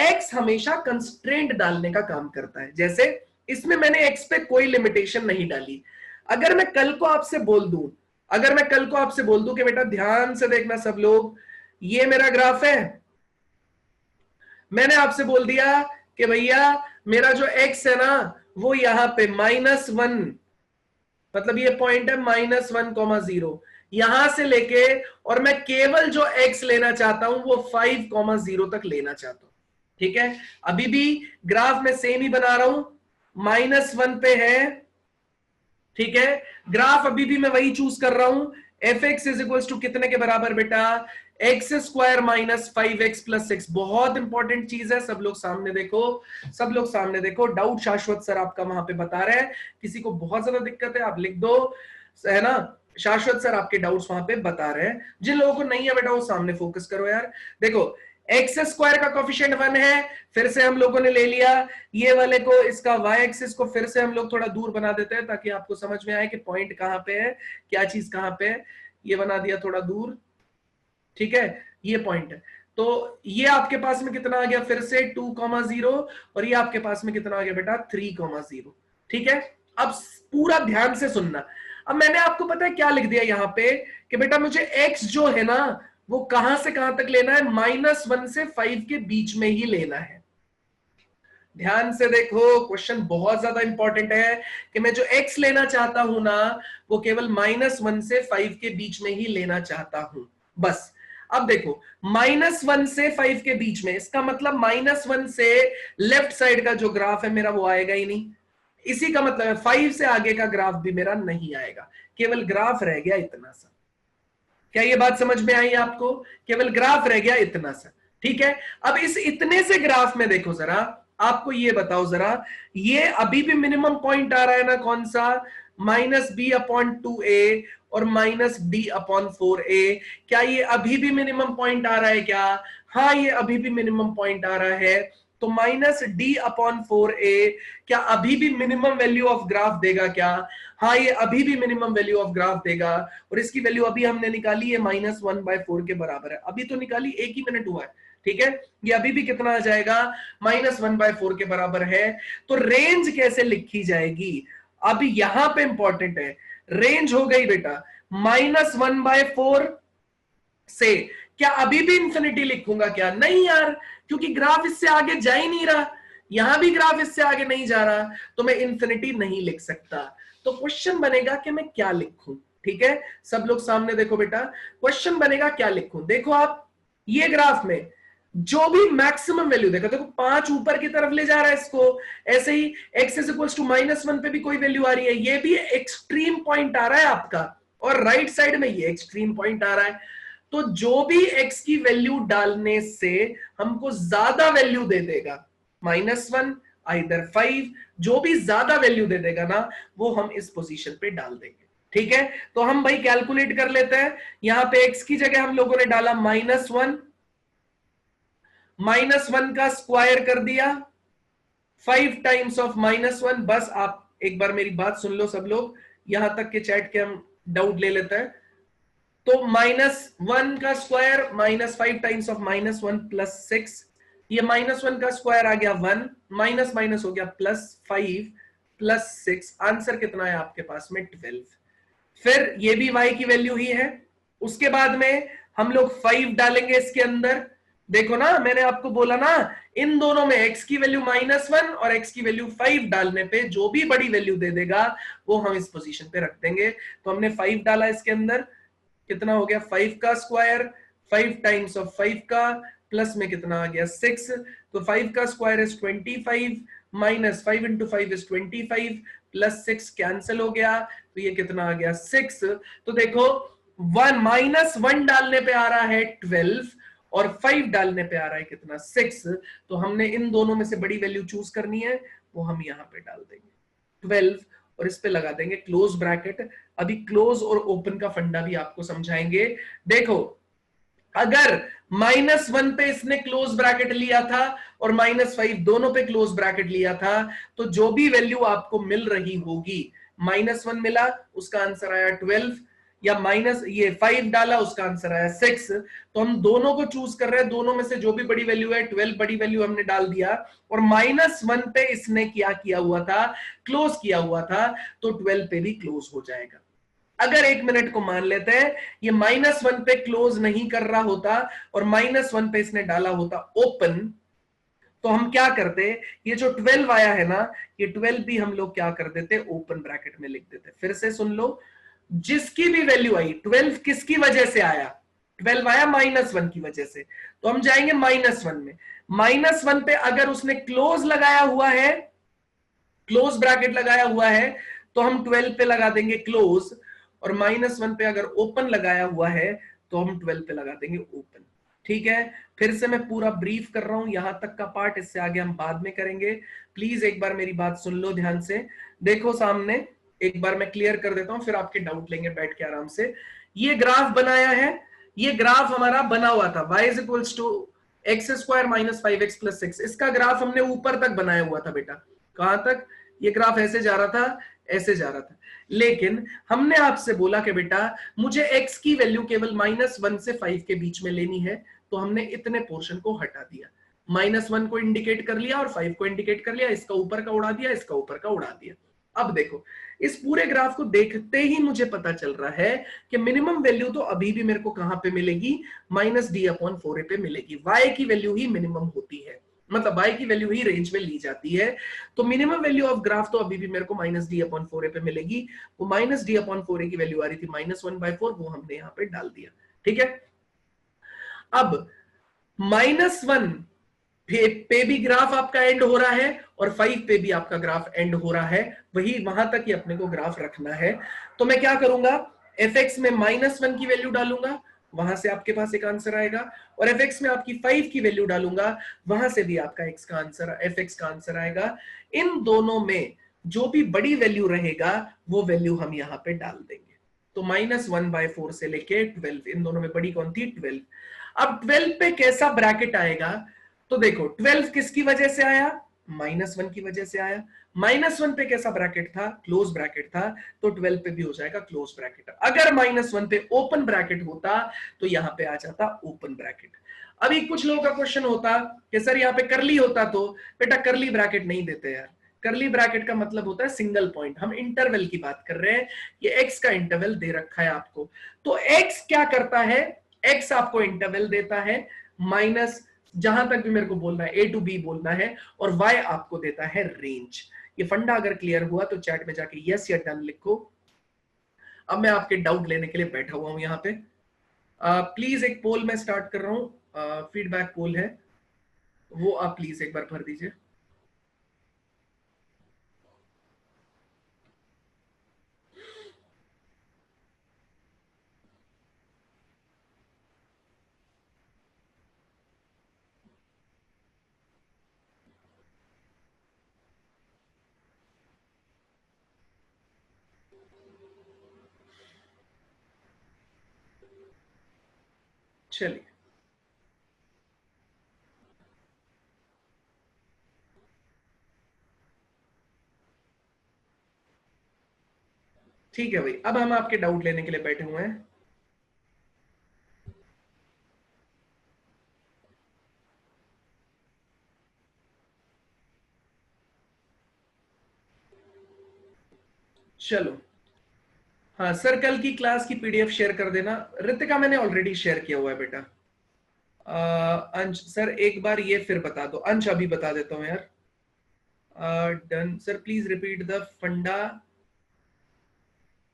एक्स हमेशा कंस्ट्रेंट डालने का काम करता है। जैसे इसमें मैंने एक्स पे कोई लिमिटेशन नहीं डाली। अगर मैं कल को आपसे बोल दूं, अगर मैं कल को आपसे बोल दूं कि बेटा ध्यान से देखना सब लोग, ये मेरा ग्राफ है, मैंने आपसे बोल दिया कि भैया मेरा जो एक्स है ना वो यहां पे -1, मतलब ये पॉइंट है -1,0 यहां से लेके, और मैं केवल जो एक्स लेना चाहता हूं वो 5,0 तक लेना चाहता हूं, ठीक है? अभी भी ग्राफ में सेम ही बना रहा हूं, -1 पे है, ठीक है? ग्राफ अभी भी मैं वही चूज कर रहा हूं। F x is equal to कितने के बराबर बेटा? x² - 5x + 6। बहुत इंपॉर्टेंट चीज है, सब लोग सामने देखो, सब लोग सामने देखो। डाउट शाश्वत सर आपका वहां पे बता रहे हैं, किसी को बहुत ज्यादा दिक्कत है आप लिख दो, है ना? शाश्वत सर आपके डाउट्स वहां पे बता रहे हैं। जिन लोगों को नहीं है बेटा वो सामने फोकस करो यार। देखो x² का कोफिशिएंट 1 है, फिर से हम लोगों ने ले लिया ये वाले को, इसका y एक्सिस को फिर से हम लोग थोड़ा दूर बना देते हैं ताकि आपको समझ में आए कि पॉइंट कहां पे है, क्या चीज कहां पे है। ये बना दिया थोड़ा दूर, ठीक है? ये पॉइंट है। तो ये आपके पास में कितना आ गया फिर से 2,0, और ये आपके पास में कितना आ गया बेटा 3,0, ठीक है? अब पूरा ध्यान से सुनना। अब मैंने आपको पता है क्या लिख दिया यहां पे कि बेटा मुझे x जो है ना वो कहां से कहां तक लेना है, -1 से 5 के बीच में ही लेना है। ध्यान से देखो, क्वेश्चन बहुत ज्यादा इंपॉर्टेंट है कि मैं जो x लेना चाहता हूं ना वो केवल -1 से 5 के बीच में ही लेना चाहता हूं, बस। अब देखो -1 से 5 के बीच में, इसका मतलब -1 से लेफ्ट साइड का जो ग्राफ है मेरा वो आएगा ही नहीं। इसी का मतलब है 5 से आगे का ग्राफ भी मेरा नहीं आएगा, केवल ग्राफ रह गया इतना सा। क्या ये बात समझ में आई आपको? केवल ग्राफ रह गया इतना सा, ठीक है? अब इस इतने से ग्राफ में देखो जरा, आपको ये बताओ जरा, ये अभी भी मिनिमम पॉइंट आ रहा है ना, कौन सा? -b/2a और -d/4a। क्या ये अभी भी मिनिमम पॉइंट आ रहा है क्या? हाँ ये अभी भी मिनिमम पॉइंट आ रहा है। तो -d/4a क्या अभी भी मिनिमम वैल्यू ऑफ ग्राफ देगा क्या? हाँ ये अभी भी मिनिमम वैल्यू ऑफ ग्राफ देगा, और इसकी वैल्यू अभी हमने निकाली है -1/4 के बराबर है। अभी तो निकाली, 1 ही मिनट हुआ है, ठीक है? ये अभी भी कितना आ जाएगा? -1/4 के बराबर है। तो रेंज कैसे लिखी जाएगी? अभी यहां पे इंपॉर्टेंट है, रेंज हो गई बेटा -1/4 से क्या अभी भी इंफिनिटी लिखूंगा क्या? नहीं यार, क्योंकि ग्राफ इससे आगे जा ही नहीं रहा, यहां भी ग्राफ इससे आगे नहीं जा रहा, तो मैं इंफिनिटी नहीं लिख सकता। तो क्वेश्चन बनेगा कि मैं क्या लिखूं। ठीक है, सब लोग सामने देखो बेटा, क्वेश्चन बनेगा क्या लिखूं। देखो आप ये ग्राफ में जो भी मैक्सिमम वैल्यू देखो, देखो 5 ऊपर की तरफ ले जा रहा है इसको, ऐसे ही x इज इक्वल टू -1 पे भी कोई वैल्यू आ रही है, ये भी एक्सट्रीम पॉइंट आ रहा है आपका, और राइट साइड में ये एक्सट्रीम पॉइंट आ रहा है। तो जो भी x की वैल्यू डालने से हमको ज्यादा वैल्यू दे देगा, -1 आइदर 5, जो भी ज्यादा वैल्यू दे देगा ना, वो हम इस पोजीशन पे डाल देंगे। ठीक है, तो हम भाई कैलकुलेट कर लेते हैं। यहां पे x की जगह हम लोगों ने डाला -1, -1 का स्क्वायर कर दिया, 5 टाइम्स ऑफ -1। बस आप एक बार मेरी बात सुन लो सब लोग, यहां तक के चैट के हम डाउट ले लेते हैं। तो -1 का स्क्वायर -5 टाइम्स ऑफ -1 +6, ये -1 का स्क्वायर आ गया 1, माइनस माइनस हो गया +5 +6, आंसर कितना है आपके पास में 12। फिर ये भी y की वैल्यू ही है। उसके बाद में हम लोग 5 डालेंगे इसके अंदर। देखो ना, मैंने आपको बोला ना, इन दोनों में x की वैल्यू -1 और x की वैल्यू 5 डालने पे जो भी बड़ी वैल्यू दे देगा वो हम इस पोजीशन पे रख देंगे। तो हमने 5 डाला इसके अंदर, कितना हो गया 5 का स्क्वायर, 5 टाइम्स ऑफ 5 का, प्लस में कितना आ गया 6। तो 5 का square is 25, -5 into 5 is 25, +6 cancel हो गया, तो ये कितना आ गया 6। तो देखो -1 डालने पे आ रहा है 12 और 5 डालने पे आ रहा है कितना 6। तो हमने इन दोनों में से बड़ी वैल्यू चूज करनी है, वो हम यहां पे डाल देंगे 12 और इस पे लगा देंगे क्लोज ब्रैकेट। अभी क्लोज और ओपन का फंडा भी आपको समझाएंगे। देखो अगर -1 पे इसने क्लोज ब्रैकेट लिया था और -5 दोनों पे क्लोज ब्रैकेट लिया था, तो जो भी वैल्यू आपको मिल रही होगी, -1 मिला उसका आंसर आया 12, या माइनस ये 5 डाला उसका आंसर आया 6। तो हम दोनों को चूज कर रहे हैं, दोनों में से जो भी बड़ी वैल्यू है 12 बड़ी वैल्यू हमने डाल दिया, और -1 पे इसने क्या किया हुआ था, क्लोज किया हुआ था, तो 12 पे भी क्लोज हो जाएगा। अगर 1 मिनट को मान लेते हैं ये -1 पे क्लोज नहीं कर रहा होता और -1 पे इसने डाला होता ओपन, तो हम क्या करते, ये जो 12 आया है ना, ये 12 भी हम लोग क्या कर देते, ओपन ब्रैकेट में लिख देते। फिर से सुन लो, जिसकी भी वैल्यू आई, 12 किसकी वजह से आया, 12 आया -1 की वजह से, तो हम जाएंगे -1 में। -1 पे अगर उसने क्लोज लगाया हुआ है, क्लोज ब्रैकेट लगाया हुआ है, तो हम 12 पे लगा देंगे क्लोज, और -1 पे अगर ओपन लगाया हुआ है तो हम 12 पे लगा देंगे ओपन। ठीक है, फिर से मैं पूरा ब्रीफ कर रहा हूं, यहां तक का पार्ट, इससे आगे हम बाद में करेंगे। प्लीज एक बार मेरी बात सुन लो ध्यान से, देखो सामने, एक बार मैं क्लियर कर देता हूं, फिर आपके डाउट लेंगे बैठ के आराम से। ये ग्राफ बनाया है, ये ग्राफ हमारा बना हुआ था y is equals to x² - 5x + 6, इसका ग्राफ हमने ऊपर तक बनाया हुआ था बेटा। कहां तक? ये ग्राफ ऐसे जा रहा था, ऐसे जा रहा था, लेकिन हमने आपसे बोला कि बेटा मुझे x की वैल्यू केवल -1 से 5 के बीच में लेनी है, तो हमने इतने पोर्शन को हटा दिया, -1 को इंडिकेट कर लिया और 5 को इंडिकेट कर लिया, इसका ऊपर का उड़ा दिया, इसका ऊपर का उड़ा दिया। अब देखो इस पूरे ग्राफ को देखते ही मुझे पता चल रहा है कि मिनिमम वैल्यू तो अभी भी मेरे को कहां पे मिलेगी, -d/4a पे मिलेगी। y की वैल्यू ही मिनिमम होती है, मतलब y की वैल्यू ही रेंज में ली जाती है, तो मिनिमम वैल्यू ऑफ ग्राफ तो अभी भी मेरे को -d/4a पे मिलेगी। वो -d/4a की वैल्यू आ रही थी -1/4, वो हमने यहां पे डाल दिया। ठीक है, अब -1 पे भी ग्राफ आपका एंड हो रहा है और 5 पे भी आपका ग्राफ एंड हो रहा है, वही वहां तक ही अपने को ग्राफ रखना है। तो मैं क्या करूंगा, fx में -1 की वैल्यू डालूंगा, वहां से आपके पास एक आंसर आएगा, और fx में आपकी 5 की वैल्यू डालूंगा, वहां से भी आपका x का आंसर, fx का आंसर आएगा। इन दोनों में जो भी बड़ी वैल्यू रहेगा वो वैल्यू हम यहां पे डाल देंगे। तो -1/4 से लेके 12, इन दोनों में बड़ी कौन थी, 12। अब 12 पे कैसा ब्रैकेट आएगा, तो देखो 12 किसकी वजह से आया, -1 की वजह से आया। -1 पे कैसा ब्रैकेट था, क्लोज ब्रैकेट था, तो 12 पे भी हो जाएगा क्लोज ब्रैकेट। अगर -1 पे ओपन ब्रैकेट होता तो यहां पे आ जाता ओपन ब्रैकेट। अभी कुछ लोगों का क्वेश्चन होता कि सर यहाँ पे करली होता, तो बेटा करली ब्रैकेट नहीं देते यार, करली ब्रैकेट का मतलब होता है सिंगल पॉइंट, हम इंटरवल की बात कर रहे हैं, ये x का इंटरवल दे रखा है आपको। तो x क्या करता है, x आपको इंटरवल देता है माइनस जहां तक भी मेरे को बोलना है a टू b बोलना है, और y आपको देता है रेंज। ये फंडा अगर क्लियर हुआ तो चैट में जाके यस या डन लिखो। अब मैं आपके डाउट लेने के लिए बैठा हुआ हूं यहाँ पे। प्लीज एक पोल मैं स्टार्ट कर रहा हूं, फीडबैक पोल है, वो आप प्लीज एक बार भर दीजिए। चलिए, ठीक है भाई, अब हम आपके डाउट लेने के लिए बैठे हुए हैं। चलो, हाँ सर, कल की क्लास की पीडीएफ शेयर कर देना। रितिका मैंने ऑलरेडी शेयर किया हुआ है बेटा। अंश सर एक बार ये फिर बता दो। अंश अभी बता देता हूँ यार। Done sir, please repeat the फंडा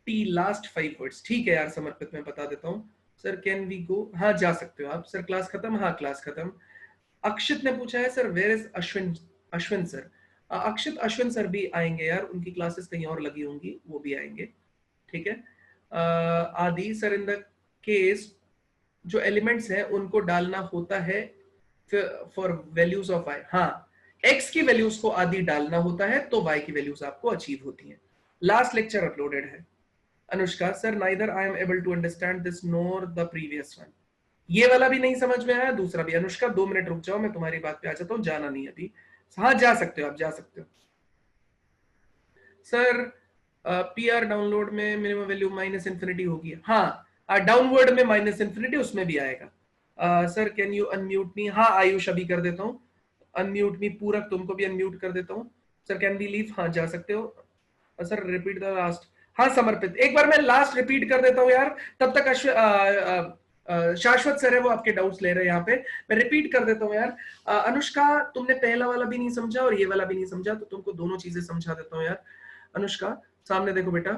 टी लास्ट 5 वर्ड्स। ठीक है यार समर्पित, मैं बता देता हूँ। सर कैन वी गो, हाँ जा सकते हो आप। सर क्लास खत्म, हाँ क्लास खत्म। अक्षित ने पूछा है sir where is Ashwin, Ashwin sir. Akshit Ashwin sir भी आएंगे यार, उनकी क्लासेस कहीं और लगी होंगी, वो भी आएंगे। ठीक है। आदि सर, इन द केस जो एलिमेंट्स हैं उनको डालना होता है फॉर वैल्यूज ऑफ y। हाँ, x की वैल्यूज को आदि डालना होता है तो y की वैल्यूज आपको अचीव होती हैं। लास्ट लेक्चर अपलोडेड है। Anushka sir, neither I am able to understand this nor the previous one. ये वाला भी नहीं समझ में आया, दूसरा भी। अनुष्का 2 मिनट रुक जाओ, मैं तुम्हारी बात पे आ जाता हूँ, जाना नहीं अभी। हाँ जा सकते हो, आप जा सकते हो। सर पीआर डाउनलोड में मिनिमम वैल्यू माइनस इन्फिनिटी होगी। हाँ, डाउनवर्ड में माइनस इन्फिनिटी, उसमें भी आएगा। सर कैन यू अनम्यूट मी। हाँ आयुष अभी कर देता हूँ अनम्यूट मी। पूरक तुमको भी अनम्यूट कर देता हूँ। सर कैन बी लीव, हाँ जा सकते हो। Sir repeat the last. हाँ समर्पित, एक बार मैं लास्ट रिपीट कर देता हूँ यार, तब तक शाश्वत सर है वो आपके डाउट्स ले रहे हैं यहाँ पे। मैं रिपीट कर देता हूँ यार। अनुष्का, तुमने पहला वाला भी नहीं समझा और ये वाला भी नहीं समझा, तो तुमको दोनों चीजें समझा देता हूँ यार। अनुष्का सामने देखो बेटा,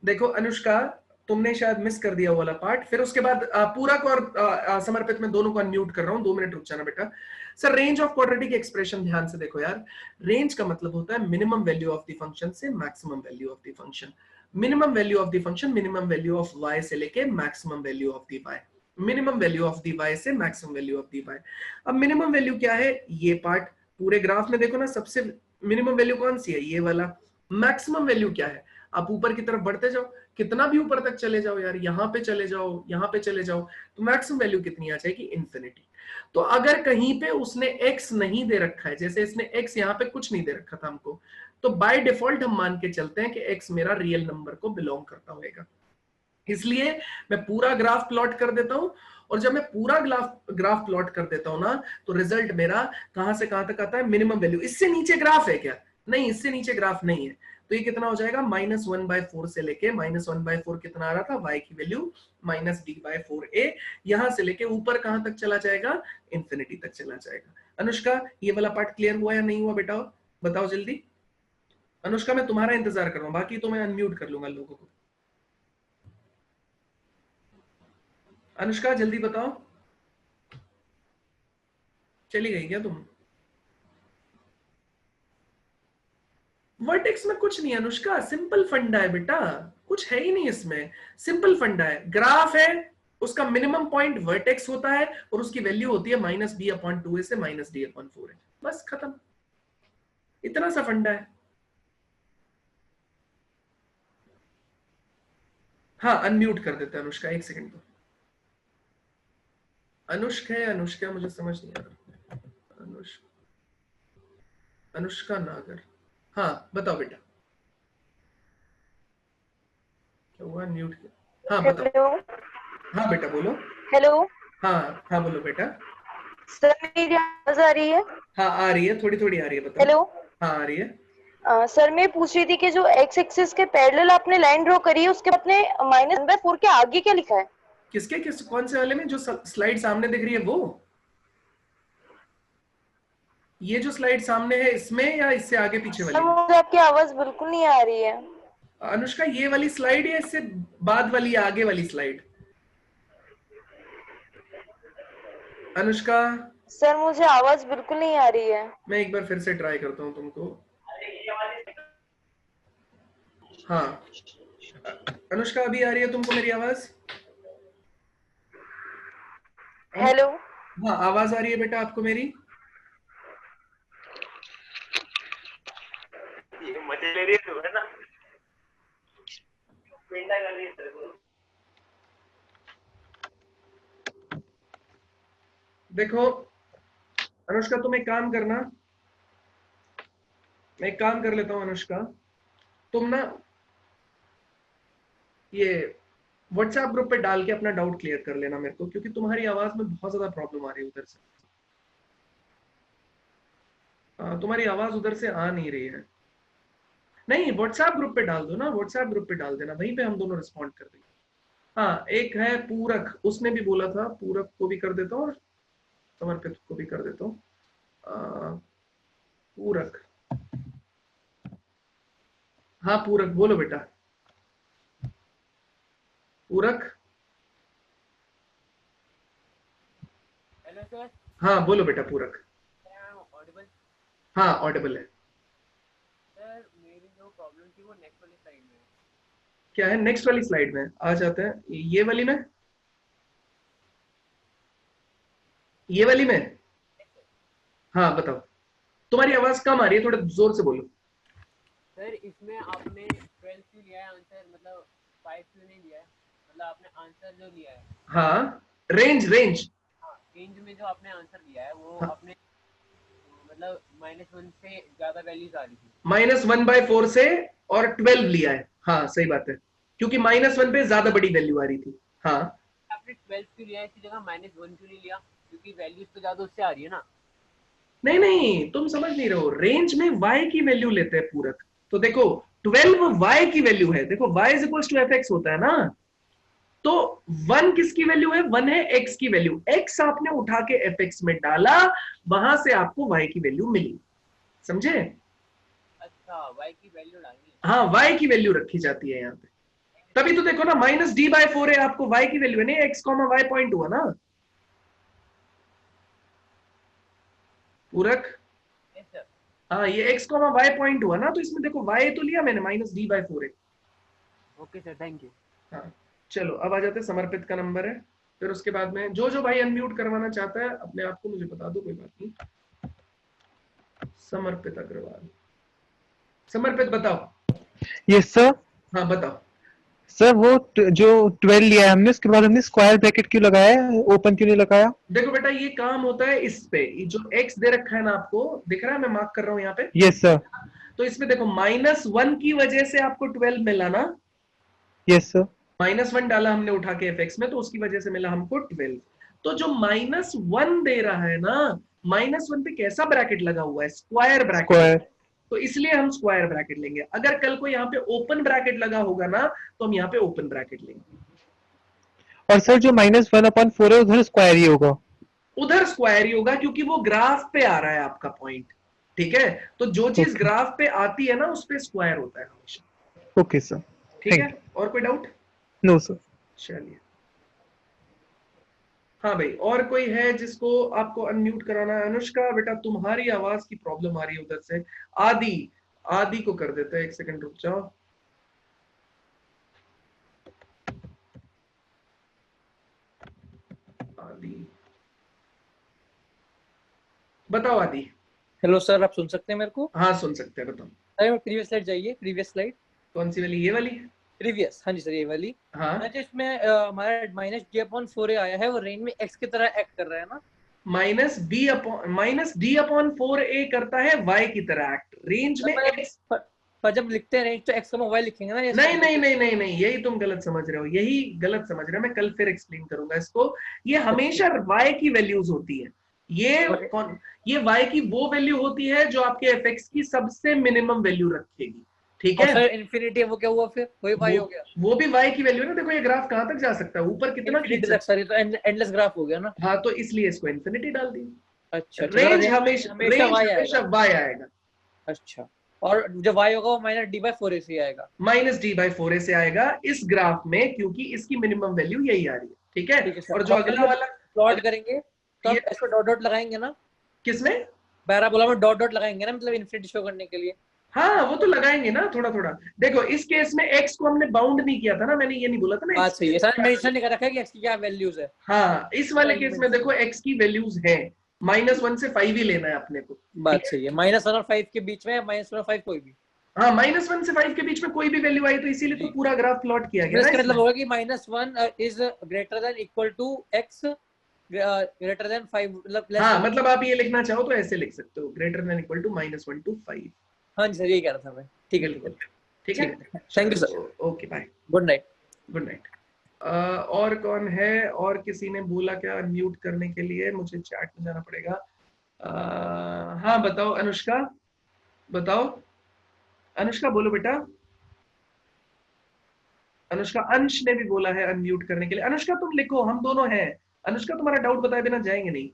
देखो अनुष्का, तुमने शायद मिस कर दिया वाला पार्ट। फिर उसके बाद पूरक और समर्पित में दोनों को अनम्यूट कर रहा हूं, 2 मिनट रुक जाना बेटा। Sir range of quadratic expression ध्यान से देखो यार। रेंज का मतलब होता है minimum value of the function से maximum value of the function. Minimum value of the function minimum value of y से लेके maximum value of the y, minimum value of the y से maximum value of the y। अब minimum value क्या है, ये part पूरे graph में देखो ना, सबसे मिनिमम वैल्यू कौन सी है, ये वाला। मैक्सिमम वैल्यू क्या है, आप ऊपर की तरफ बढ़ते जाओ, कितना भी ऊपर तक चले जाओ यार, यहाँ पे चले जाओ, यहाँ पे चले जाओ, तो मैक्सिमम वैल्यू कितनी आ जाएगी, इन्फिनिटी। तो अगर कहीं पे उसने x नहीं दे रखा है, जैसे इसने x यहाँ पे कुछ नहीं दे रखा था हमको, तो बाय डिफॉल्ट हम मान के चलते हैं कि x मेरा रियल नंबर को बिलोंग करता होगा। इसलिए मैं पूरा ग्राफ प्लॉट कर देता हूं, और जब मैं पूरा ग्राफ प्लॉट कर देता हूं ना, तो रिजल्ट मेरा कहां से कहां तक आता है, मिनिमम वैल्यू। इससे नीचे ग्राफ है क्या, नहीं, इससे नीचे ग्राफ नहीं है। तो ये कितना हो जाएगा, -1/4 से लेके -1/4 कितना आ रहा था, y की वैल्यू -d/4a, यहां से लेके ऊपर कहां तक चला जाएगा, इंफिनिटी तक चला जाएगा। अनुष्का, ये वाला पार्ट क्लियर हुआ या नहीं हुआ बेटा, बताओ जल्दी। अनुष्का मैं तुम्हारा इंतजार कर रहा हूं, बाकी तो मैं अनम्यूट कर लूंगा लोगों को। अनुष्का जल्दी बताओ, चली गई क्या तुम। वर्टेक्स में कुछ नहीं अनुष्का, सिंपल फंडा है बेटा, कुछ है ही नहीं इसमें, सिंपल फंडा है। ग्राफ है, उसका मिनिमम पॉइंट वर्टेक्स होता है और उसकी वैल्यू होती है -b/2a से -d/4a, बस खत्म, इतना सा फंडा है। हाँ अनम्यूट कर देते हैं अनुष्का, 1 सेकंड तो। अनुष्का है, अनुष्का मुझे समझ नहीं आ रहा, अनुष्का नागर, हाँ बताओ बेटा, क्या हुआ, म्यूट किया। हाँ बताओ। हाँ बेटा बोलो। हेलो। हाँ हाँ बोलो बेटा। सर मेरी आवाज आ रही है। हाँ आ रही है, थोड़ी थोड़ी आ रही है, बताओ। हेलो। हाँ आ रही है। सर मैं पूछ रही थी कि जो x एक्सिस के पैरेलल आपने लाइन ड्रॉ करी है, उसके आपने -1/4 के आगे क्या लिखा है। कौन से वाले में? जो स्लाइड सामने दिख रही है वो? ये जो स्लाइड सामने है इसमें या इससे आगे पीछे सर वाली में? मुझे आपकी आवाज बिल्कुल नहीं आ रही है। अनुष्का ये वाली स्लाइड या इससे बाद वाली या आगे वाली स्लाइड? अनुष्का सर मुझे आवाज बिल्कुल नहीं आ रही है। मैं एक बार फिर से ट्राई करता हूँ तुमको। हाँ अनुष्का अभी आ रही है तुमको मेरी आवाज? हेलो। हाँ आवाज आ रही है बेटा आपको मेरी? ये मजे ले रही है तू, है ना? पेंडा कर रही है तेरे को। देखो अनुष्का तुम एक काम करना, मैं एक काम कर लेता हूं अनुष्का, तुम ना ये व्हाट्सएप ग्रुप पे डाल के अपना डाउट क्लियर कर लेना मेरे को, क्योंकि तुम्हारी आवाज में बहुत ज्यादा प्रॉब्लम आ रही है उधर से। तुम्हारी आवाज उधर से आ नहीं रही है। नहीं व्हाट्सएप ग्रुप पे डाल दो ना, व्हाट्सएप ग्रुप पे डाल देना, वहीं पे हम दोनों रिस्पॉन्ड कर देंगे। हाँ एक है पूरक, उसने भी बोला था, पूरक को भी कर देता हूँ और समर्पित को भी कर देता हूँ। पूरक, हाँ पूरक बोलो बेटा। पूरक हेलो सर। हाँ बोलो बेटा पूरक। ऑडिबल? हाँ ऑडिबल है। सर मेरी जो प्रॉब्लम थी वो नेक्स्ट वाली साइड में है। क्या है नेक्स्ट वाली स्लाइड में? आ जाते हैं ये वाली में, ये वाली में। हाँ बताओ, तुम्हारी आवाज कम आ रही है, थोड़ा जोर से बोलो। सर इसमें आपने 12 क्यों लिया है आंसर, मतलब 5 क्यों नहीं लिया है? मतलब आपने आंसर जो लिया है, हाँ रेंज रेंज हाँ रेंज में जो आपने आंसर लिया है वो हाँ। आपने मतलब -1 से ज्यादा वैल्यूज आ रही थी। -1/4 से और 12 लिया है। हाँ सही बात है, क्योंकि -1 पे ज्यादा बड़ी वैल्यू आ रही थी। हाँ आपने 12 क्यों लिया है इसकी जगह -1 क्यों नहीं लिया? क्योंकि वैल्यूज तो ज्यादा उससे आ रही है ना। नहीं नहीं तुम समझ नहीं रहे हो, रेंज में y की वैल्यू लेते हैं पूरक। तो देखो 12 y की वैल्यू है, देखो y is equal to fx होता है ना, तो 1 किसकी वैल्यू है? 1 है x की वैल्यू, x आपने उठा के fx में डाला, वहां से आपको y की वैल्यू मिली। समझे? अच्छा y की वैल्यू डालनी है। हाँ y की वैल्यू रखी जाती है यहाँ पे, तभी तो देखो ना -d/4 है, आपको y की वैल्यू है, नहीं x, y पॉइंट हुआ ना पूरक। Yes sir. हाँ ये x, y पॉइंट हुआ ना, तो इसमें देखो y तो लिया मैंने, -d/4 है। Okay sir thank you. हाँ चलो अब आ जाते हैं, समर्पित का नंबर है, फिर उसके बाद में जो जो भाई अनम्यूट करवाना चाहता है अपने आप को मुझे बता दो, कोई बात नहीं। समर्पित अग्रवाल, समर्पित बताओ। Yes sir. हाँ बताओ। सर वो जो 12 लिया है हमने, उसके बाद हमने स्क्वायर ब्रैकेट क्यों लगाया है, ओपन क्यों नहीं लगाया? देखो बेटा ये काम होता है इस पे, ये जो x दे रखा है ना, आपको दिख रहा है, मैं मार्क कर रहा हूं यहाँ पे। Yes sir. तो इसमें देखो -1 की वजह से आपको 12 मिला ना, यस सर। -1 डाला हमने उठा के fx में, तो उसकी वजह से मिला हमको 12। तो जो -1 दे रहा है ना, -1 पे कैसा ब्रैकेट लगा हुआ है? Square bracket. स्क्वायर। तो इसलिए हम स्क्वायर ब्रैकेट लेंगे। अगर कल को यहाँ पे ओपन ब्रैकेट लगा होगा ना, तो हम यहाँ पे ओपन ब्रैकेट लेंगे। और सर जो -1/4 है उधर स्क्वायर ही होगा? उधर स्क्वायर ही होगा, क्योंकि वो ग्राफ पे आ रहा है आपका पॉइंट। ठीक है, तो जो चीज Okay. ग्राफ पे आती है ना, उस पे स्क्वायर होता है हमेशा। Okay sir. ठीक है, और कोई डाउट? No sir. चलिए हाँ भाई, और कोई है जिसको आपको अनम्यूट कराना है? अनुष्का बेटा तुम्हारी आवाज की प्रॉब्लम आ रही है उधर से। आदि, आदि को कर देते हैं, एक सेकंड रुक जाओ। आदि बताओ आदि। हेलो सर, आप सुन सकते हैं मेरे को? हाँ सुन सकते हैं, बताओ। अरे मैं प्रीवियस स्लाइड जाइए, प्रीवियस स्लाइड। कौन सी वाली? ये वाली? प्रीवियस, हाँ जी सर ये वाली। हाँ जो इसमें हमारा -d/4 आया है, वो रेंज में x की तरह एक्ट कर रहा है ना? -d/4a करता है y की तरह एक्ट, रेंज में x। पर जब लिखते हैं रेंज तो x, y लिखेंगे ना? नहीं नहीं नहीं नहीं नहीं, यही तुम गलत समझ रहे हो, यही गलत समझ रहे हो। मैं कल फिर एक्सप्लेन करूंगा इसको। ये हमेशा y की वैल्यूज होती है। ये y की वो वैल्यू होती है जो आपके fx की सबसे मिनिमम वैल्यू रखेगी। ठीक और है, सर इन्फिनिटी वो क्या हुआ फिर, वही y हो गया वो भी y की वैल्यू है ना। देखो ये ग्राफ कहाँ तक जा सकता है, ऊपर कितना खींच इन्फिनिटी तक सकता सर, ये तो एंडलेस ग्राफ हो गया ना। है। हाँ, तो इसलिए इसको इन्फिनिटी डाल दी। अच्छा अच्छा, रेंज तो हमेशा हमेशा y आएगा। y आएगा। अच्छा, और जो y होगा वो माइनस डी बाई 4 से आएगा। माइनस डी बाई 4 से आएगा इस ग्राफ में, क्योंकि इसकी मिनिमम वैल्यू यही आ रही है। ठीक है, ठीक है सर। और जो अगला वाला प्लॉट करेंगे तो हम ये- इसको डॉट डॉट लगाएंगे ना, किसमें? पैराबोला में डॉट डॉट लगाएंगे ना, मतलब इन्फिनिटी शो करने के लिए। हाँ, वो तो लगाएंगे ना थोड़ा थोड़ा। देखो इस केस में x को हमने बाउंड नहीं किया था ना, मैंने ये नहीं बोला था ना बात x सही है सर, मेंशन नहीं कर रखा है कि x की क्या वैल्यूज है। हाँ, इस वाले केस में देखो x की वैल्यूज है -1 से 5 ही लेना है अपने को। बात सही है, -1 और 5 के बीच में, -1 और 5 कोई भी। हाँ, -1 से 5 के बीच में कोई भी वैल्यू आई तो इसीलिए तो पूरा ग्राफ प्लॉट किया गया इसका ना मतलब होगा कि -1 is greater than equal to x greater than 5, मतलब हाँ, मतलब आप ये लिखना चाहो तो ऐसे लिख सकते हो, greater than equal to -1 to 5। हाँ जी सर, यही कह रहा था मैं। ठीक है ठीक है ठीक है, thank you sir, okay bye, good night. Good night. और कौन है? और किसी ने बोला क्या म्यूट करने के लिए? मुझे चैट में जाना पड़ेगा। हाँ बताओ अनुष्का, बताओ अनुष्का, बोलो बेटा। अनुष्का, अंश ने भी बोला है अनम्यूट करने के लिए। अनुष्का तुम लिखो, हम दोनों हैं। अनुष्का तुम्हारा डाउट बताए बिना जाएंगे नहीं।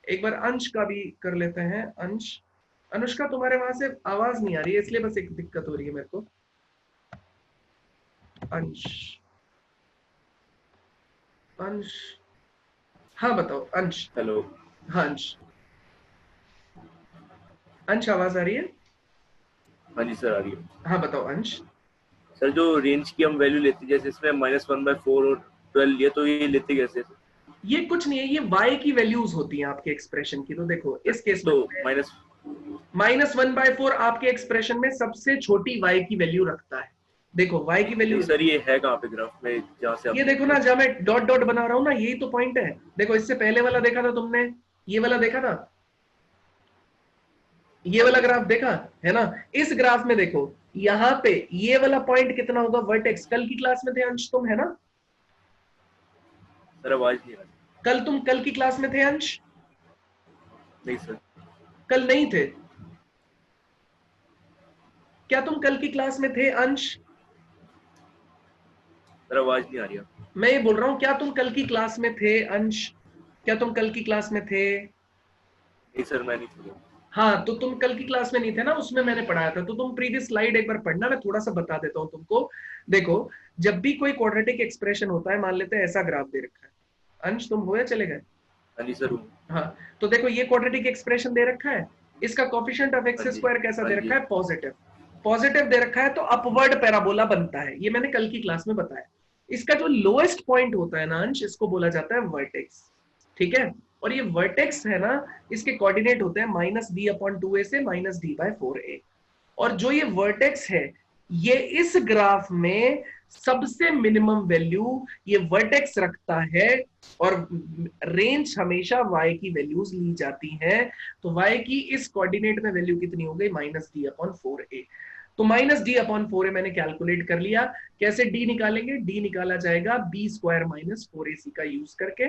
एक बार अंश का भी कर लेते हैं। अंश, अनुष्का तुम्हारे वहां से आवाज नहीं आ रही है, इसलिए बस एक दिक्कत हो रही है मेरे को। अंश, अंश, हाँ बताओ अंश। हेलो। हाँ अंश, अंश आवाज आ रही है? हाँ जी सर, आ रही है। हाँ बताओ अंश। सर जो रेंज की हम वैल्यू लेते हैं, जैसे इसमें -1/4 और 12 लिया, तो ये लेते कैसे? ये कुछ नहीं है, ये y की वैल्यूज होती हैं आपके एक्सप्रेशन की। तो देखो इस केस में तो -1/4 आपके एक्सप्रेशन में सबसे छोटी y की वैल्यू रखता है। देखो y की वैल्यू सर ये है कहाँ पे ग्राफ में, जहाँ से ये देखो ना, जहां मैं डॉट डॉट बना रहा हूं ना, यही तो पॉइंट है। देखो इससे पहले वाला देखा था तुमने, ये वाला देखा था, ये वाला ग्राफ देखा है ना। इस ग्राफ में देखो यहाँ पे ये वाला पॉइंट कितना होगा, वर्टेक्स। कल की क्लास में थे अंश तुम, है ना? सर आवाज नहीं आ रही। कल की क्लास में थे अंश? नहीं सर। कल नहीं थे क्या? तुम कल की क्लास में थे अंश? सर आवाज नहीं आ रही। मैं ये बोल रहा हूं, क्या तुम कल की क्लास में थे अंश? क्या तुम कल की क्लास में थे? नहीं सर, मैं नहीं था। हाँ, तो तुम कल की क्लास में नहीं थे ना, उसमें मैंने पढ़ाया था। तो तुम प्रीवियस स्लाइड एक बार पढ़ना, मैं थोड़ा सा बता देता हूं तुमको। देखो जब भी कोई क्वाड्रेटिक एक्सप्रेशन होता है, मान लेते हैं ऐसा ग्राफ दे रखा है। अंश तुम हो या चले गए? हाँ जी सर। हाँ, तो देखो ये क्वाड्रेटिक एक्सप्रेशन दे रखा है, इसका कोफिशिएंट ऑफ एक्स स्क्वायर कैसा दे रखा है? पॉजिटिव। पॉजिटिव दे रखा है तो अपवर्ड पैराबोला बनता है, ये मैंने कल की क्लास में बताया। इसका जो लोएस्ट पॉइंट होता है ना अंश, इसको बोला जाता है वर्टेक्स। ठीक है, और ये वर्टेक्स है ना, इसके कोऑर्डिनेट होते हैं -b/2a से -d/4a। और जो ये वर्टेक्स है, ये इस ग्राफ में सबसे मिनिमम वैल्यू ये वर्टेक्स रखता है, और रेंज हमेशा y की वैल्यूज ली जाती हैं। तो y की इस कोऑर्डिनेट में वैल्यू कितनी हो गई? -d/4a। तो -d/4a मैंने कैलकुलेट कर लिया। कैसे d निकालेंगे? d निकाला जाएगा b² - 4ac का यूज करके,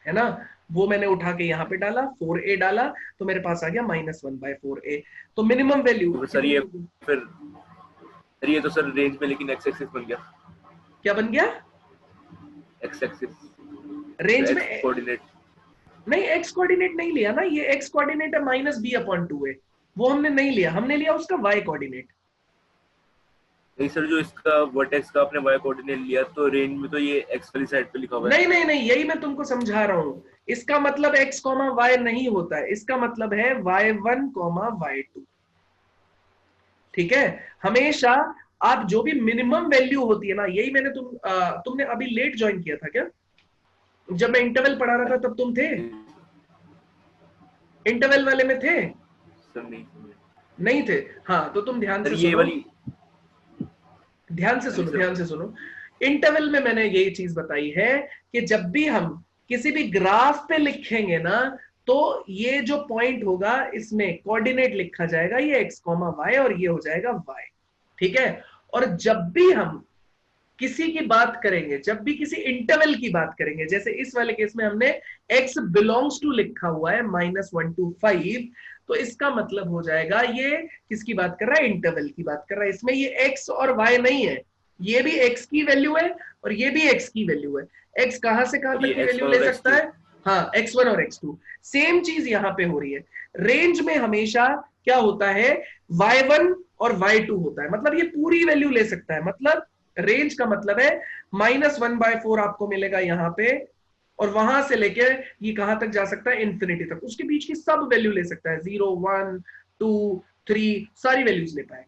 है ना। वो मैंने उठा के यहाँ पे डाला, 4a डाला, तो मेरे पास आ गया -1/4a। तो मिनिमम वैल्यू तो सर ये फिर ये तो सर रेंज में, लेकिन x एक्सिस बन गया। क्या बन गया? x एक्सिस रेंज में कोऑर्डिनेट नहीं, x कोऑर्डिनेट नहीं लिया ना, ये x कोऑर्डिनेट है -b/2a, वो हमने नहीं लिया, हमने लिया उसका y कोऑर्डिनेट। नहीं सर, जो इसका वर्टेक्स का आपने y कोऑर्डिनेट लिया, तो रेंज में तो ये x वाली साइड पे लिखा हुआ है। नहीं, यही मैं तुमको समझा रहा हूं। इसका मतलब x, y नहीं होता है, इसका मतलब है y1, y2। ठीक है, हमेशा आप जो भी मिनिमम वैल्यू होती है ना, यही मैंने तुमने अभी लेट ज्वाइन किया था क्या? जब मैं इंटरवल पढ़ा रहा था तब तुम थे? इंटरवल वाले में थे? सर नहीं थे। हाँ, तो तुम ध्यान से ये सुनो, वाली ध्यान से सुनो। इंटरवल में मैंने यही चीज बताई है कि जब भी हम किसी भी ग्राफ पे लिखेंगे ना, तो ये जो पॉइंट होगा इसमें कोऑर्डिनेट लिखा जाएगा, ये x, y, और ये हो जाएगा y। ठीक है, और जब भी हम किसी की बात करेंगे, जब भी किसी इंटरवल की बात करेंगे, जैसे इस वाले केस में हमने x बिलोंग्स टू लिखा हुआ है -1 to 5, तो इसका मतलब हो जाएगा ये किसकी बात कर रहा है, इंटरवल की बात कर रहा है। इसमें ये x और y नहीं है, ये भी x की वैल्यू है और ये भी x की वैल्यू है। x कहां से कहां तक ये की X1 वैल्यू और ले X2। सकता है, हाँ x1 और x2। सेम चीज यहां पे हो रही है। रेंज में हमेशा क्या होता है, y1 और y2 होता है, मतलब ये पूरी वैल्यू ले सकता है। मतलब रेंज का मतलब है -1/4 आपको मिलेगा यहाँ पे, और वहां से लेके ये कहां तक जा सकता है, इंफिनिटी तक। उसके बीच की सब वैल्यू ले सकता है, 0 1 2 3 सारी वैल्यूज ले पाएगा।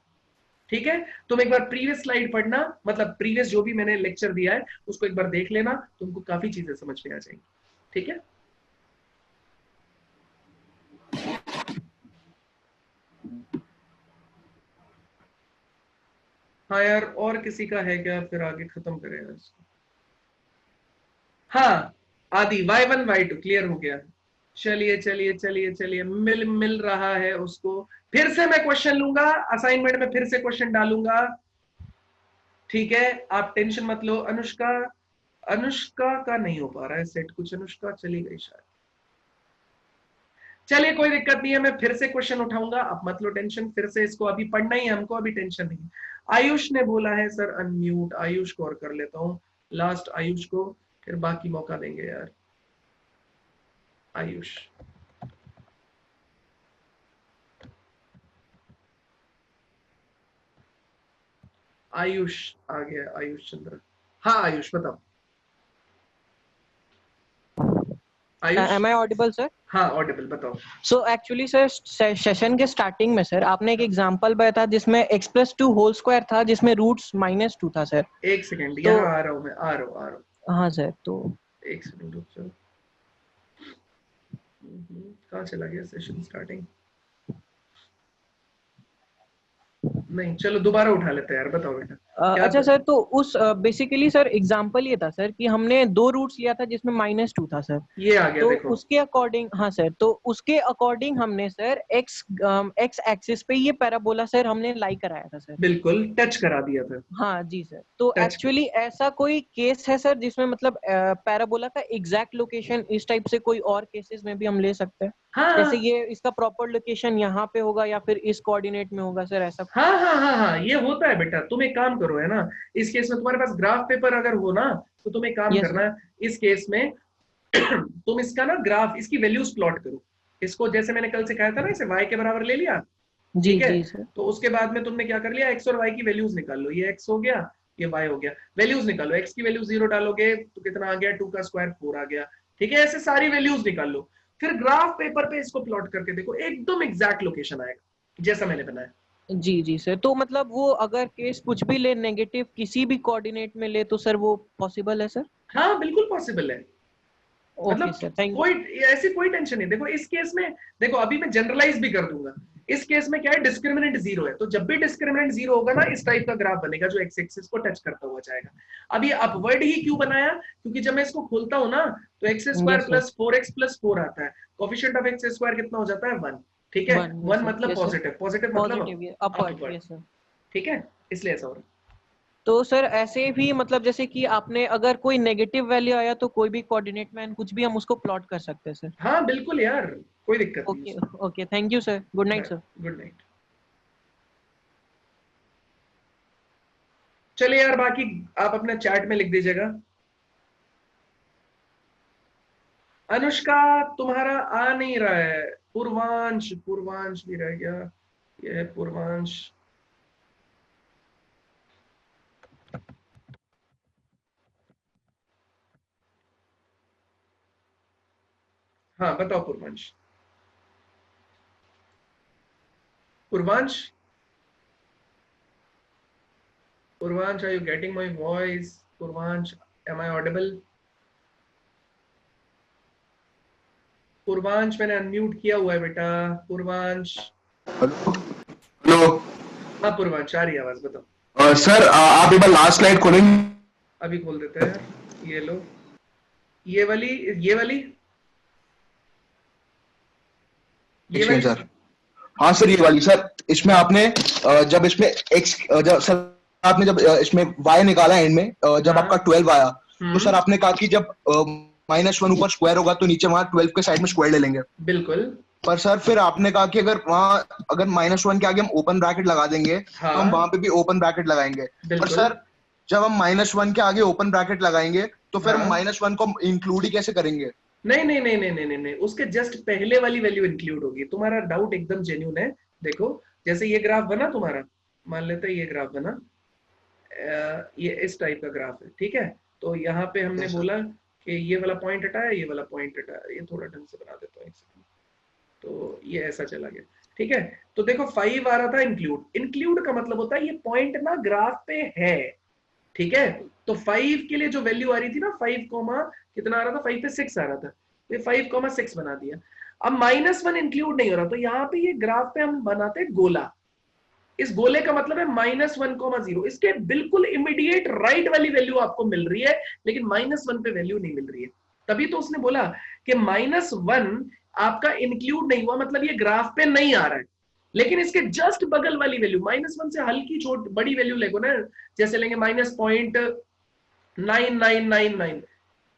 ठीक है, तुम एक बार प्रीवियस स्लाइड पढ़ना, मतलब प्रीवियस जो भी मैंने लेक्चर दिया है उसको एक बार देख लेना, तुमको काफी चीजें समझ में आ जाएंगी। ठीक है, हाँ यार, और किसी का है क्या, फिर आगे खत्म करेगा इसको। हाँ आदि, y1 y2 क्लियर हो गया। चलिए चलिए चलिए चलिए, मिल रहा है उसको। फिर से मैं क्वेश्चन लूंगा, असाइनमेंट में फिर से क्वेश्चन डालूंगा। ठीक है, आप टेंशन मत लो। अनुष्का, अनुष्का का नहीं हो पा रहा है सेट, कुछ अनुष्का चली गई शायद। चलिए कोई दिक्कत नहीं है, मैं फिर से क्वेश्चन उठाऊंगा, आप मत लो टेंशन। फिर से इसको अभी पढ़ना ही है हमको, अभी टेंशन नहीं। आयुष ने बोला है सर अनम्यूट, आयुष को और कर लेता हूं, लास्ट आयुष को, फिर बाकी मौका देंगे यार। आयुष, आयुष आ गया, आयुष चंद्र। हाँ आयुष बताओ। Ayush, Am I audible, sir? हाँ ऑडिबल, बताओ। So actually, sir, सेशन के स्टार्टिंग में सर आपने एक एग्जांपल बताया था जिसमें x+2 होल स्क्वायर था, जिसमें रूट्स -2 था सर। एक सेकेंड, तो- यहाँ आ रहा हूँ मैं, आ रहा हूँ। हाँ सर, तो एक सेकेंड रुक जाओ। कहाँ चला गया सेशन स्टार्टिंग, नहीं चलो दोबारा उठा लेते हैं यार, बताओ बेटा। क्या अच्छा था? सर, तो उस बेसिकली सर एग्जांपल ये था सर कि हमने 2 रूट्स लिया था जिसमें -2 था सर। ये आ गया तो देखो। उसके अकॉर्डिंग, हाँ सर, तो उसके अकॉर्डिंग हमने सर एक्स एक्सिस पे ये पैराबोला सर हमने लाई कराया था सर। बिल्कुल टच करा दिया था। हाँ जी सर, तो Touch एक्चुअली ऐसा कोई केस है सर जिसमें मतलब पैराबोला का एग्जैक्ट लोकेशन इस टाइप से कोई और केसेस में भी हम ले सकते हैं? हाँ जैसे ये इसका प्रॉपर लोकेशन यहाँ पे होगा या फिर इस कोऑर्डिनेट में होगा सर, ऐसा? हाँ हाँ हाँ हाँ, ये होता है बेटा। तुम एक काम करो, है ना, इस केस में तुम्हारे पास ग्राफ पेपर अगर हो ना, तो तुम एक काम Yes, करना, इस केस में तुम इसका ना ग्राफ, इसकी वैल्यूज प्लॉट करो। इसको जैसे मैंने कल से कहा था ना, इसे y के बराबर ले लिया, जी ठीक है? जी सर। तो उसके बाद में तुमने क्या कर लिया, x और y की वैल्यूज निकाल लो। ये x हो गया, ये y हो गया, वैल्यूज निकालो। x की वैल्यू 0 डालोगे तो कितना आ गया, 2 का स्क्वायर 4 आ गया। ठीक है, ऐसे सारी वैल्यूज निकाल लो, फिर ग्राफ पेपर पे इसको प्लॉट करके देखो, एकदम एग्जैक्ट लोकेशन आएगा जैसा मैंने बनाया। जी जी सर, तो मतलब वो अगर केस कुछ भी ले, नेगेटिव किसी भी कोऑर्डिनेट में ले, तो सर वो पॉसिबल है सर? हाँ बिल्कुल पॉसिबल है। ओके मतलब सर, थैंक यू। कोई ऐसी कोई टेंशन नहीं। देखो इस केस में, देखो अभी मैं जनरलाइज भी कर दूंगा। इस केस में क्या है, डिस्क्रिमिनेंट 0 है, तो जब भी डिस्क्रिमिनेंट 0 होगा ना, इस टाइप का ग्राफ बनेगा जो एक्स एक्सिस को टच करता हुआ जाएगा। अब ये अपवर्ड ही क्यों बनाया, क्योंकि जब मैं इसको खोलता हूँ ना, तो एक्स स्क्वायर प्लस 4x प्लस 4 आता है। कोफिशिएंट ऑफ एक्स स्क्वायर कितना हो जाता है, 1। ठीक है, 1 मतलब पॉजिटिव, पॉजिटिव मतलब पॉजिटिव अपवर्ड, यस सर। ठीक है, इसलिए ऐसा हो रहा है। तो सर ऐसे भी मतलब जैसे कि आपने अगर कोई नेगेटिव वैल्यू आया तो कोई भी कोऑर्डिनेट में कुछ भी हम उसको प्लॉट कर सकते हैं सर? हाँ बिल्कुल यार, कोई दिक्कत नहीं। Okay okay, thank you sir, good night sir. Good night. चलिए यार, बाकी आप अपने चैट में लिख दीजिएगा। अनुष्का तुम्हारा आ नहीं रहा है। पूर्वांश, पूर्वांश भी रह गया, ये है पूर्वांश। हाँ बताओ Purvansh. Purvansh, Purvansh, are you getting my voice? Purvansh, am I audible? Purvansh मैंने अनम्यूट किया हुआ है बेटा। पूर्वांश, हेलो। हाँ पूर्वांश आ रही है आवाज, बताओ। सर आप एक बार लास्ट स्लाइड खोलेंगे? अभी खोल देते हैं। ये लो, ये वाली, ये वाली, ये वाली सर। हाँ सर, ये वाली सर। इसमें आपने जब इसमें x, जब सर आपने जब इसमें y निकाला एंड में, जब हाँ। आपका 12 आया, तो सर आपने कहा कि जब -1 ऊपर स्क्वायर होगा तो नीचे वहां 12 के साइड में स्क्वायर ले लेंगे। बिल्कुल। पर सर फिर आपने कहा कि अगर वहाँ अगर -1 के आगे हम ओपन ब्रैकेट लगा देंगे हाँ, तो हम वहां पे भी ओपन ब्रैकेट लगाएंगे। पर बिल्कुल। सर जब हम -1 के आगे ओपन ब्रैकेट लगाएंगे तो फिर हम हाँ। -1 को इंक्लूड ही कैसे करेंगे? नहीं नहीं नहीं नहीं नहीं नहीं नहीं, उसके जस्ट पहले वाली वैल्यू इंक्लूड होगी। तुम्हारा डाउट एकदम जेन्युइन है। देखो जैसे ये ग्राफ बना तुम्हारा, मान लेते हैं ये ग्राफ बना, ये इस टाइप का ग्राफ है, ठीक है। तो यहाँ पे हमने Yes, sir. बोला कि ये वाला पॉइंट हटाया, ये वाला पॉइंट हटाया, ये थोड़ा ढंग से बना देता हूँ एक सेकंड। तो ये ऐसा चला गया, ठीक है। तो देखो 5 आ रहा था इंक्लूड। इंक्लूड का मतलब होता है ये पॉइंट ना ग्राफ पे है, ठीक है। तो 5 के लिए जो वैल्यू आ रही थी ना, 5 कोमा कितना आ रहा था, 5 पे 6 आ रहा था, तो ये 5,6 बना दिया। अब -1 इंक्लूड नहीं हो रहा, तो यहाँ पे ये ग्राफ पे हम बनाते गोला। इस गोले का मतलब है -1,0। इसके बिल्कुल इमीडिएट राइट वाली वैल्यू आपको मिल रही है, लेकिन -1 पे वैल्यू नहीं मिल रही है। तभी तो उसने बोला कि -1 आपका इंक्लूड नहीं हुआ, मतलब ये ग्राफ पे नहीं आ रहा है। लेकिन इसके जस्ट बगल वाली वैल्यू -1 से हल्की छोटी बड़ी वैल्यू लेगो ना, जैसे लेंगे -0.9999,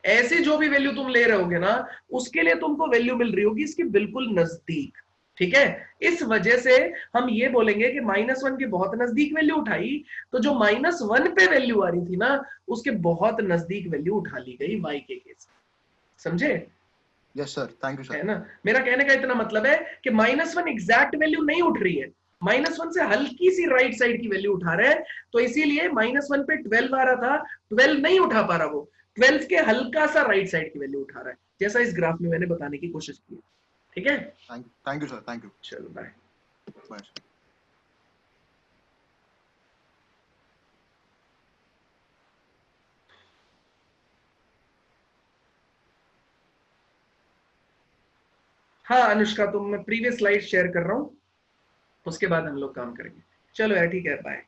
ऐसे जो भी वैल्यू तुम ले रहे होगे ना, उसके लिए तुमको वैल्यू मिल रही होगी इसके बिल्कुल नजदीक, ठीक है। इस वजह से हम ये बोलेंगे कि -1 के बहुत नजदीक वैल्यू उठाई, तो जो -1 पे वैल्यू आ रही थी ना, उसके बहुत नजदीक वैल्यू उठा ली गई y के केस। समझे? यस सर, थैंक यू है सर। ना। मेरा कहने का इतना मतलब है कि -1 एग्जैक्ट वैल्यू नहीं उठ रही है, -1 से हल्की सी राइट साइड की वैल्यू उठा रहे हैं। तो इसीलिए -1 पे 12 आ रहा था, 12 नहीं उठा पा रहा, वो 12 के हल्का सा राइट साइड की वैल्यू उठा रहा है, जैसा इस ग्राफ में मैंने बताने की कोशिश की, ठीक है। Thank you sir, thank you. चलो बाय। Bye sir. हाँ अनुष्का, तो मैं प्रीवियस स्लाइड शेयर कर रहा हूँ, उसके बाद हम लोग काम करेंगे। चलो यार ठीक है, बाय।